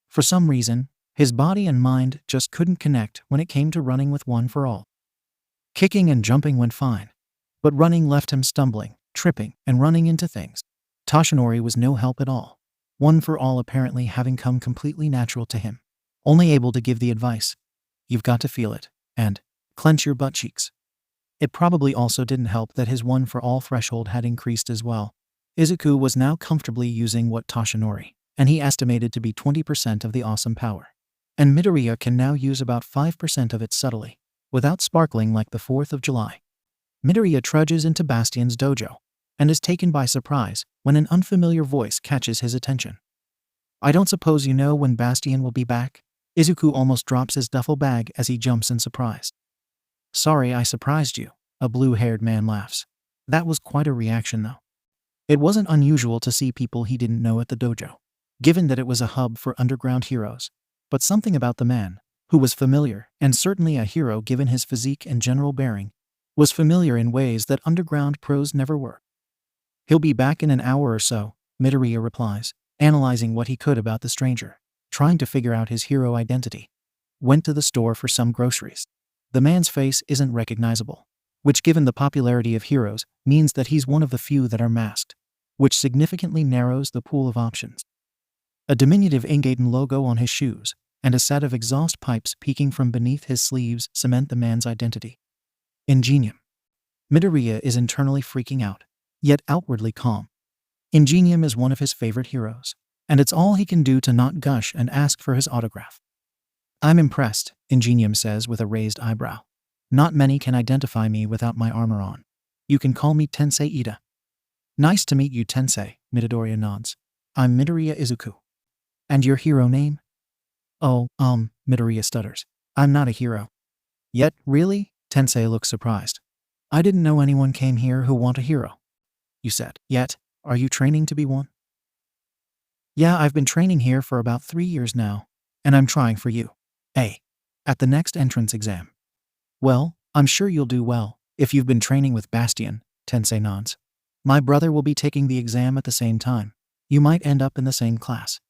For some reason, his body and mind just couldn't connect when it came to running with one for all. Kicking and jumping went fine, but running left him stumbling, tripping, and running into things. Toshinori was no help at all, one for all apparently having come completely natural to him, only able to give the advice, you've got to feel it, and clench your butt cheeks. It probably also didn't help that his one for all threshold had increased as well. Izuku was now comfortably using what Toshinori, and he estimated to be 20% of the awesome power. And Midoriya can now use about 5% of it subtly, without sparkling like the 4th of July. Midoriya trudges into Bastion's dojo, and is taken by surprise when an unfamiliar voice catches his attention. I don't suppose you know when Bastion will be back? Izuku almost drops his duffel bag as he jumps in surprise. Sorry I surprised you, a blue-haired man laughs. That was quite a reaction though. It wasn't unusual to see people he didn't know at the dojo, given that it was a hub for underground heroes, but something about the man, who was familiar, and certainly a hero given his physique and general bearing, was familiar in ways that underground pros never were. He'll be back in an hour or so, Midoriya replies, analyzing what he could about the stranger, trying to figure out his hero identity. Went to the store for some groceries. The man's face isn't recognizable, which given the popularity of heroes means that he's one of the few that are masked, which significantly narrows the pool of options. A diminutive 𝐀𝐦 logo on his shoes, and a set of exhaust pipes peeking from beneath his sleeves cement the man's identity. 𝐀𝐦. Midoriya is internally freaking out, yet outwardly calm. 𝐀𝐦 is one of his favorite heroes, and it's all he can do to not gush and ask for his autograph. I'm impressed, 𝐀𝐦 says with a raised eyebrow. Not many can identify me without my armor on. You can call me Tensei Ida. Nice to meet you, Tensei, Midoriya nods. I'm Midoriya Izuku. And your hero name? Oh, Midoriya stutters. I'm not a hero. Yet, really? Tensei looks surprised. I didn't know anyone came here who want a hero. You said, yet, are you training to be one? Yeah, I've been training here for about 3 years now, and I'm trying for you. At the next entrance exam. Well, I'm sure you'll do well, if you've been training with Bastion, Tensei nods. My brother will be taking the exam at the same time. You might end up in the same class.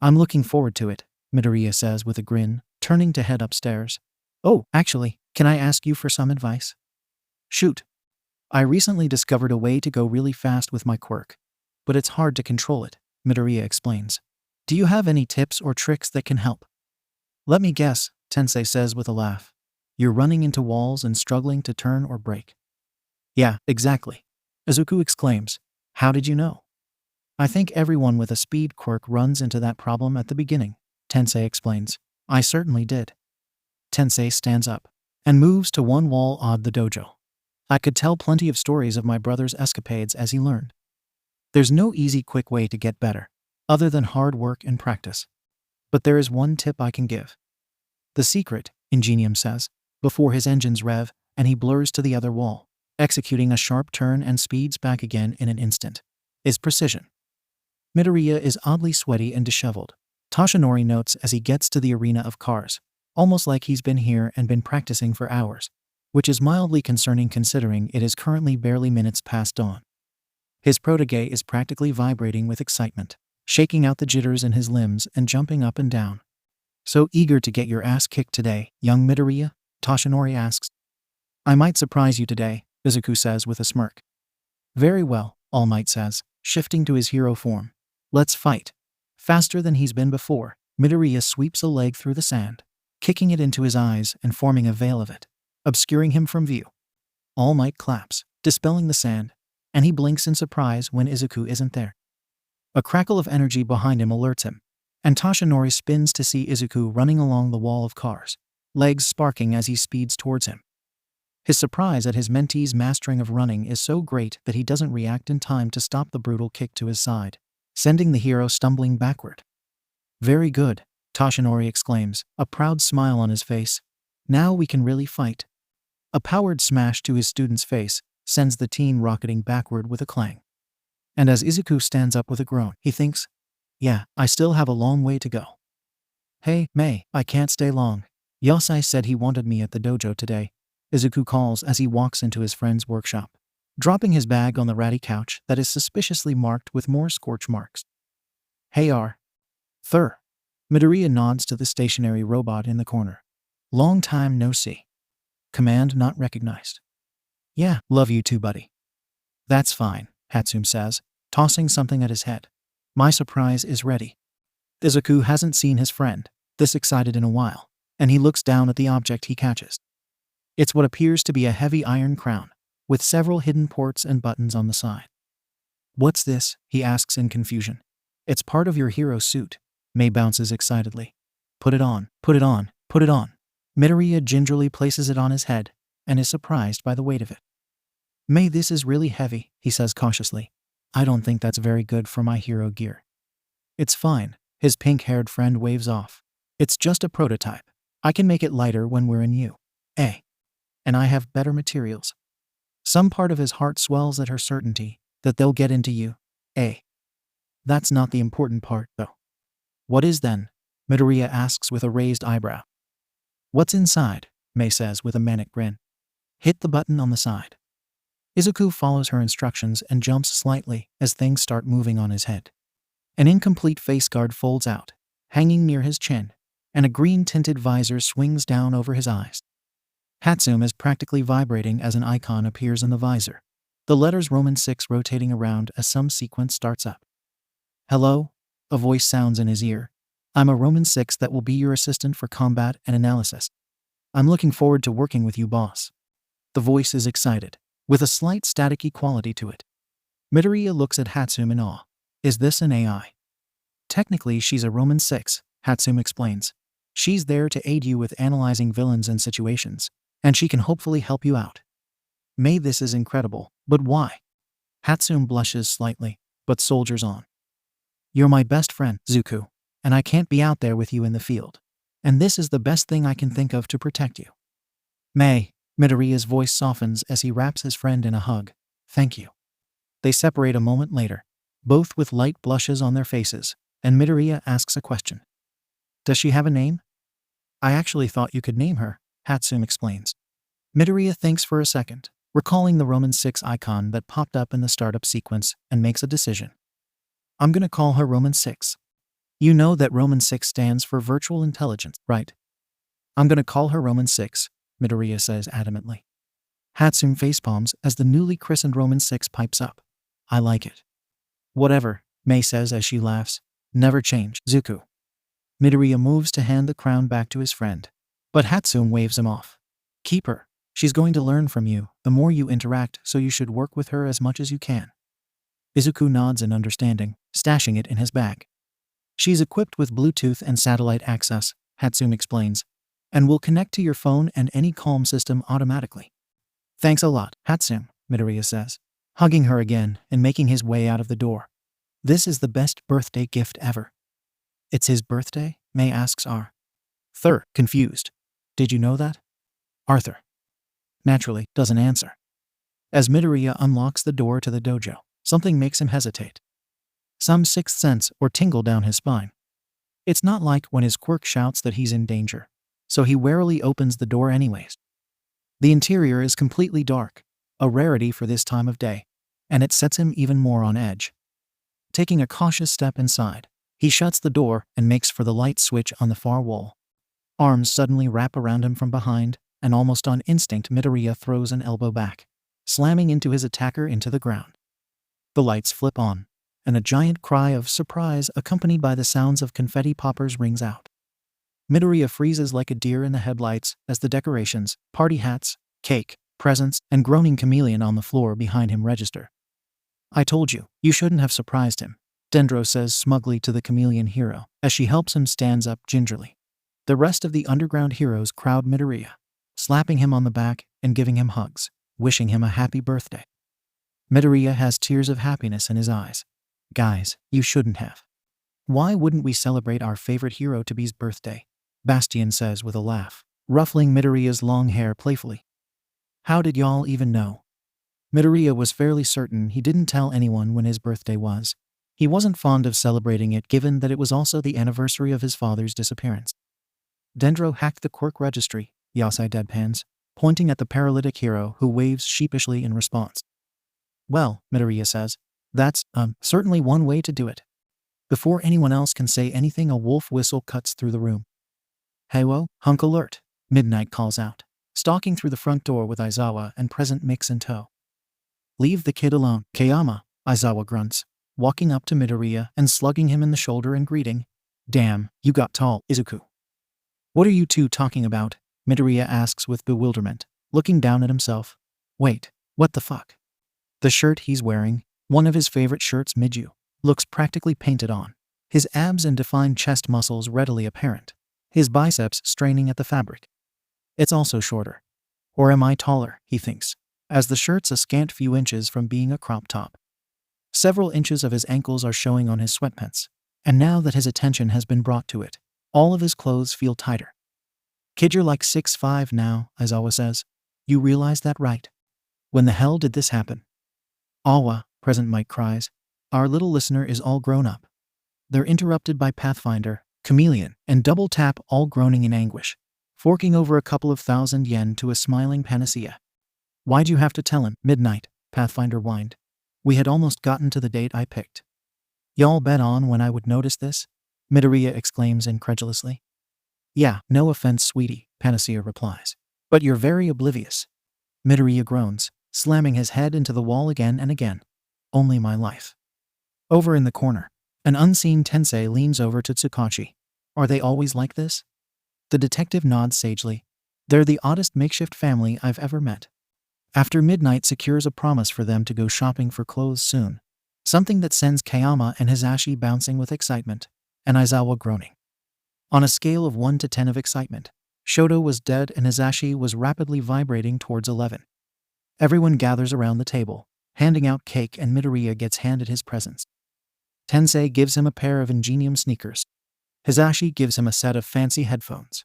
I'm looking forward to it, Midoriya says with a grin, turning to head upstairs. Oh, actually, can I ask you for some advice? Shoot. I recently discovered a way to go really fast with my quirk, but it's hard to control it, Midoriya explains. Do you have any tips or tricks that can help? Let me guess, Tensei says with a laugh. You're running into walls and struggling to turn or brake. Yeah, exactly. Izuku exclaims. How did you know? I think everyone with a speed quirk runs into that problem at the beginning, Tensei explains. I certainly did. Tensei stands up and moves to one wall odd the dojo. I could tell plenty of stories of my brother's escapades as he learned. There's no easy quick way to get better, other than hard work and practice. But there is one tip I can give. The secret, 𝐀𝐦 says, before his engines rev and he blurs to the other wall, executing a sharp turn and speeds back again in an instant, is precision. Midoriya is oddly sweaty and disheveled, Toshinori notes as he gets to the arena of cars, almost like he's been here and been practicing for hours, which is mildly concerning considering it is currently barely minutes past dawn. His protege is practically vibrating with excitement, shaking out the jitters in his limbs and jumping up and down. So eager to get your ass kicked today, young Midoriya? Toshinori asks. I might surprise you today, Izuku says with a smirk. Very well, All Might says, shifting to his hero form. Let's fight. Faster than he's been before, Midoriya sweeps a leg through the sand, kicking it into his eyes and forming a veil of it, obscuring him from view. All Might claps, dispelling the sand, and he blinks in surprise when Izuku isn't there. A crackle of energy behind him alerts him, and Toshinori spins to see Izuku running along the wall of cars, legs sparking as he speeds towards him. His surprise at his mentee's mastering of running is so great that he doesn't react in time to stop the brutal kick to his side, sending the hero stumbling backward. Very good, Toshinori exclaims, a proud smile on his face. Now we can really fight. A powered smash to his student's face sends the teen rocketing backward with a clang. And as Izuku stands up with a groan, he thinks, yeah, I still have a long way to go. Hey, Mei, I can't stay long. Yosai said he wanted me at the dojo today, Izuku calls as he walks into his friend's workshop, dropping his bag on the ratty couch that is suspiciously marked with more scorch marks. Hey Thur. Midoriya nods to the stationary robot in the corner. Long time no see. Command not recognized. Yeah, love you too, buddy. That's fine, Hatsum says, tossing something at his head. My surprise is ready. Izuku hasn't seen his friend this excited in a while, and he looks down at the object he catches. It's what appears to be a heavy iron crown, with several hidden ports and buttons on the side. What's this? He asks in confusion. It's part of your hero suit, Mei bounces excitedly. Put it on, put it on, put it on. Midoriya gingerly places it on his head, and is surprised by the weight of it. Mei, this is really heavy, he says cautiously. I don't think that's very good for my hero gear. It's fine, his pink-haired friend waves off. It's just a prototype. I can make it lighter when we're in 𝐸. And I have better materials. Some part of his heart swells at her certainty that they'll get into 𝐸. That's not the important part, though. What is then? Midoriya asks with a raised eyebrow. What's inside? Mei says with a manic grin. Hit the button on the side. Izuku follows her instructions and jumps slightly as things start moving on his head. An incomplete face guard folds out, hanging near his chin, and a green-tinted visor swings down over his eyes. Hatsum is practically vibrating as an icon appears in the visor, the letters Roman 6 rotating around as some sequence starts up. Hello? A voice sounds in his ear. I'm a Roman 6 that will be your assistant for combat and analysis. I'm looking forward to working with you, boss. The voice is excited, with a slight staticky quality to it. Midoriya looks at Hatsum in awe. Is this an AI? Technically, she's a Roman 6, Hatsum explains. She's there to aid you with analyzing villains and situations, and she can hopefully help you out. Mei, this is incredible, but why? Hatsum blushes slightly, but soldiers on. You're my best friend, Zuko, and I can't be out there with you in the field. And this is the best thing I can think of to protect you. Mei, Midoriya's voice softens as he wraps his friend in a hug. Thank you. They separate a moment later, both with light blushes on their faces, and Midoriya asks a question. Does she have a name? I actually thought you could name her, Hatsum explains. Midoriya thinks for a second, recalling the Roman 6 icon that popped up in the startup sequence, and makes a decision. I'm gonna call her Roman 6. You know that Roman 6 stands for virtual intelligence, right? I'm gonna call her Roman 6, Midoriya says adamantly. Hatsum facepalms as the newly christened Roman 6 pipes up. I like it. Whatever, Mei says as she laughs. Never change, Zuko. Midoriya moves to hand the crown back to his friend, but Hatsum waves him off. Keep her. She's going to learn from you the more you interact, so you should work with her as much as you can. Izuku nods in understanding, stashing it in his bag. She's equipped with Bluetooth and satellite access, 𝐻𝐡𝐚 explains, and will connect to your phone and any calm system automatically. Thanks a lot, 𝐻𝐡𝐚, Midoriya says, hugging her again and making his way out of the door. This is the best birthday gift ever. It's his birthday? May asks Arthur, confused. Did you know that? Arthur, naturally, doesn't answer. As Midoriya unlocks the door to the dojo, something makes him hesitate. Some sixth sense or tingle down his spine. It's not like when his quirk shouts that he's in danger, so he warily opens the door anyways. The interior is completely dark, a rarity for this time of day, and it sets him even more on edge. Taking a cautious step inside, he shuts the door and makes for the light switch on the far wall. Arms suddenly wrap around him from behind, and almost on instinct Midoriya throws an elbow back, slamming into his attacker into the ground. The lights flip on, and a giant cry of surprise accompanied by the sounds of confetti poppers rings out. Midoriya freezes like a deer in the headlights as the decorations, party hats, cake, presents, and groaning chameleon on the floor behind him register. I told you, you shouldn't have surprised him, Dendro says smugly to the chameleon hero as she helps him stand up gingerly. The rest of the underground heroes crowd Midoriya, slapping him on the back and giving him hugs, wishing him a happy birthday. Midoriya has tears of happiness in his eyes. Guys, you shouldn't have. Why wouldn't we celebrate our favorite hero to be's birthday? Bastion says with a laugh, ruffling Midoriya's long hair playfully. How did y'all even know? Midoriya was fairly certain he didn't tell anyone when his birthday was. He wasn't fond of celebrating it given that it was also the anniversary of his father's disappearance. Dendro hacked the quirk registry, Yasai deadpans, pointing at the paralytic hero who waves sheepishly in response. Well, Midoriya says, that's, certainly one way to do it. Before anyone else can say anything, a wolf whistle cuts through the room. Hey whoa, hunk alert, Midnight calls out, stalking through the front door with Aizawa and present Mix in tow. Leave the kid alone, Kayama, Aizawa grunts, walking up to Midoriya and slugging him in the shoulder and greeting. Damn, you got tall, Izuku. What are you two talking about? Midoriya asks with bewilderment, looking down at himself. Wait, what the fuck? The shirt he's wearing, one of his favorite shirts Miju, looks practically painted on, his abs and defined chest muscles readily apparent, his biceps straining at the fabric. It's also shorter. Or am I taller, he thinks, as the shirt's a scant few inches from being a crop top. Several inches of his ankles are showing on his sweatpants, and now that his attention has been brought to it, all of his clothes feel tighter. Kid, you're like 6'5" now, Aizawa says. You realize that, right? When the hell did this happen? Awa, present Mike cries. Our little listener is all grown up. They're interrupted by Pathfinder, Chameleon, and Double Tap all groaning in anguish, forking over a couple of thousand yen to a smiling Panacea. Why'd you have to tell him, Midnight? Pathfinder whined. We had almost gotten to the date I picked. Y'all bet on when I would notice this? Midoriya exclaims incredulously. Yeah, no offense, sweetie, Panacea replies. But you're very oblivious. Midoriya groans, slamming his head into the wall again and again. Only my life. Over in the corner, an unseen Tensei leans over to Tsukachi. Are they always like this? The detective nods sagely. They're the oddest makeshift family I've ever met. After Midnight secures a promise for them to go shopping for clothes soon, something that sends Kayama and Hisashi bouncing with excitement, and Aizawa groaning. On a scale of 1 to 10 of excitement, Shoto was dead and Hisashi was rapidly vibrating towards 11. Everyone gathers around the table, handing out cake, and Midoriya gets handed his presents. Tensei gives him a pair of Ingenium sneakers. Hisashi gives him a set of fancy headphones.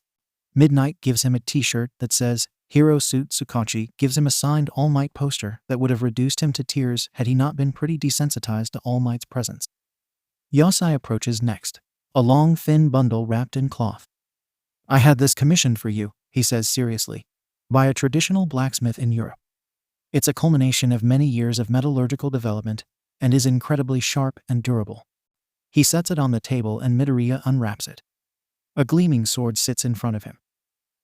Midnight gives him a t-shirt that says, Hero Suit. Tsukachi gives him a signed All Might poster that would have reduced him to tears had he not been pretty desensitized to All Might's presence. Yasai approaches next, a long thin bundle wrapped in cloth. I had this commissioned for you, he says seriously, by a traditional blacksmith in Europe. It's a culmination of many years of metallurgical development and is incredibly sharp and durable. He sets it on the table and Midoriya unwraps it. A gleaming sword sits in front of him.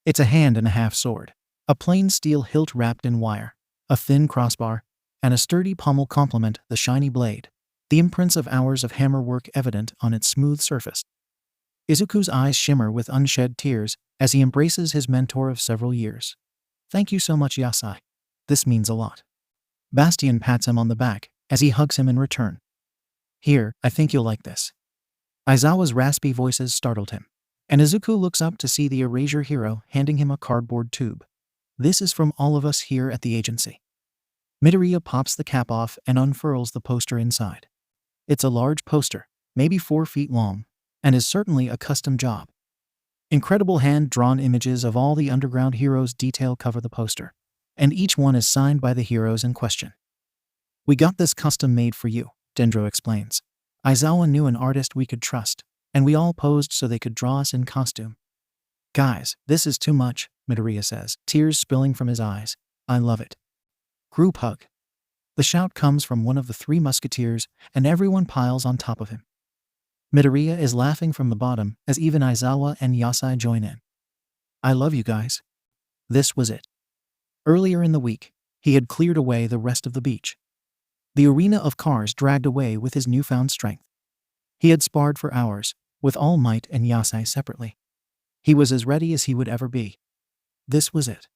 It's a hand-and-a-half sword, a plain steel hilt wrapped in wire, a thin crossbar, and a sturdy pommel complement the shiny blade, the imprints of hours of hammerwork evident on its smooth surface. Izuku's eyes shimmer with unshed tears as he embraces his mentor of several years. Thank you so much, Yasai. This means a lot. Bastion pats him on the back as he hugs him in return. Here, I think you'll like this. Aizawa's raspy voices startled him. And Izuku looks up to see the erasure hero handing him a cardboard tube. "This is from all of us here at the agency." Midoriya pops the cap off and unfurls the poster inside. It's a large poster, maybe 4 feet long, and is certainly a custom job. Incredible hand-drawn images of all the underground heroes detail cover the poster, and each one is signed by the heroes in question. "We got this custom made for you," Dendro explains. "Aizawa knew an artist we could trust, and we all posed so they could draw us in costume." "Guys, this is too much," Midoriya says, tears spilling from his eyes. "I love it." Group hug. The shout comes from one of the 3 musketeers, and everyone piles on top of him. Midoriya is laughing from the bottom as even Aizawa and Yasai join in. "I love you guys." This was it. Earlier in the week, he had cleared away the rest of the beach. The arena of cars dragged away with his newfound strength. He had sparred for hours, with All Might and Yasai separately. He was as ready as he would ever be. This was it.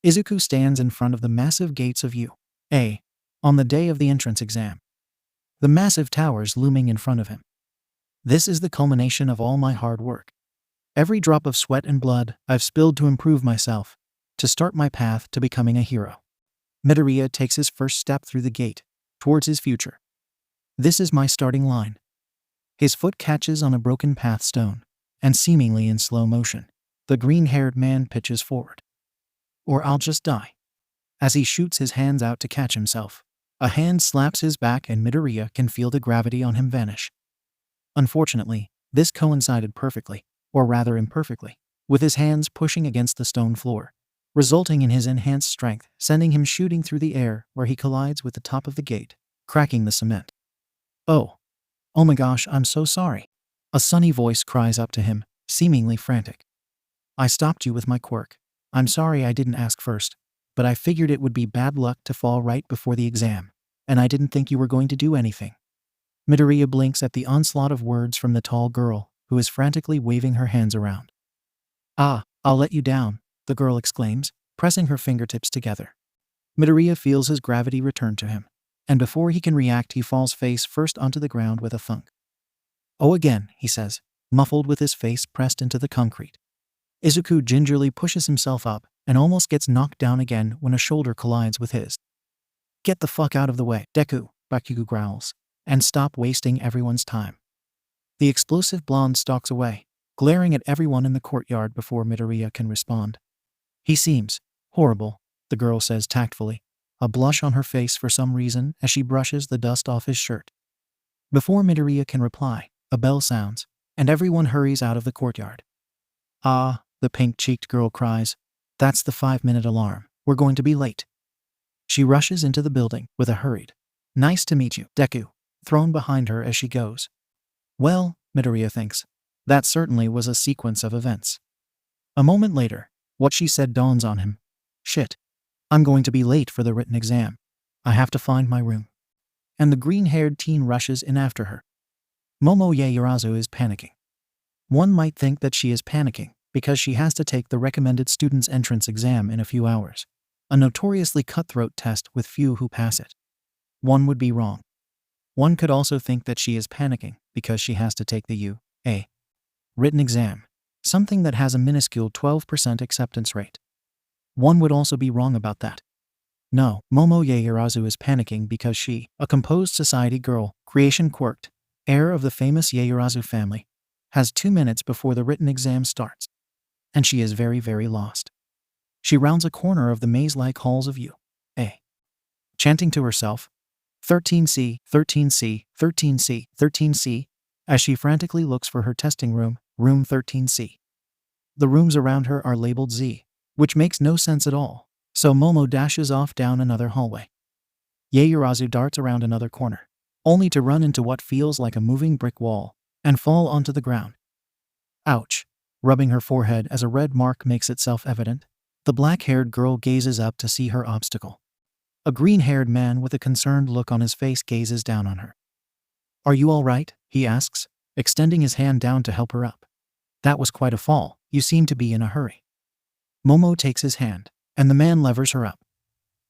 Izuku stands in front of the massive gates of UA on the day of the entrance exam. The massive towers looming in front of him. "This is the culmination of all my hard work. Every drop of sweat and blood I've spilled to improve myself, to start my path to becoming a hero." Midoriya takes his first step through the gate, towards his future. "This is my starting line." His foot catches on a broken path stone, and seemingly in slow motion, the green-haired man pitches forward. "Or I'll just die." As he shoots his hands out to catch himself, a hand slaps his back and Midoriya can feel the gravity on him vanish. Unfortunately, this coincided perfectly, or rather imperfectly, with his hands pushing against the stone floor, resulting in his enhanced strength sending him shooting through the air where he collides with the top of the gate, cracking the cement. Oh my gosh, I'm so sorry." A sunny voice cries up to him, seemingly frantic. "I stopped you with my quirk. I'm sorry I didn't ask first, but I figured it would be bad luck to fall right before the exam, and I didn't think you were going to do anything." Midoriya blinks at the onslaught of words from the tall girl, who is frantically waving her hands around. "Ah, I'll let you down," the girl exclaims, pressing her fingertips together. Midoriya feels his gravity return to him, and before he can react he falls face first onto the ground with a thunk. "Oh again," he says, muffled with his face pressed into the concrete. Izuku gingerly pushes himself up and almost gets knocked down again when a shoulder collides with his. "Get the fuck out of the way, Deku," Bakugo growls, "and stop wasting everyone's time." The explosive blonde stalks away, glaring at everyone in the courtyard before Midoriya can respond. "He seems horrible," the girl says tactfully, a blush on her face for some reason as she brushes the dust off his shirt. Before Midoriya can reply, a bell sounds, and everyone hurries out of the courtyard. "Ah," the pink-cheeked girl cries, "that's the 5-minute alarm. We're going to be late." She rushes into the building with a hurried, "Nice to meet you, Deku," thrown behind her as she goes. Well, Midoriya thinks, that certainly was a sequence of events. A moment later, what she said dawns on him. Shit. I'm going to be late for the written exam. I have to find my room. And the green-haired teen rushes in after her. Momo Yaoyorozu is panicking. One might think that she is panicking because she has to take the recommended student's entrance exam in a few hours, a notoriously cutthroat test with few who pass it. One would be wrong. One could also think that she is panicking because she has to take the UA written exam, something that has a minuscule 12% acceptance rate. One would also be wrong about that. No, Momo Yaoyorozu is panicking because she, a composed society girl, creation quirked, heir of the famous Yaoyorozu family, has 2 minutes before the written exam starts. And she is very, very lost. She rounds a corner of the maze-like halls of UA, chanting to herself, 13C, 13C, 13C, 13C, as she frantically looks for her testing room, room 13C. The rooms around her are labeled Z, which makes no sense at all, so Momo dashes off down another hallway. Yaoyorozu darts around another corner, only to run into what feels like a moving brick wall, and fall onto the ground. Ouch. Rubbing her forehead as a red mark makes itself evident, the black-haired girl gazes up to see her obstacle. A green-haired man with a concerned look on his face gazes down on her. "Are you all right?" he asks, extending his hand down to help her up. "That was quite a fall. You seem to be in a hurry." Momo takes his hand, and the man levers her up.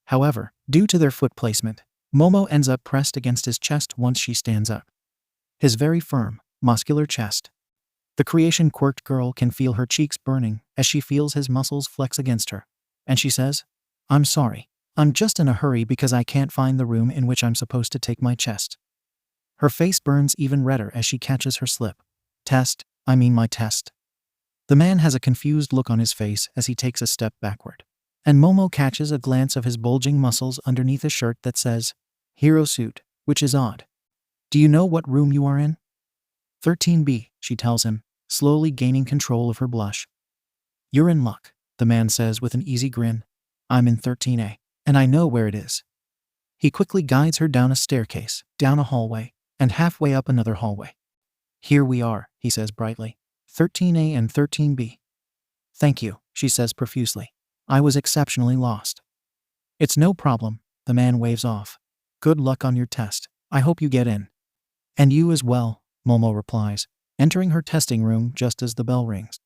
However, due to their foot placement, Momo ends up pressed against his chest once she stands up. His very firm, muscular chest. The creation quirked girl can feel her cheeks burning as she feels his muscles flex against her. And she says, "I'm sorry. I'm just in a hurry because I can't find the room in which I'm supposed to take my test." Her face burns even redder as she catches her slip. My test. The man has a confused look on his face as he takes a step backward. And Momo catches a glance of his bulging muscles underneath a shirt that says, "Hero suit," which is odd. "Do you know what room you are in?" 13B, she tells him, slowly gaining control of her blush. "You're in luck," the man says with an easy grin. "I'm in 13A, and I know where it is." He quickly guides her down a staircase, down a hallway, and halfway up another hallway. "Here we are," he says brightly. 13A and 13B. "Thank you," she says profusely. "I was exceptionally lost." "It's no problem," the man waves off. "Good luck on your test. I hope you get in." "And you as well," Momo replies, entering her testing room just as the bell rings.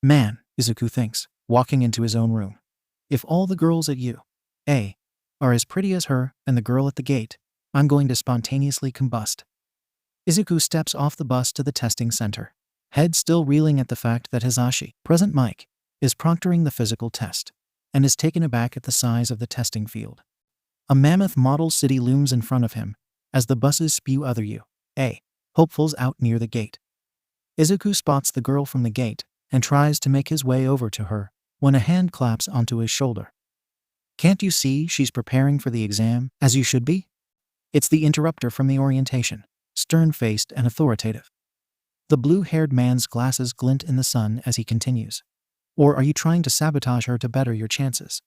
Man, Izuku thinks, walking into his own room. If all the girls at UA are as pretty as her and the girl at the gate, I'm going to spontaneously combust. Izuku steps off the bus to the testing center, head still reeling at the fact that Hisashi, present Mike, is proctoring the physical test, and is taken aback at the size of the testing field. A mammoth model city looms in front of him as the buses spew other UA hopefuls out near the gate. Izuku spots the girl from the gate and tries to make his way over to her when a hand claps onto his shoulder. "Can't you see she's preparing for the exam, as you should be?" It's the interrupter from the orientation, stern-faced and authoritative. The blue-haired man's glasses glint in the sun as he continues. "Or are you trying to sabotage her to better your chances?"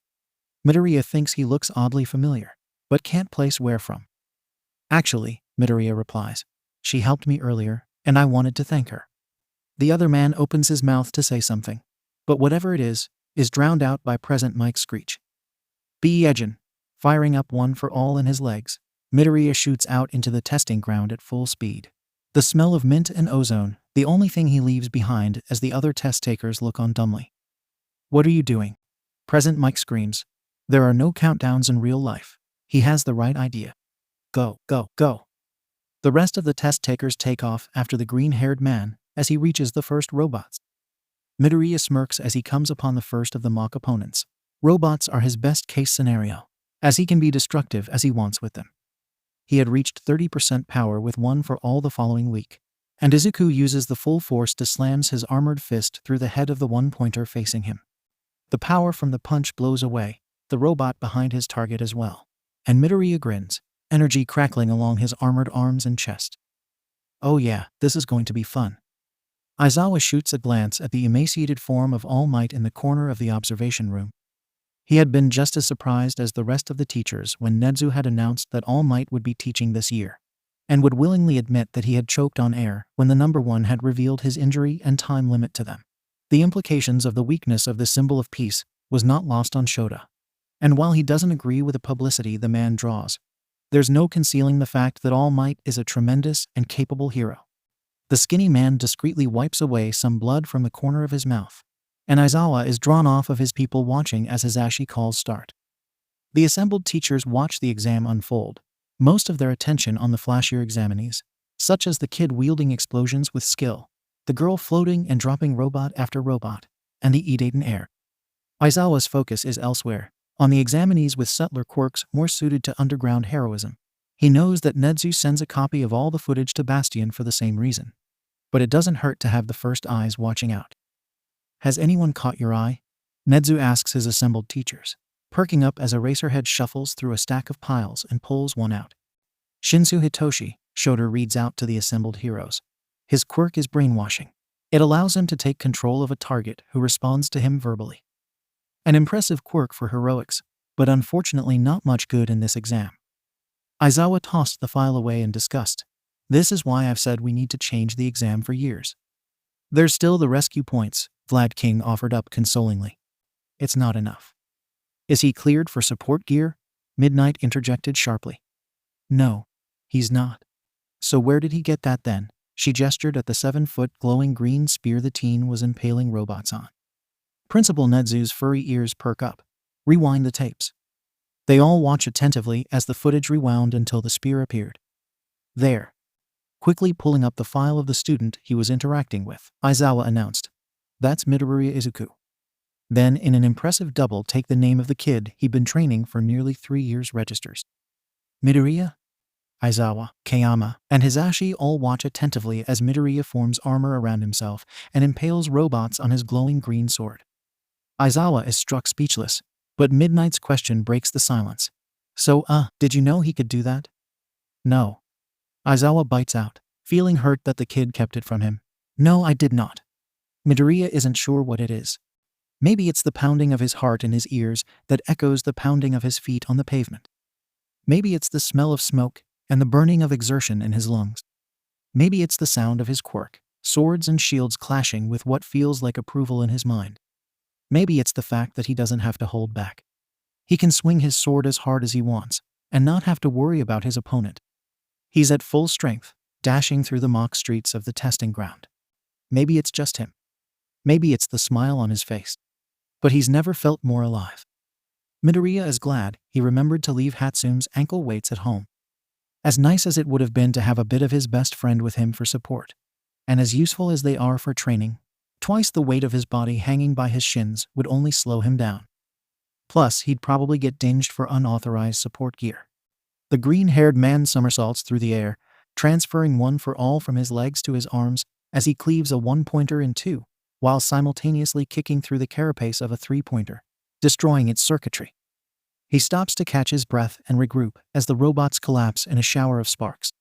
Midoriya thinks he looks oddly familiar, but can't place where from. "Actually," Midoriya replies, "she helped me earlier, and I wanted to thank her." The other man opens his mouth to say something, but whatever it is drowned out by present Mike's screech. "Ejin," firing up one for all in his legs, Midoriya shoots out into the testing ground at full speed. The smell of mint and ozone, the only thing he leaves behind as the other test takers look on dumbly. "What are you doing?" Present Mike screams. There are no countdowns in real life. He has the right idea. Go, go, go. The rest of the test takers take off after the green-haired man as he reaches the first robots. Midoriya smirks as he comes upon the first of the mock opponents. Robots are his best-case scenario, as he can be destructive as he wants with them. He had reached 30% power with one for all the following week, and Izuku uses the full force to slams his armored fist through the head of the one-pointer facing him. The power from the punch blows away the robot behind his target as well, and Midoriya grins, energy crackling along his armored arms and chest. Oh yeah, this is going to be fun. Aizawa shoots a glance at the emaciated form of All Might in the corner of the observation room. He had been just as surprised as the rest of the teachers when Nezu had announced that All Might would be teaching this year, and would willingly admit that he had choked on air when the number one had revealed his injury and time limit to them. The implications of the weakness of the symbol of peace was not lost on Shota. And while he doesn't agree with the publicity the man draws, there's no concealing the fact that All Might is a tremendous and capable hero. The skinny man discreetly wipes away some blood from the corner of his mouth, and Aizawa is drawn off of his people watching as Hisashi calls start. The assembled teachers watch the exam unfold, most of their attention on the flashier examinees, such as the kid wielding explosions with skill, the girl floating and dropping robot after robot, and the 𝐸 Aizawa's focus is elsewhere, on the examinees with subtler quirks more suited to underground heroism. He knows that Nezu sends a copy of all the footage to Bastion for the same reason. But it doesn't hurt to have the first eyes watching out. Has anyone caught your eye? Nezu asks his assembled teachers, perking up as Eraserhead shuffles through a stack of piles and pulls one out. Shinsu Hitoshi, Shota reads out to the assembled heroes. His quirk is brainwashing. It allows him to take control of a target who responds to him verbally. An impressive quirk for heroics, but unfortunately not much good in this exam. Aizawa tossed the file away in disgust. This is why I've said we need to change the exam for years. There's still the rescue points, Vlad King offered up consolingly. It's not enough. Is he cleared for support gear? Midnight interjected sharply. No, he's not. So where did he get that then? She gestured at the 7-foot glowing green spear the teen was impaling robots on. Principal Nezu's furry ears perk up. Rewind the tapes. They all watch attentively as the footage rewound until the spear appeared. There. quickly pulling up the file of the student he was interacting with. Aizawa announced, "That's Midoriya Izuku." Then, in an impressive double take, the name of the kid he'd been training for nearly 3 years registers. Midoriya, Aizawa, Kayama, and Hisashi all watch attentively as Midoriya forms armor around himself and impales robots on his glowing green sword. Aizawa is struck speechless, but Midnight's question breaks the silence. "So, did you know he could do that?" "No." Aizawa bites out, feeling hurt that the kid kept it from him. "No, I did not." Midoriya isn't sure what it is. Maybe it's the pounding of his heart in his ears that echoes the pounding of his feet on the pavement. Maybe it's the smell of smoke and the burning of exertion in his lungs. Maybe it's the sound of his quirk, swords and shields clashing with what feels like approval in his mind. Maybe it's the fact that he doesn't have to hold back. He can swing his sword as hard as he wants and not have to worry about his opponent. He's at full strength, dashing through the mock streets of the testing ground. Maybe it's just him. Maybe it's the smile on his face. But he's never felt more alive. Midoriya is glad he remembered to leave Hatsume's ankle weights at home. As nice as it would have been to have a bit of his best friend with him for support, and as useful as they are for training, twice the weight of his body hanging by his shins would only slow him down. Plus, he'd probably get dinged for unauthorized support gear. The green-haired man somersaults through the air, transferring one for all from his legs to his arms as he cleaves a one-pointer in two, while simultaneously kicking through the carapace of a three-pointer, destroying its circuitry. He stops to catch his breath and regroup as the robots collapse in a shower of sparks.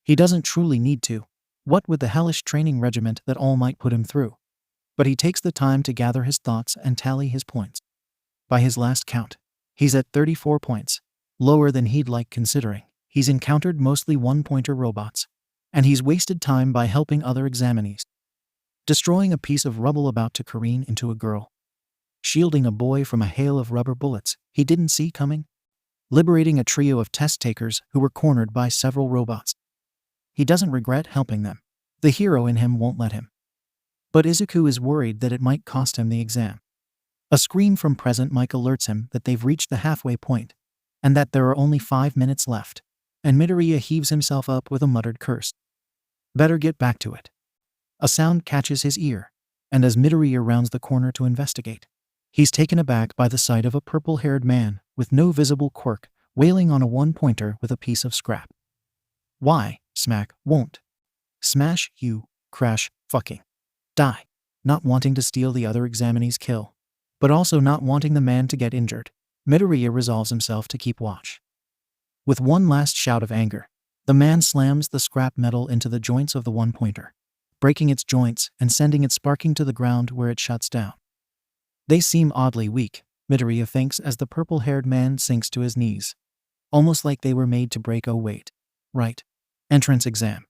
He doesn't truly need to, what with the hellish training regiment that All Might put him through. But he takes the time to gather his thoughts and tally his points. By his last count, he's at 34 points, lower than he'd like considering. He's encountered mostly one-pointer robots, and he's wasted time by helping other examinees. Destroying a piece of rubble about to careen into a girl. Shielding a boy from a hail of rubber bullets he didn't see coming. Liberating a trio of test takers who were cornered by several robots. He doesn't regret helping them. The hero in him won't let him. But Izuku is worried that it might cost him the exam. A scream from Present Mike alerts him that they've reached the halfway point, and that there are only 5 minutes left, and Midoriya heaves himself up with a muttered curse. Better get back to it. A sound catches his ear, and as Midoriya rounds the corner to investigate, he's taken aback by the sight of a purple-haired man with no visible quirk wailing on a one-pointer with a piece of scrap. "Why, smack, won't. Smash, you, crash, fucking. Die." Not wanting to steal the other examinee's kill, but also not wanting the man to get injured, Midoriya resolves himself to keep watch. With one last shout of anger, the man slams the scrap metal into the joints of the one-pointer, breaking its joints and sending it sparking to the ground where it shuts down. They seem oddly weak, Midoriya thinks as the purple-haired man sinks to his knees. Almost like they were made to break. Oh wait. Right. Entrance exam.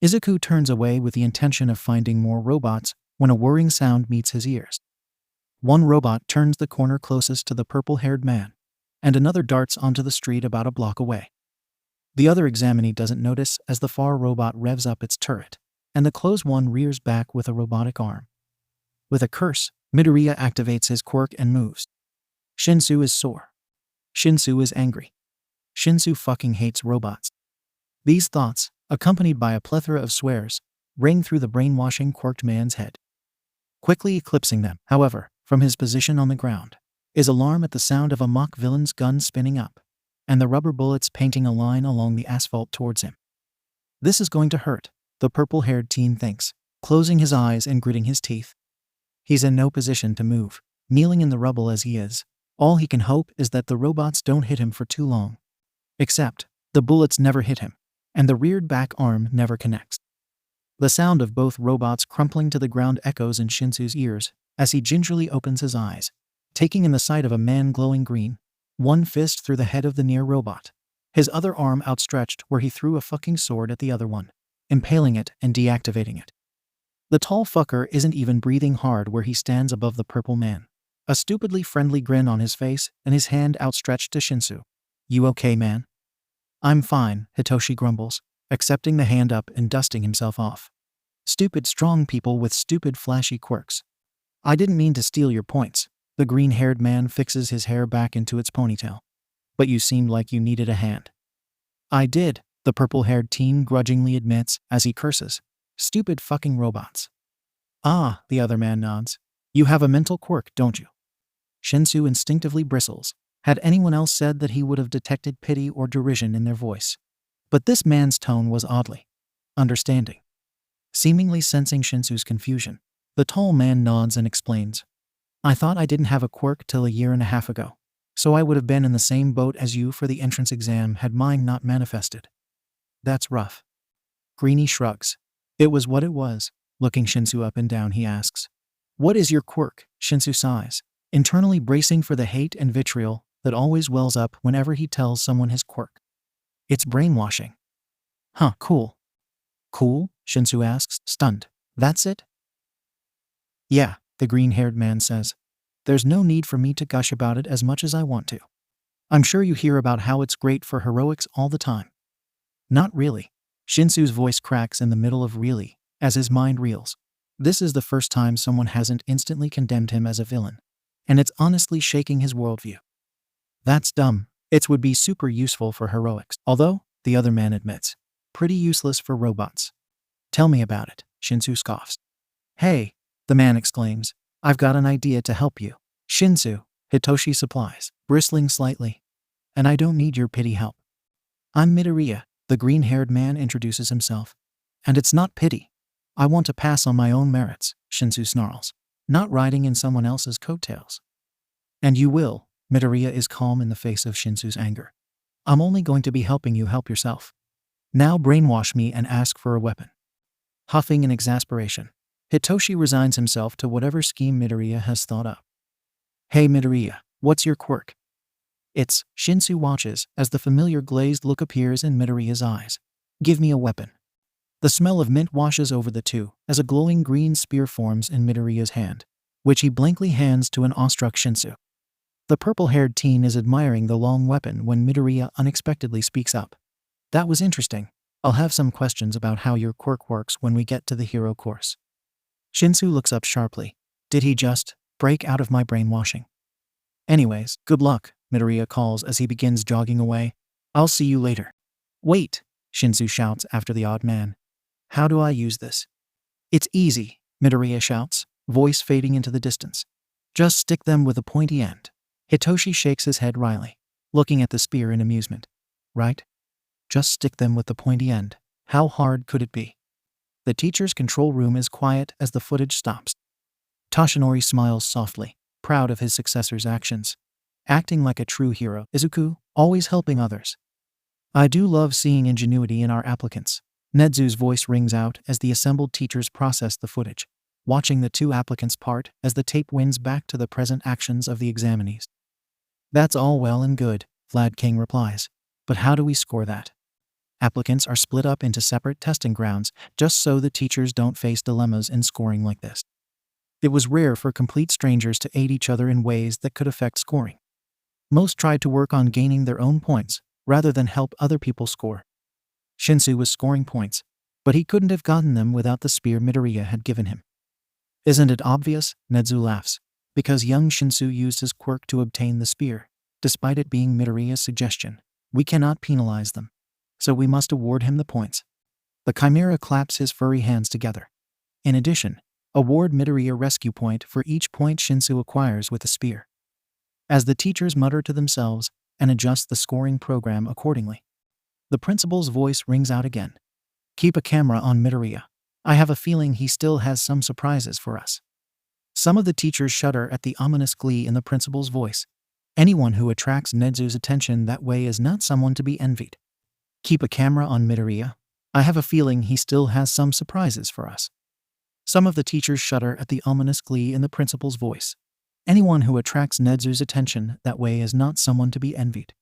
Izuku turns away with the intention of finding more robots when a whirring sound meets his ears. One robot turns the corner closest to the purple-haired man, and another darts onto the street about a block away. The other examinee doesn't notice as the far robot revs up its turret, and the close one rears back with a robotic arm. With a curse, Midoriya activates his quirk and moves. Shinsu is sore. Shinsu is angry. Shinsu fucking hates robots. These thoughts, accompanied by a plethora of swears, ring through the brainwashing quirked man's head. Quickly eclipsing them, however, from his position on the ground, is alarm at the sound of a mock villain's gun spinning up, and the rubber bullets painting a line along the asphalt towards him. This is going to hurt, the purple-haired teen thinks, closing his eyes and gritting his teeth. He's in no position to move, kneeling in the rubble as he is. All he can hope is that the robots don't hit him for too long. Except, the bullets never hit him, and the reared back arm never connects. The sound of both robots crumpling to the ground echoes in Shinsu's ears as he gingerly opens his eyes, taking in the sight of a man glowing green, one fist through the head of the near robot, his other arm outstretched where he threw a fucking sword at the other one, impaling it and deactivating it. The tall fucker isn't even breathing hard where he stands above the purple man, a stupidly friendly grin on his face and his hand outstretched to Shinsu. "You okay, man?" "I'm fine," Hitoshi grumbles, accepting the hand up and dusting himself off. "Stupid strong people with stupid flashy quirks. I didn't mean to steal your points." The green-haired man fixes his hair back into its ponytail. "But you seemed like you needed a hand." "I did," the purple-haired teen grudgingly admits as he curses. Stupid fucking robots. Ah, the other man nods. You have a mental quirk, don't you? 𝗀𝐸 instinctively bristles. Had anyone else said that, he would have detected pity or derision in their voice. But this man's tone was oddly understanding. Seemingly sensing 𝗀𝐸's confusion, the tall man nods and explains. I thought I didn't have a quirk till 1.5 years ago. So I would have been in the same boat as you for the entrance exam had mine not manifested. That's rough. Greenie shrugs. It was what it was. Looking 𝗀𝐸 up and down, he asks. What is your quirk? 𝗀𝐸 sighs, internally bracing for the hate and vitriol that always wells up whenever he tells someone his quirk. It's brainwashing. Huh, cool. Cool? 𝗀𝐸 asks, stunned. That's it? Yeah, the green-haired man says. There's no need for me to gush about it as much as I want to. I'm sure you hear about how it's great for heroics all the time. Not really. 𝗀𝐸's voice cracks in the middle of really, as his mind reels. This is the first time someone hasn't instantly condemned him as a villain, and it's honestly shaking his worldview. That's dumb. It would be super useful for heroics, although, the other man admits, pretty useless for robots. Tell me about it, 𝗀𝐸 scoffs. Hey, the man exclaims, I've got an idea to help you. 𝗀𝐸, Hitoshi supplies, bristling slightly. And I don't need your pity help. I'm Midoriya, the green-haired man introduces himself. And it's not pity. I want to pass on my own merits, 𝗀𝐸 snarls, not riding in someone else's coattails. And you will. Midoriya is calm in the face of 𝗀𝐸's anger. I'm only going to be helping you help yourself. Now brainwash me and ask for a weapon. Huffing in exasperation, Hitoshi resigns himself to whatever scheme Midoriya has thought up. Hey Midoriya, what's your quirk? It's, 𝗀𝐸 watches as the familiar glazed look appears in Midoriya's eyes. Give me a weapon. The smell of mint washes over the two as a glowing green spear forms in Midoriya's hand, which he blankly hands to an awestruck 𝗀𝐸. The purple-haired teen is admiring the long weapon when Midoriya unexpectedly speaks up. That was interesting. I'll have some questions about how your quirk works when we get to the hero course. 𝗀𝐸 looks up sharply. Did he just break out of my brainwashing? Anyways, good luck, Midoriya calls as he begins jogging away. I'll see you later. Wait, 𝗀𝐸 shouts after the odd man. How do I use this? It's easy, Midoriya shouts, voice fading into the distance. Just stick them with a pointy end. Hitoshi shakes his head wryly, looking at the spear in amusement. Right? Just stick them with the pointy end. How hard could it be? The teacher's control room is quiet as the footage stops. Toshinori smiles softly, proud of his successor's actions. Acting like a true hero, Izuku, always helping others. I do love seeing ingenuity in our applicants. Nedzu's voice rings out as the assembled teachers process the footage, watching the two applicants part as the tape wins back to the present actions of the examinees. That's all well and good, 𝗏𝐷 replies. But how do we score that? Applicants are split up into separate testing grounds just so the teachers don't face dilemmas in scoring like this. It was rare for complete strangers to aid each other in ways that could affect scoring. Most tried to work on gaining their own points rather than help other people score. 𝗀𝐸 was scoring points, but he couldn't have gotten them without the spear Midoriya had given him. Isn't it obvious? Nedzu laughs. Because young 𝗀𝐸 used his quirk to obtain the spear, despite it being Midoriya's suggestion. We cannot penalize them, so we must award him the points. The Chimera claps his furry hands together. In addition, award Midoriya rescue point for each point 𝗀𝐸 acquires with the spear. As the teachers mutter to themselves and adjust the scoring program accordingly, the principal's voice rings out again. Keep a camera on Midoriya. I have a feeling he still has some surprises for us. Some of the teachers shudder at the ominous glee in the principal's voice. Anyone who attracts Nedzu's attention that way is not someone to be envied. Keep a camera on Midoriya. I have a feeling he still has some surprises for us. Some of the teachers shudder at the ominous glee in the principal's voice. Anyone who attracts Nedzu's attention that way is not someone to be envied.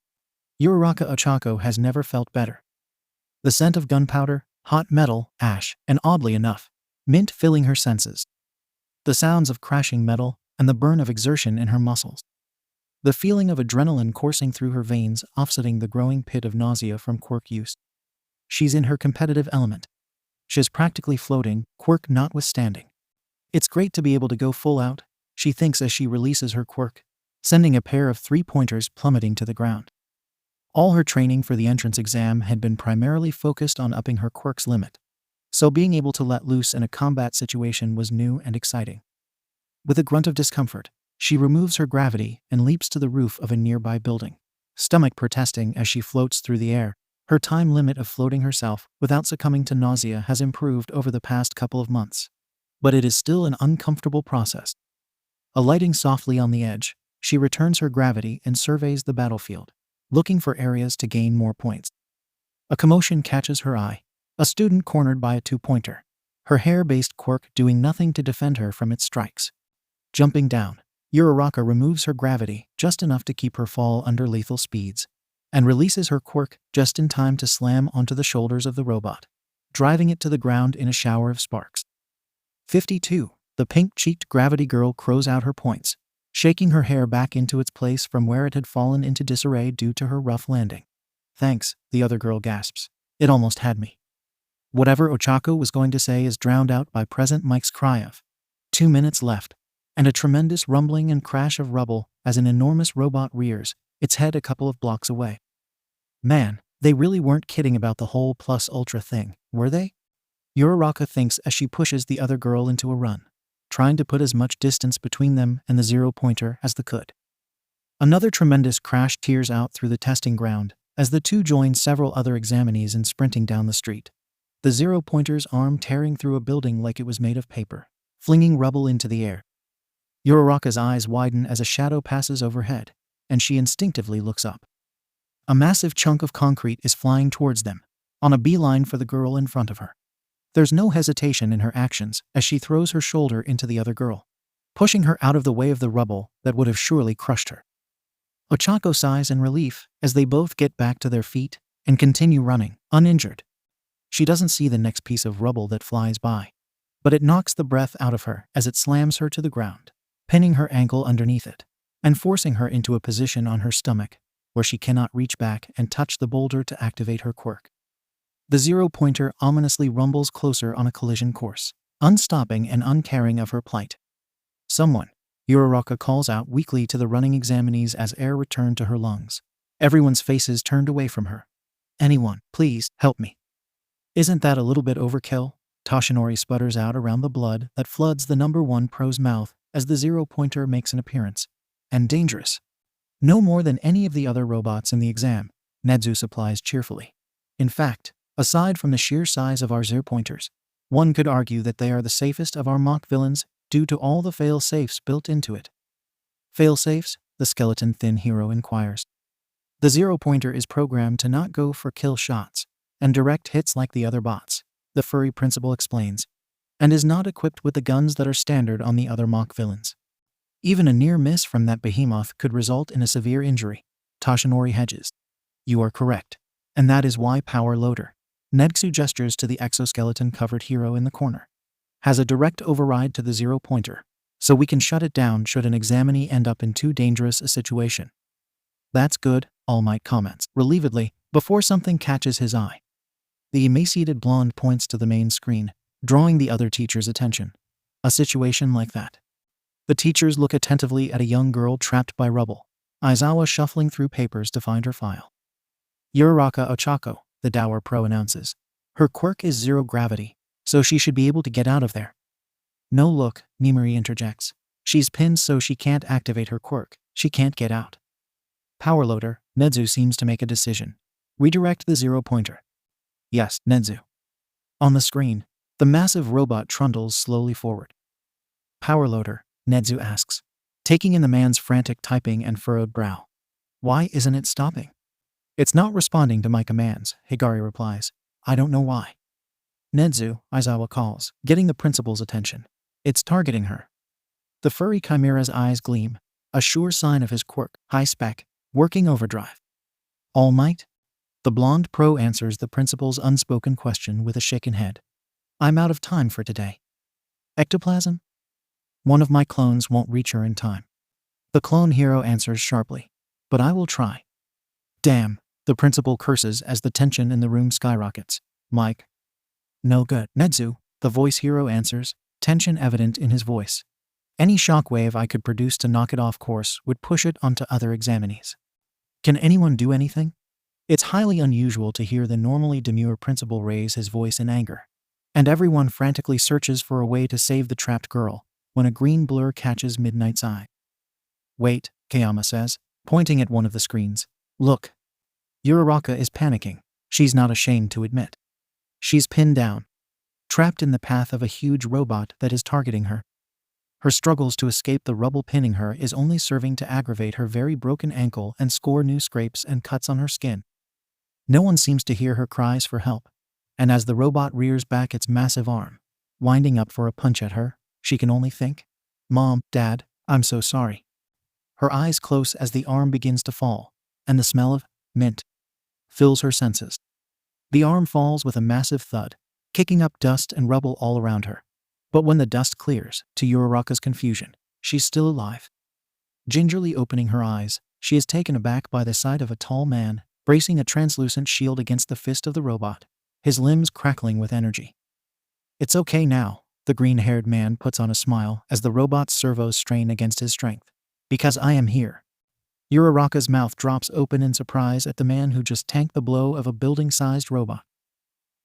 Uraraka Ochako has never felt better. The scent of gunpowder, hot metal, ash, and oddly enough, mint filling her senses. The sounds of crashing metal and the burn of exertion in her muscles. The feeling of adrenaline coursing through her veins offsetting the growing pit of nausea from quirk use. She's in her competitive element. She's practically floating, quirk notwithstanding. It's great to be able to go full out, she thinks as she releases her quirk, sending a pair of 3-pointers plummeting to the ground. All her training for the entrance exam had been primarily focused on upping her quirk's limit, so being able to let loose in a combat situation was new and exciting. With a grunt of discomfort, she removes her gravity and leaps to the roof of a nearby building, stomach protesting as she floats through the air. Her time limit of floating herself without succumbing to nausea has improved over the past couple of months, but it is still an uncomfortable process. Alighting softly on the edge, she returns her gravity and surveys the battlefield, looking for areas to gain more points. A commotion catches her eye, a student cornered by a two-pointer, her hair-based quirk doing nothing to defend her from its strikes. Jumping down, 𝐸𝐸 removes her gravity just enough to keep her fall under lethal speeds, and releases her quirk just in time to slam onto the shoulders of the robot, driving it to the ground in a shower of sparks. 52. The pink-cheeked gravity girl crows out her points, shaking her hair back into its place from where it had fallen into disarray due to her rough landing. Thanks, the other girl gasps. It almost had me. Whatever 𝐻𝐸𝐬 was going to say is drowned out by present Mike's cry of 2 minutes left, and a tremendous rumbling and crash of rubble as an enormous robot rears its head a couple of blocks away. Man, they really weren't kidding about the whole plus ultra thing, were they? 𝐸𝐸 thinks as she pushes the other girl into a run, trying to put as much distance between them and the zero-pointer as they could. Another tremendous crash tears out through the testing ground as the two join several other examinees in sprinting down the street, the zero-pointer's arm tearing through a building like it was made of paper, flinging rubble into the air. 𝐸𝐸's eyes widen as a shadow passes overhead, and she instinctively looks up. A massive chunk of concrete is flying towards them, on a beeline for the girl in front of her. There's no hesitation in her actions as she throws her shoulder into the other girl, pushing her out of the way of the rubble that would have surely crushed her. 𝐻𝐸𝐬 sighs in relief as they both get back to their feet and continue running, uninjured. She doesn't see the next piece of rubble that flies by, but it knocks the breath out of her as it slams her to the ground, pinning her ankle underneath it, and forcing her into a position on her stomach where she cannot reach back and touch the boulder to activate her quirk. The zero-pointer ominously rumbles closer on a collision course, unstopping and uncaring of her plight. Someone, 𝐸𝐸 calls out weakly to the running examinees as air returned to her lungs. Everyone's faces turned away from her. Anyone, please, help me. Isn't that a little bit overkill? 𝗧𝗏 sputters out around the blood that floods the #1 pro's mouth as the zero-pointer makes an appearance. And dangerous. No more than any of the other robots in the exam, 𝐀𝐦 supplies cheerfully. In fact, aside from the sheer size of our zero-pointers, one could argue that they are the safest of our mock villains due to all the fail-safes built into it. Fail-safes? The skeleton-thin hero inquires. The zero-pointer is programmed to not go for kill shots and direct hits like the other bots, the furry principal explains, and is not equipped with the guns that are standard on the other mock villains. Even a near miss from that behemoth could result in a severe injury, 𝗧𝗏 hedges. You are correct, and that is why Power Loader, 𝐀𝐦 gestures to the exoskeleton-covered hero in the corner, has a direct override to the zero-pointer, so we can shut it down should an examinee end up in too dangerous a situation. That's good, All Might comments, relievedly, before something catches his eye. The emaciated blonde points to the main screen, drawing the other teacher's attention. A situation like that. The teachers look attentively at a young girl trapped by rubble, Aizawa shuffling through papers to find her file. 𝐸𝐸 𝐻𝐸𝐬, the dour pro announces. Her quirk is zero gravity, so she should be able to get out of there. No look, Mimori interjects. She's pinned so she can't activate her quirk. She can't get out. Power Loader, 𝐀𝐦 seems to make a decision. Redirect the zero-pointer. Yes, 𝐁𝐦. On the screen, the massive robot trundles slowly forward. Power Loader, 𝐁𝐦 asks, taking in the man's frantic typing and furrowed brow. Why isn't it stopping? It's not responding to my commands, Higari replies. I don't know why. 𝐁𝐦, Aizawa calls, getting the principal's attention. It's targeting her. The furry chimera's eyes gleam, a sure sign of his quirk, high spec, working overdrive. All Might? The blonde pro answers the principal's unspoken question with a shaken head. I'm out of time for today. Ectoplasm? One of my clones won't reach her in time. The clone hero answers sharply. But I will try. Damn, the principal curses as the tension in the room skyrockets. Mike. No good. 𝐁𝐦, the voice hero answers, tension evident in his voice. Any shockwave I could produce to knock it off course would push it onto other examinees. Can anyone do anything? It's highly unusual to hear the normally demure principal raise his voice in anger. And everyone frantically searches for a way to save the trapped girl when a green blur catches Midnight's eye. "Wait," Kayama says, pointing at one of the screens. "Look." Uraraka is panicking. She's not ashamed to admit. She's pinned down, trapped in the path of a huge robot that is targeting her. Her struggles to escape the rubble pinning her is only serving to aggravate her very broken ankle and score new scrapes and cuts on her skin. No one seems to hear her cries for help, and as the robot rears back its massive arm, winding up for a punch at her, she can only think, "Mom, Dad, I'm so sorry." Her eyes close as the arm begins to fall, and the smell of mint fills her senses. The arm falls with a massive thud, kicking up dust and rubble all around her. But when the dust clears, to Uraraka's confusion, she's still alive. Gingerly opening her eyes, she is taken aback by the sight of a tall man, bracing a translucent shield against the fist of the robot, his limbs crackling with energy. "It's okay now," the green-haired man puts on a smile as the robot's servos strain against his strength. "Because I am here." Uraraka's mouth drops open in surprise at the man who just tanked the blow of a building-sized robot.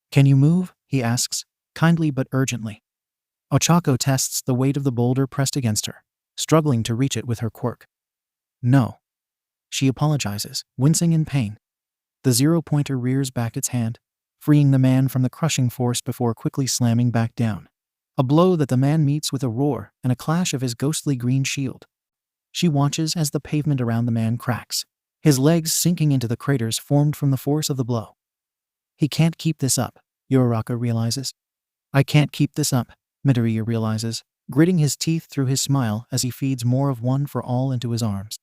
"Can you move?" he asks, kindly but urgently. Ochako tests the weight of the boulder pressed against her, struggling to reach it with her quirk. "No." She apologizes, wincing in pain. The zero-pointer rears back its hand, freeing the man from the crushing force before quickly slamming back down. A blow that the man meets with a roar and a clash of his ghostly green shield. She watches as the pavement around the man cracks, his legs sinking into the craters formed from the force of the blow. He can't keep this up, Uraraka realizes. I can't keep this up, Midoriya realizes, gritting his teeth through his smile as he feeds more of One for All into his arms.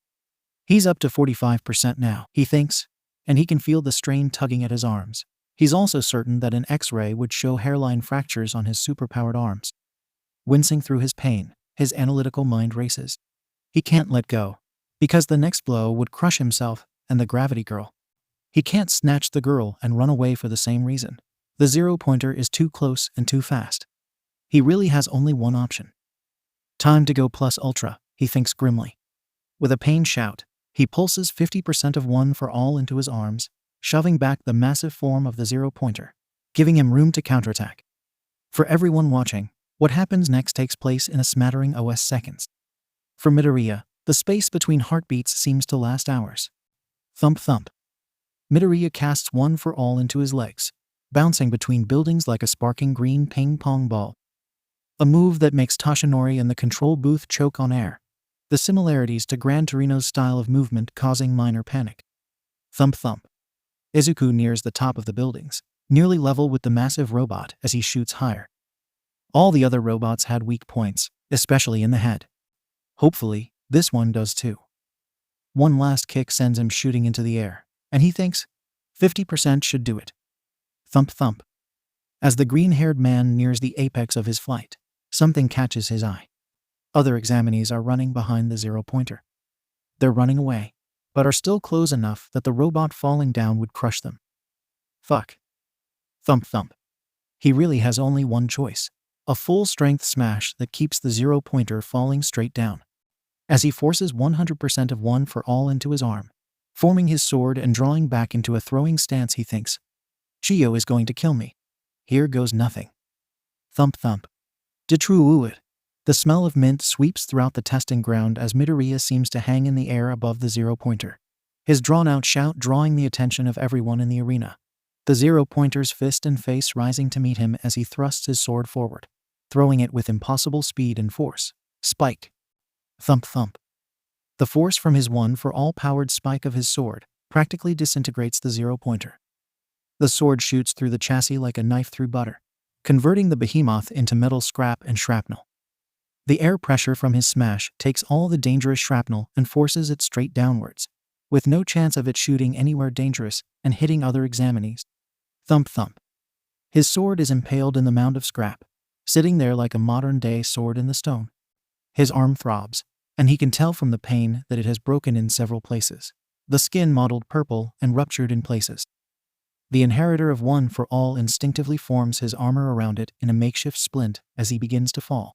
He's up to 45% now, he thinks, and he can feel the strain tugging at his arms. He's also certain that an X-ray would show hairline fractures on his superpowered arms. Wincing through his pain, his analytical mind races. He can't let go, because the next blow would crush himself and the gravity girl. He can't snatch the girl and run away for the same reason. The zero-pointer is too close and too fast. He really has only one option. Time to go plus ultra, he thinks grimly. With a pained shout, he pulses 50% of One for All into his arms, shoving back the massive form of the zero-pointer, giving him room to counterattack. For everyone watching, what happens next takes place in a smattering of seconds. For Midoriya, the space between heartbeats seems to last hours. Thump thump. Midoriya casts One for All into his legs, bouncing between buildings like a sparking green ping-pong ball. A move that makes Toshinori and the control booth choke on air, the similarities to Gran Torino's style of movement causing minor panic. Thump thump. Izuku nears the top of the buildings, nearly level with the massive robot as he shoots higher. All the other robots had weak points, especially in the head. Hopefully, this one does too. One last kick sends him shooting into the air, and he thinks 50% should do it. Thump thump. As the green-haired man nears the apex of his flight, something catches his eye. Other examinees are running behind the zero-pointer. They're running away, but are still close enough that the robot falling down would crush them. Fuck. Thump thump. He really has only one choice, a full-strength smash that keeps the zero-pointer falling straight down. As he forces 100% of One for All into his arm, forming his sword and drawing back into a throwing stance, he thinks, Chiyo is going to kill me. Here goes nothing. Thump thump. Detruuit. The smell of mint sweeps throughout the testing ground as Midoriya seems to hang in the air above the zero-pointer, his drawn-out shout drawing the attention of everyone in the arena. The zero-pointer's fist and face rising to meet him as he thrusts his sword forward, throwing it with impossible speed and force. Spike. Thump thump. The force from his One for All powered spike of his sword practically disintegrates the zero-pointer. The sword shoots through the chassis like a knife through butter, converting the behemoth into metal scrap and shrapnel. The air pressure from his smash takes all the dangerous shrapnel and forces it straight downwards, with no chance of it shooting anywhere dangerous and hitting other examinees. Thump thump. His sword is impaled in the mound of scrap, sitting there like a modern-day sword in the stone. His arm throbs, and he can tell from the pain that it has broken in several places, the skin mottled purple and ruptured in places. The inheritor of One for All instinctively forms his armor around it in a makeshift splint as he begins to fall.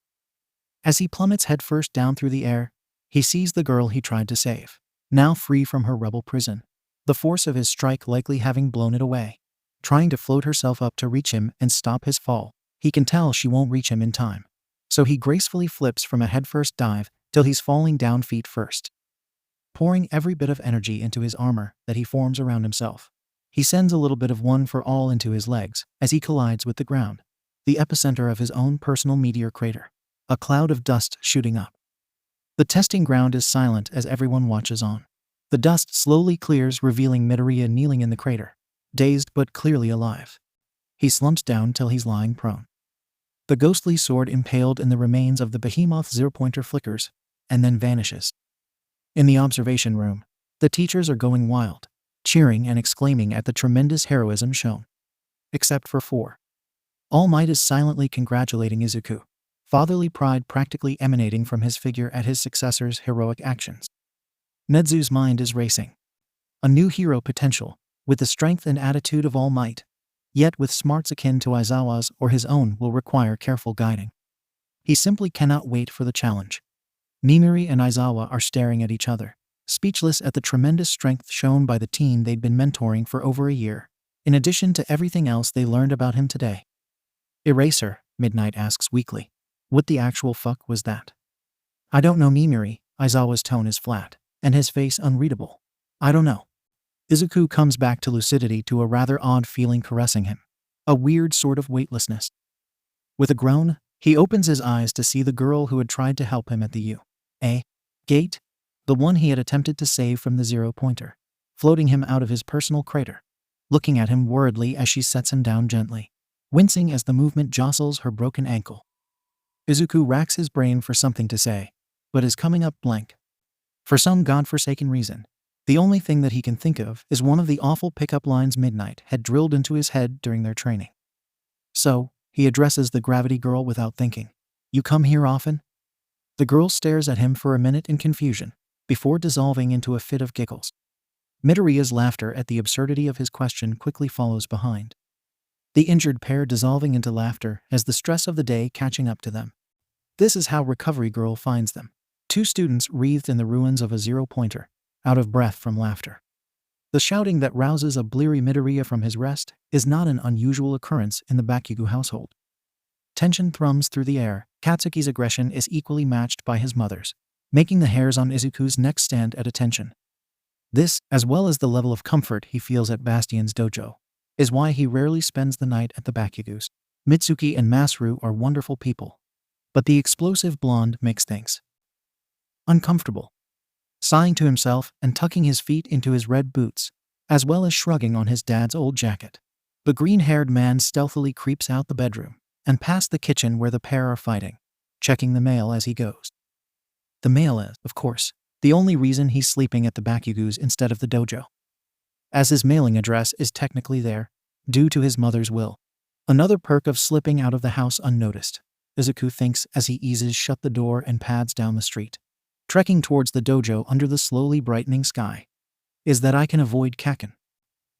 As he plummets headfirst down through the air, he sees the girl he tried to save, now free from her rebel prison. the force of his strike likely having blown it away. Trying to float herself up to reach him and stop his fall, he can tell she won't reach him in time. So he gracefully flips from a headfirst dive till he's falling down feet first. Pouring every bit of energy into his armor that he forms around himself, he sends a little bit of one for all into his legs as he collides with the ground, the epicenter of his own personal meteor crater, a cloud of dust shooting up. The testing ground is silent as everyone watches on. The dust slowly clears, revealing Midoriya kneeling in the crater, dazed but clearly alive. He slumps down till he's lying prone. The ghostly sword impaled in the remains of the behemoth zero-pointer flickers, and then vanishes. In the observation room, the teachers are going wild, cheering and exclaiming at the tremendous heroism shown. Except for 4. All Might is silently congratulating Izuku, fatherly pride practically emanating from his figure at his successor's heroic actions. Nezu's mind is racing. A new hero potential, with the strength and attitude of All Might, yet with smarts akin to Aizawa's or his own, will require careful guiding. He simply cannot wait for the challenge. Mimiri and Aizawa are staring at each other, speechless at the tremendous strength shown by the teen they'd been mentoring for over a year, in addition to everything else they learned about him today. Eraser, Midnight asks weakly. What the actual fuck was that? I don't know, Mimiri. Aizawa's tone is flat, and his face unreadable. I don't know. Izuku comes back to lucidity, to a rather odd feeling caressing him. A weird sort of weightlessness. With a groan, he opens his eyes to see the girl who had tried to help him at the U.A. gate, the one he had attempted to save from the zero-pointer, floating him out of his personal crater, looking at him worriedly as she sets him down gently, wincing as the movement jostles her broken ankle. Izuku racks his brain for something to say, but is coming up blank. For some godforsaken reason, the only thing that he can think of is one of the awful pickup lines Midnight had drilled into his head during their training. So, he addresses the gravity girl without thinking. You come here often? The girl stares at him for a minute in confusion, before dissolving into a fit of giggles. Midoriya's laughter at the absurdity of his question quickly follows behind. The injured pair dissolving into laughter as the stress of the day catching up to them. This is how Recovery Girl finds them. 2 students wreathed in the ruins of a zero-pointer, out of breath from laughter. The shouting that rouses a bleary Midoriya from his rest is not an unusual occurrence in the Bakugo household. Tension thrums through the air. Katsuki's aggression is equally matched by his mother's, making the hairs on Izuku's neck stand at attention. This, as well as the level of comfort he feels at Bastion's dojo, is why he rarely spends the night at the Bakugos. Mitsuki and Masaru are wonderful people, but the explosive blonde makes things uncomfortable. Sighing to himself and tucking his feet into his red boots, as well as shrugging on his dad's old jacket, the green-haired man stealthily creeps out the bedroom and past the kitchen where the pair are fighting, checking the mail as he goes. The mail is, of course, the only reason he's sleeping at the Bakugos instead of the dojo, as his mailing address is technically there, due to his mother's will. Another perk of slipping out of the house unnoticed, Izuku thinks as he eases shut the door and pads down the street, trekking towards the dojo under the slowly brightening sky, is that I can avoid Kaken.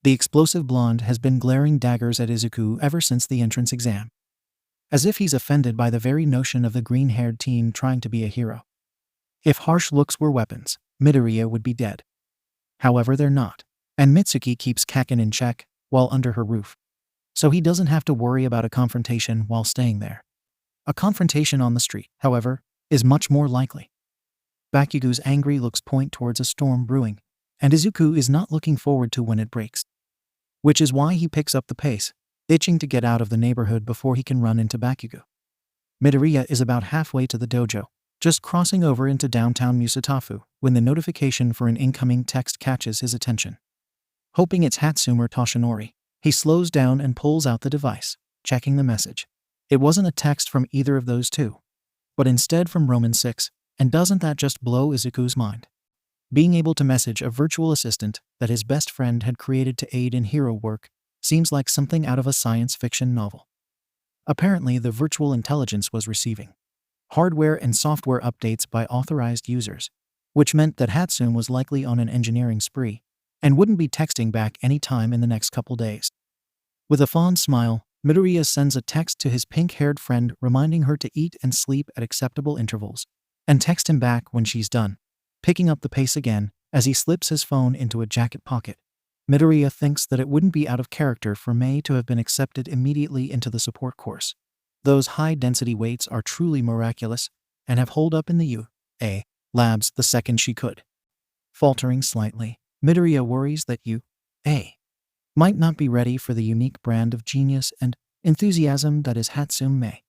The explosive blonde has been glaring daggers at Izuku ever since the entrance exam, as if he's offended by the very notion of the green-haired teen trying to be a hero. If harsh looks were weapons, Midoriya would be dead. However, they're not, and Mitsuki keeps Kaken in check while under her roof, so he doesn't have to worry about a confrontation while staying there. A confrontation on the street, however, is much more likely. Bakugo's angry looks point towards a storm brewing, and Izuku is not looking forward to when it breaks. Which is why he picks up the pace, itching to get out of the neighborhood before he can run into Bakugo. Midoriya is about halfway to the dojo, just crossing over into downtown Musatafu, when the notification for an incoming text catches his attention. Hoping it's Hatsume Toshinori, he slows down and pulls out the device, checking the message. It wasn't a text from either of those two, but instead from Roman 6, and doesn't that just blow Izuku's mind? Being able to message a virtual assistant that his best friend had created to aid in hero work seems like something out of a science fiction novel. Apparently, the virtual intelligence was receiving hardware and software updates by authorized users, which meant that Hatsume was likely on an engineering spree and wouldn't be texting back any time in the next couple days. With a fond smile, Midoriya sends a text to his pink-haired friend reminding her to eat and sleep at acceptable intervals, and text him back when she's done, picking up the pace again as he slips his phone into a jacket pocket, Midoriya thinks that it wouldn't be out of character for Mei to have been accepted immediately into the support course. Those high-density weights are truly miraculous and have holed up in the UA labs the second she could. Faltering slightly, Midoriya worries that UA might not be ready for the unique brand of genius and enthusiasm that is Hatsume.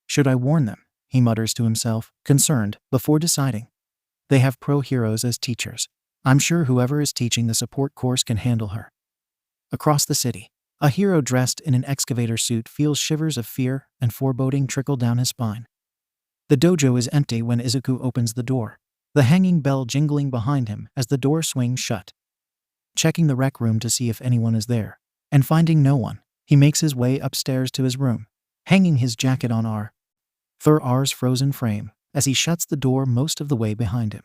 Should I warn them? He mutters to himself, concerned, before deciding. They have pro heroes as teachers. I'm sure whoever is teaching the support course can handle her. Across the city, a hero dressed in an excavator suit feels shivers of fear and foreboding trickle down his spine. The dojo is empty when Izuku opens the door, the hanging bell jingling behind him as the door swings shut. Checking the rec room to see if anyone is there, and finding no one, he makes his way upstairs to his room, hanging his jacket on 𝐴𝐻's frozen frame as he shuts the door most of the way behind him.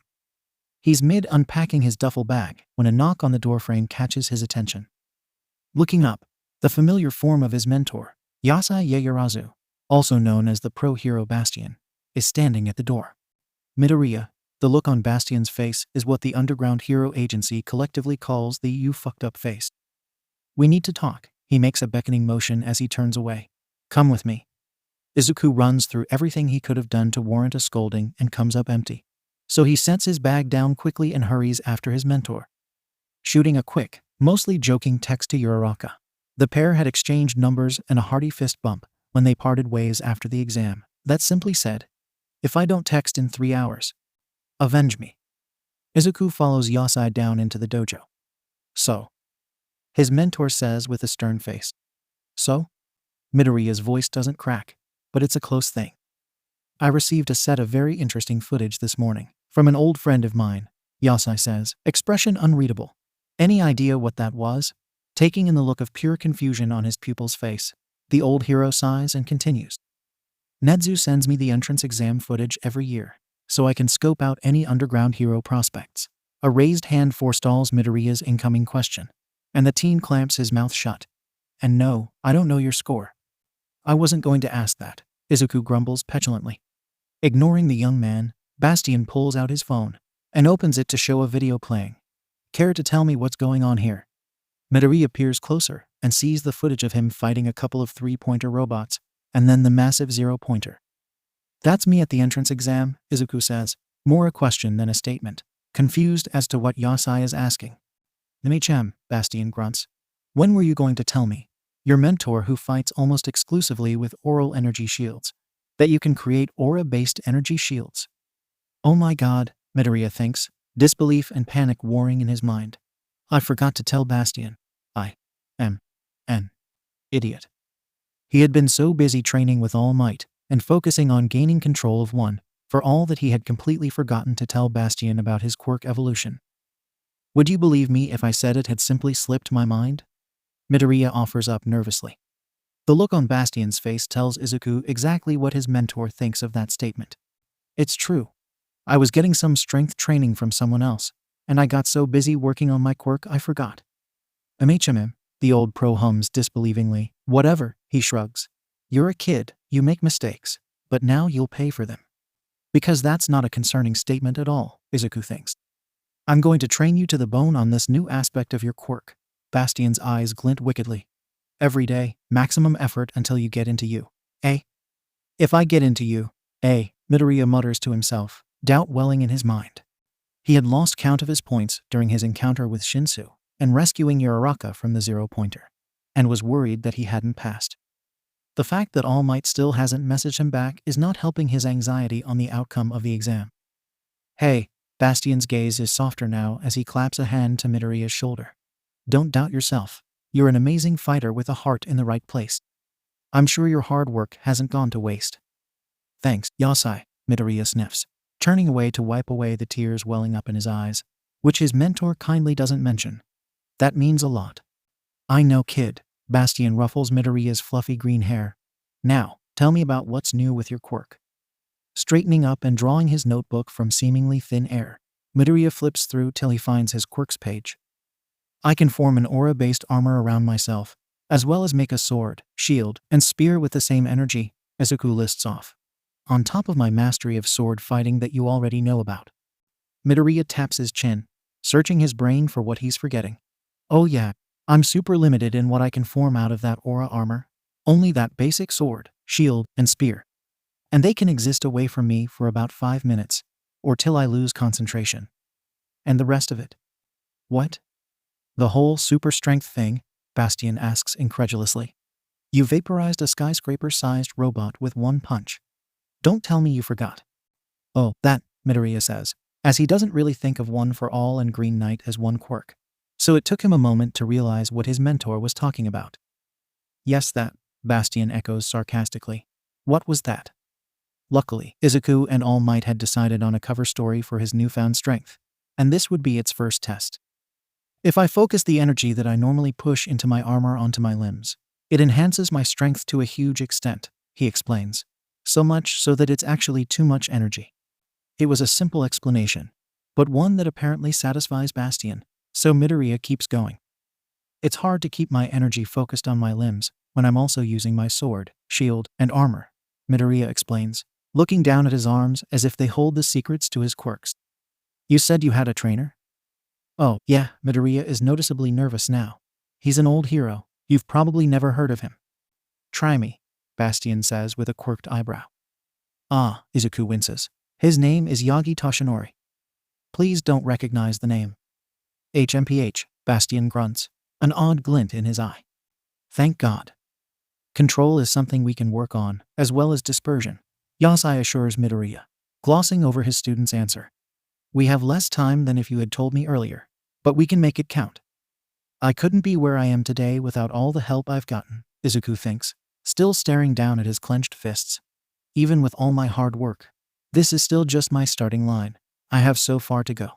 He's mid-unpacking his duffel bag when a knock on the doorframe catches his attention. Looking up, the familiar form of his mentor, Yasai Yaoyorozu, also known as the pro-hero Bastion, is standing at the door. Midoriya, the look on Bastion's face is what the underground hero agency collectively calls the "you fucked up face." "We need to talk," he makes a beckoning motion as he turns away. "Come with me." Izuku runs through everything he could have done to warrant a scolding and comes up empty. So he sets his bag down quickly and hurries after his mentor. Shooting a quick, mostly joking text to Uraraka. The pair had exchanged numbers and a hearty fist bump when they parted ways after the exam that simply said, "If I don't text in 3 hours, avenge me." Izuku follows Yasai down into the dojo. "So?" his mentor says with a stern face. "So?" Midoriya's voice doesn't crack, but it's a close thing. "I received a set of very interesting footage this morning from an old friend of mine," Yasai says, expression unreadable. "Any idea what that was?" Taking in the look of pure confusion on his pupil's face, the old hero sighs and continues. "Nedzu sends me the entrance exam footage every year, so I can scope out any underground hero prospects." A raised hand forestalls Midoriya's incoming question, and the teen clamps his mouth shut. "And no, I don't know your score." "I wasn't going to ask that," Izuku grumbles petulantly. Ignoring the young man, Bastion pulls out his phone and opens it to show a video playing. "Care to tell me what's going on here?" Midoriya peers closer and sees the footage of him fighting a couple of 3-pointer robots, and then the massive 0-pointer. "That's me at the entrance exam," Izuku says, more a question than a statement, confused as to what Yasai is asking. "Nimichem," Bastion grunts. "When were you going to tell me? Your mentor who fights almost exclusively with aural energy shields, that you can create aura-based energy shields." "Oh my god," Midoriya thinks, disbelief and panic warring in his mind. "I forgot to tell Bastion. I am an idiot." He had been so busy training with all might and focusing on gaining control of one, for all that he had completely forgotten to tell Bastion about his quirk evolution. "Would you believe me if I said it had simply slipped my mind?" Midoriya offers up nervously. The look on Bastion's face tells Izuku exactly what his mentor thinks of that statement. "It's true. I was getting some strength training from someone else, and I got so busy working on my quirk I forgot." "𝐴𝐻, the old pro hums disbelievingly. "Whatever," he shrugs. "You're a kid, you make mistakes, but now you'll pay for them." Because that's not a concerning statement at all, Izuku thinks. "I'm going to train you to the bone on this new aspect of your quirk." Bastion's eyes glint wickedly. "Every day, maximum effort until you get into UA. If I get into UA, Midoriya mutters to himself, doubt welling in his mind. He had lost count of his points during his encounter with Shinsu and rescuing Uraraka from the 0-pointer, and was worried that he hadn't passed. The fact that All Might still hasn't messaged him back is not helping his anxiety on the outcome of the exam. "Hey," Bastion's gaze is softer now as he claps a hand to Midoriya's shoulder. "Don't doubt yourself. You're an amazing fighter with a heart in the right place. I'm sure your hard work hasn't gone to waste." "Thanks, Yasai," Midoriya sniffs, turning away to wipe away the tears welling up in his eyes, which his mentor kindly doesn't mention. "That means a lot." "I know, kid." Bastion ruffles Midoriya's fluffy green hair. "Now, tell me about what's new with your quirk." Straightening up and drawing his notebook from seemingly thin air, Midoriya flips through till he finds his quirks page. "I can form an aura-based armor around myself, as well as make a sword, shield, and spear with the same energy," Izuku lists off. "On top of my mastery of sword fighting that you already know about." Midoriya taps his chin, searching his brain for what he's forgetting. Oh yeah, I'm super limited in what I can form out of that aura armor. Only that basic sword, shield, and spear. And they can exist away from me for about 5 minutes, or till I lose concentration. And the rest of it? What? The whole super strength thing? Bastion asks incredulously. You vaporized a skyscraper-sized robot with one punch. Don't tell me you forgot. Oh, that, Midoriya says, as he doesn't really think of One for All and Green Knight as one quirk. So it took him a moment to realize what his mentor was talking about. Yes, that, Bastion echoes sarcastically. What was that? Luckily, Izuku and All Might had decided on a cover story for his newfound strength, and this would be its first test. If I focus the energy that I normally push into my armor onto my limbs, it enhances my strength to a huge extent, he explains. So much so that it's actually too much energy. It was a simple explanation, but one that apparently satisfies Bastion, so Midoriya keeps going. It's hard to keep my energy focused on my limbs when I'm also using my sword, shield, and armor, Midoriya explains, looking down at his arms as if they hold the secrets to his quirks. You said you had a trainer? Oh, yeah, Midoriya is noticeably nervous now. He's an old hero. You've probably never heard of him. Try me, Bastion says with a quirked eyebrow. Ah, Izuku winces. His name is Yagi Toshinori. Please don't recognize the name. HMPH, Bastion grunts, an odd glint in his eye. Thank God. Control is something we can work on, as well as dispersion, Yasai assures Midoriya, glossing over his student's answer. We have less time than if you had told me earlier, but we can make it count. I couldn't be where I am today without all the help I've gotten, Izuku thinks, still staring down at his clenched fists. Even with all my hard work, this is still just my starting line. I have so far to go.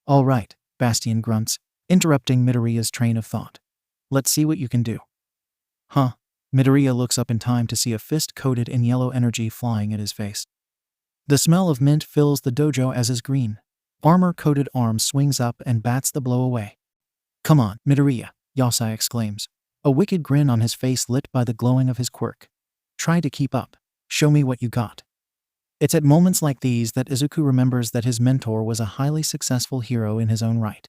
All right, Bastion grunts, interrupting Midoriya's train of thought. Let's see what you can do. Huh? Midoriya looks up in time to see a fist coated in yellow energy flying at his face. The smell of mint fills the dojo as his green, armor-coated arm swings up and bats the blow away. Come on, Midoriya, Yasai exclaims, a wicked grin on his face lit by the glowing of his quirk. Try to keep up. Show me what you got. It's at moments like these that Izuku remembers that his mentor was a highly successful hero in his own right.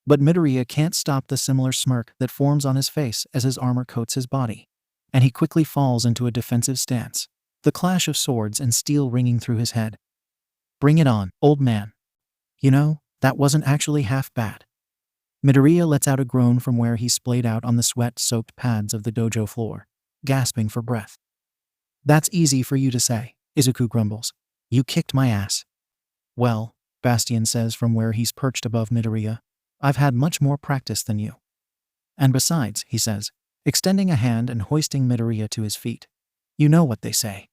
But Midoriya can't stop the similar smirk that forms on his face as his armor coats his body, and he quickly falls into a defensive stance, the clash of swords and steel ringing through his head. Bring it on, old man. You know, that wasn't actually half bad. Midoriya lets out a groan from where he splayed out on the sweat-soaked pads of the dojo floor, gasping for breath. That's easy for you to say, Izuku grumbles. You kicked my ass. Well, Bastion says from where he's perched above Midoriya, I've had much more practice than you. And besides, he says, extending a hand and hoisting Midoriya to his feet. You know what they say.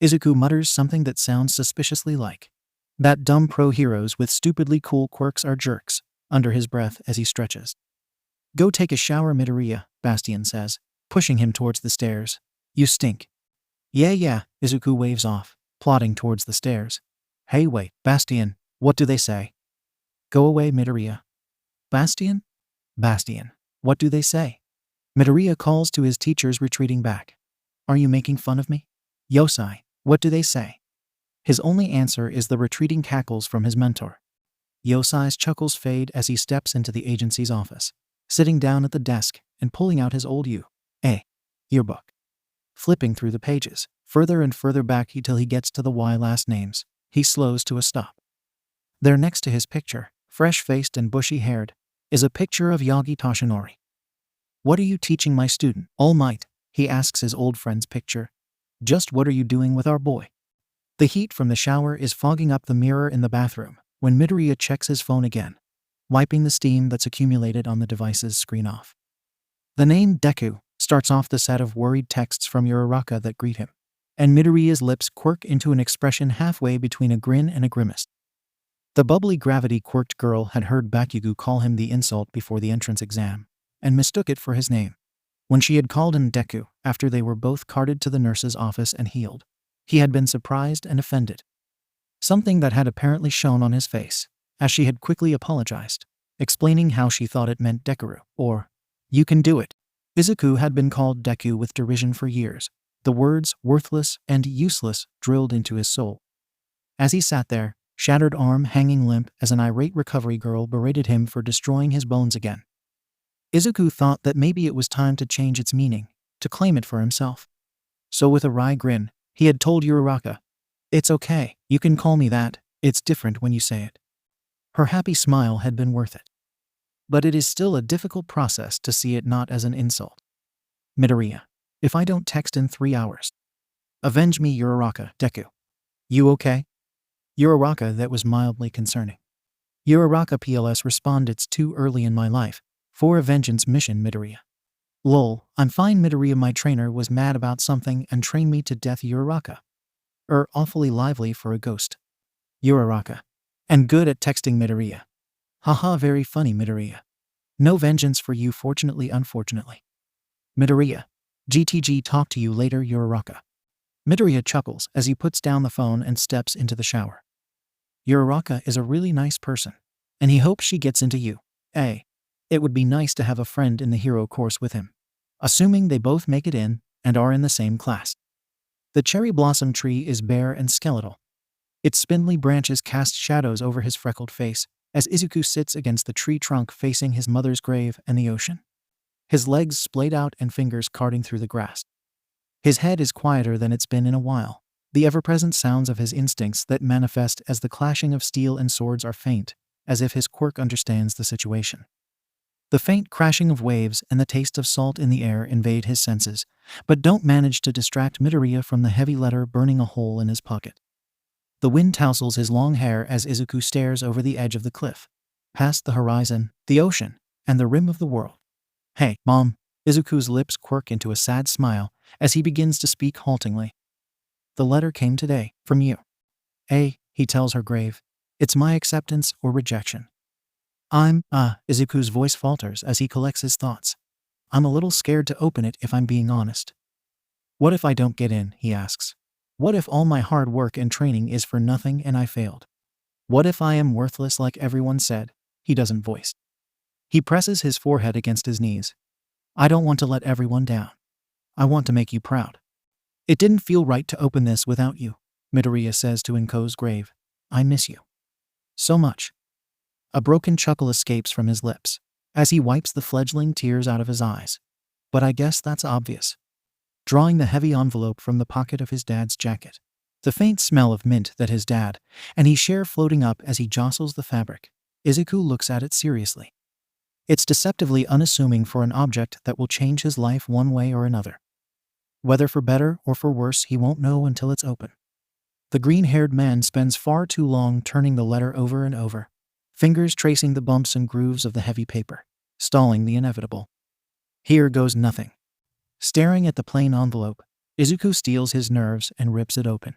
Izuku mutters something that sounds suspiciously like, that dumb pro heroes with stupidly cool quirks are jerks, under his breath as he stretches. Go take a shower, Midoriya, Bastion says, pushing him towards the stairs. You stink. Yeah, Izuku waves off, plodding towards the stairs. Hey wait, Bastion, what do they say? Go away, Midoriya. Bastion? Bastion, what do they say? Midoriya calls to his teachers retreating back. Are you making fun of me? Yosai, what do they say? His only answer is the retreating cackles from his mentor. Yosai's chuckles fade as he steps into the agency's office, sitting down at the desk and pulling out his old U.A. yearbook. Flipping through the pages, further and further back till he gets to the Y last names, he slows to a stop. There next to his picture, fresh-faced and bushy-haired, is a picture of Yagi Toshinori. What are you teaching my student, All Might? He asks his old friend's picture. Just what are you doing with our boy? The heat from the shower is fogging up the mirror in the bathroom when Midoriya checks his phone again, wiping the steam that's accumulated on the device's screen off. The name Deku starts off the set of worried texts from Uraraka that greet him, and Midoriya's lips quirk into an expression halfway between a grin and a grimace. The bubbly gravity-quirked girl had heard Bakugo call him the insult before the entrance exam, and mistook it for his name. When she had called him Deku after they were both carted to the nurse's office and healed, he had been surprised and offended. Something that had apparently shown on his face, as she had quickly apologized, explaining how she thought it meant Dekuru, or, you can do it. Izuku had been called Deku with derision for years, the words worthless and useless drilled into his soul. As he sat there, shattered arm hanging limp as an irate recovery girl berated him for destroying his bones again, Izuku thought that maybe it was time to change its meaning, to claim it for himself. So with a wry grin, he had told Uraraka, "It's okay, you can call me that, it's different when you say it." Her happy smile had been worth it. But it is still a difficult process to see it not as an insult. Midoriya, if I don't text in 3 hours. Avenge me, Uraraka, Deku. You okay? Uraraka, that was mildly concerning. Uraraka PLS respond, it's too early in my life for a vengeance mission, Midoriya. Lol, I'm fine, Midoriya, my trainer was mad about something and trained me to death, Uraraka. Awfully lively for a ghost. Uraraka. And good at texting, Midoriya. Haha, very funny, Midoriya. No vengeance for you, fortunately, unfortunately. Midoriya. GTG, talk to you later, Uraraka. Midoriya chuckles as he puts down the phone and steps into the shower. Uraraka is a really nice person, and he hopes she gets into you. It would be nice to have a friend in the hero course with him, assuming they both make it in and are in the same class. The cherry blossom tree is bare and skeletal. Its spindly branches cast shadows over his freckled face as Izuku sits against the tree trunk facing his mother's grave and the ocean. His legs splayed out and fingers carting through the grass. His head is quieter than it's been in a while. The ever-present sounds of his instincts that manifest as the clashing of steel and swords are faint, as if his quirk understands the situation. The faint crashing of waves and the taste of salt in the air invade his senses, but don't manage to distract Midoriya from the heavy letter burning a hole in his pocket. The wind tousles his long hair as Izuku stares over the edge of the cliff, past the horizon, the ocean, and the rim of the world. Hey, Mom. Izuku's lips quirk into a sad smile as he begins to speak haltingly. The letter came today, from you. He tells her grave. It's my acceptance or rejection. Izuku's voice falters as he collects his thoughts. I'm a little scared to open it if I'm being honest. What if I don't get in, he asks. What if all my hard work and training is for nothing and I failed? What if I am worthless like everyone said? He doesn't voice. He presses his forehead against his knees. I don't want to let everyone down. I want to make you proud. It didn't feel right to open this without you, Midoriya says to 𝐀𝐦 grave. I miss you. So much. A broken chuckle escapes from his lips as he wipes the fledgling tears out of his eyes. But I guess that's obvious. Drawing the heavy envelope from the pocket of his dad's jacket, the faint smell of mint that his dad and he share floating up as he jostles the fabric, Izuku looks at it seriously. It's deceptively unassuming for an object that will change his life one way or another. Whether for better or for worse, he won't know until it's open. The green-haired man spends far too long turning the letter over and over, fingers tracing the bumps and grooves of the heavy paper, stalling the inevitable. Here goes nothing. Staring at the plain envelope, Izuku steels his nerves and rips it open.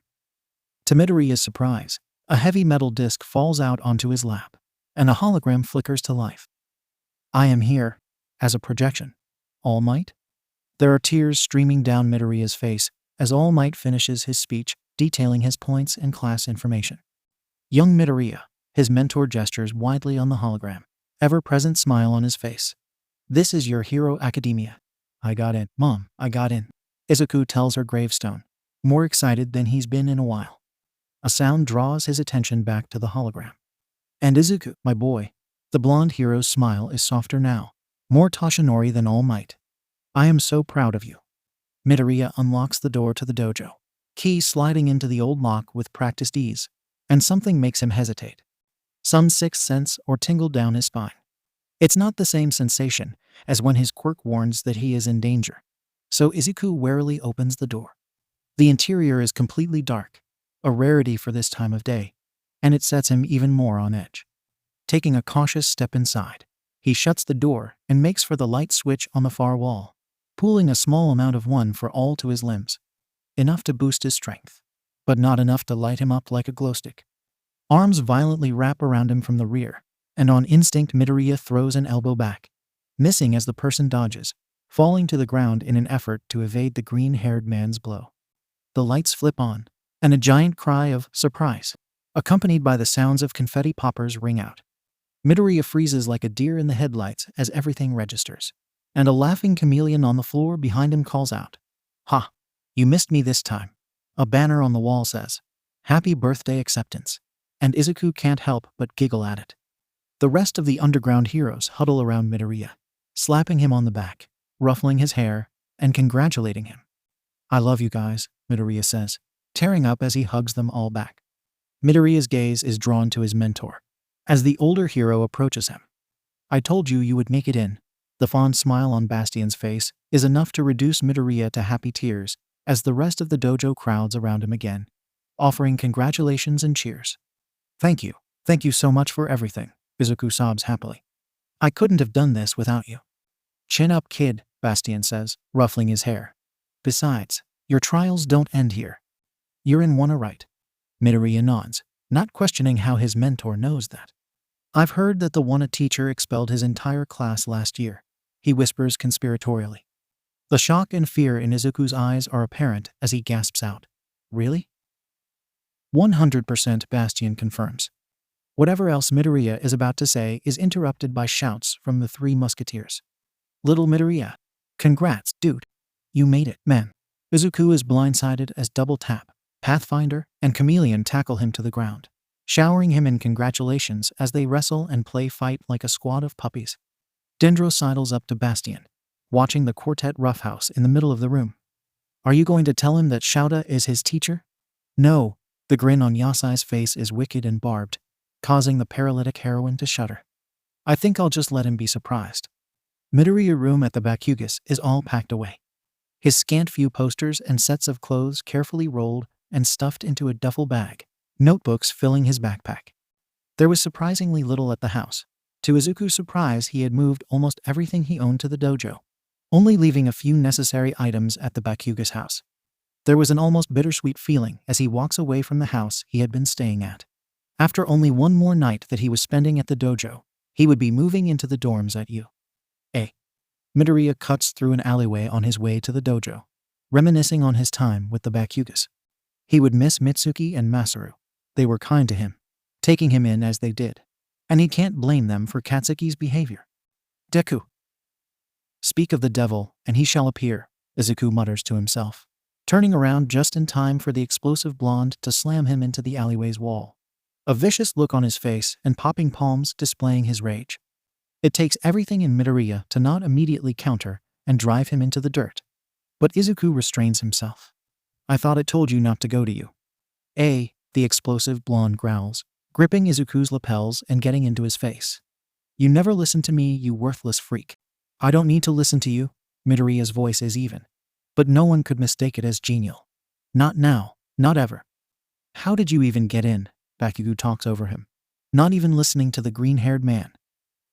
To Midoriya's surprise, a heavy metal disc falls out onto his lap, and a hologram flickers to life. I am here, as a projection. All Might? There are tears streaming down Midoriya's face as All Might finishes his speech, detailing his points and class information. Young Midoriya, his mentor gestures widely on the hologram, ever-present smile on his face. This is your hero academia. I got in, Mom, I got in. Izuku tells her gravestone, more excited than he's been in a while. A sound draws his attention back to the hologram. And Izuku, my boy. The blonde hero's smile is softer now, more Toshinori than All Might. I am so proud of you. Midoriya unlocks the door to the dojo, key sliding into the old lock with practiced ease, and something makes him hesitate. Some sixth sense or tingle down his spine. It's not the same sensation as when his quirk warns that he is in danger, so Izuku warily opens the door. The interior is completely dark, a rarity for this time of day, and it sets him even more on edge. Taking a cautious step inside, he shuts the door and makes for the light switch on the far wall, pooling a small amount of one for all to his limbs. Enough to boost his strength, but not enough to light him up like a glowstick. Arms violently wrap around him from the rear, and on instinct Midoriya throws an elbow back, missing as the person dodges, falling to the ground in an effort to evade the green-haired man's blow. The lights flip on, and a giant cry of surprise, accompanied by the sounds of confetti poppers, ring out. Midoriya freezes like a deer in the headlights as everything registers, and a laughing chameleon on the floor behind him calls out, "Ha! You missed me this time." A banner on the wall says, "Happy birthday acceptance," and Izuku can't help but giggle at it. The rest of the underground heroes huddle around Midoriya, slapping him on the back, ruffling his hair, and congratulating him. "I love you guys," Midoriya says, tearing up as he hugs them all back. Midoriya's gaze is drawn to his mentor as the older hero approaches him. "I told you you would make it in." The fond smile on Bastion's face is enough to reduce Midoriya to happy tears as the rest of the dojo crowds around him again, offering congratulations and cheers. Thank you so much for everything," Izuku sobs happily. "I couldn't have done this without you." "Chin up, kid," Bastion says, ruffling his hair. "Besides, your trials don't end here. You're in one right." Midoriya nods, not questioning how his mentor knows that. "I've heard that the Wana teacher expelled his entire class last year," he whispers conspiratorially. The shock and fear in Izuku's eyes are apparent as he gasps out, "Really?" 100% Bastion confirms. Whatever else Midoriya is about to say is interrupted by shouts from the three musketeers. "Little Midoriya, congrats, dude. You made it, man." Izuku is blindsided as Double Tap, Pathfinder, and Chameleon tackle him to the ground, showering him in congratulations as they wrestle and play fight like a squad of puppies. Dendro sidles up to Bastion, watching the quartet roughhouse in the middle of the room. "Are you going to tell him that 𝐬𝐴 is his teacher?" "No." The grin on Yasai's face is wicked and barbed, causing the paralytic heroine to shudder. "I think I'll just let him be surprised." Midoriya's room at the Bakugas is all packed away. His scant few posters and sets of clothes carefully rolled and stuffed into a duffel bag, notebooks filling his backpack. There was surprisingly little at the house. To Izuku's surprise, he had moved almost everything he owned to the dojo, only leaving a few necessary items at the Bakugas house. There was an almost bittersweet feeling as he walks away from the house he had been staying at. After only one more night that he was spending at the dojo, he would be moving into the dorms at 𝐴. Midoriya cuts through an alleyway on his way to the dojo, reminiscing on his time with the Bakugas. He would miss Mitsuki and Masaru. They were kind to him, taking him in as they did, and he can't blame them for Katsuki's behavior. "Deku. Speak of the devil, and he shall appear," Izuku mutters to himself, turning around just in time for the explosive blonde to slam him into the alleyway's wall, a vicious look on his face and popping palms displaying his rage. It takes everything in Midoriya to not immediately counter and drive him into the dirt, but Izuku restrains himself. "I thought it told you not to go to 𝐴, the explosive blonde growls, gripping Izuku's lapels and getting into his face. "You never listen to me, you worthless freak." "I don't need to listen to you." Midoriya's voice is even, but no one could mistake it as genial. "Not now, not ever." "How did you even get in?" Bakugo talks over him, not even listening to the green-haired man.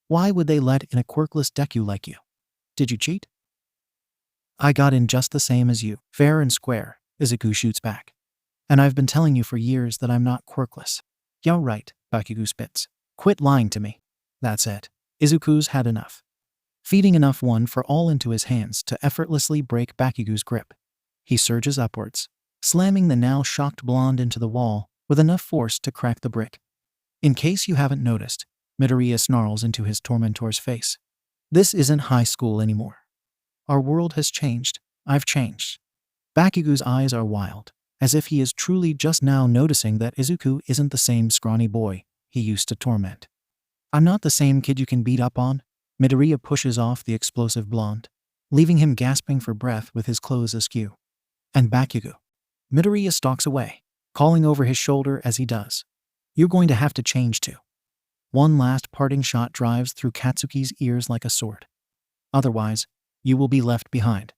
"Why would they let in a quirkless Deku like you? Did you cheat?" "I got in just the same as you, fair and square," Izuku shoots back. "And I've been telling you for years that I'm not quirkless." "Yeah, right," Bakugo spits. "Quit lying to me." That's it. Izuku's had enough. Feeding enough one for all into his hands to effortlessly break Bakugo's grip. He surges upwards, slamming the now shocked blonde into the wall with enough force to crack the brick. "In case you haven't noticed," Midoriya snarls into his tormentor's face, "this isn't high school anymore. Our world has changed. I've changed." Bakugo's eyes are wild, as if he is truly just now noticing that Izuku isn't the same scrawny boy he used to torment. "I'm not the same kid you can beat up on." Midoriya pushes off the explosive blonde, leaving him gasping for breath with his clothes askew. "And Bakugo." Midoriya stalks away, calling over his shoulder as he does, "You're going to have to change too." One last parting shot drives through Katsuki's ears like a sword. "Otherwise, you will be left behind."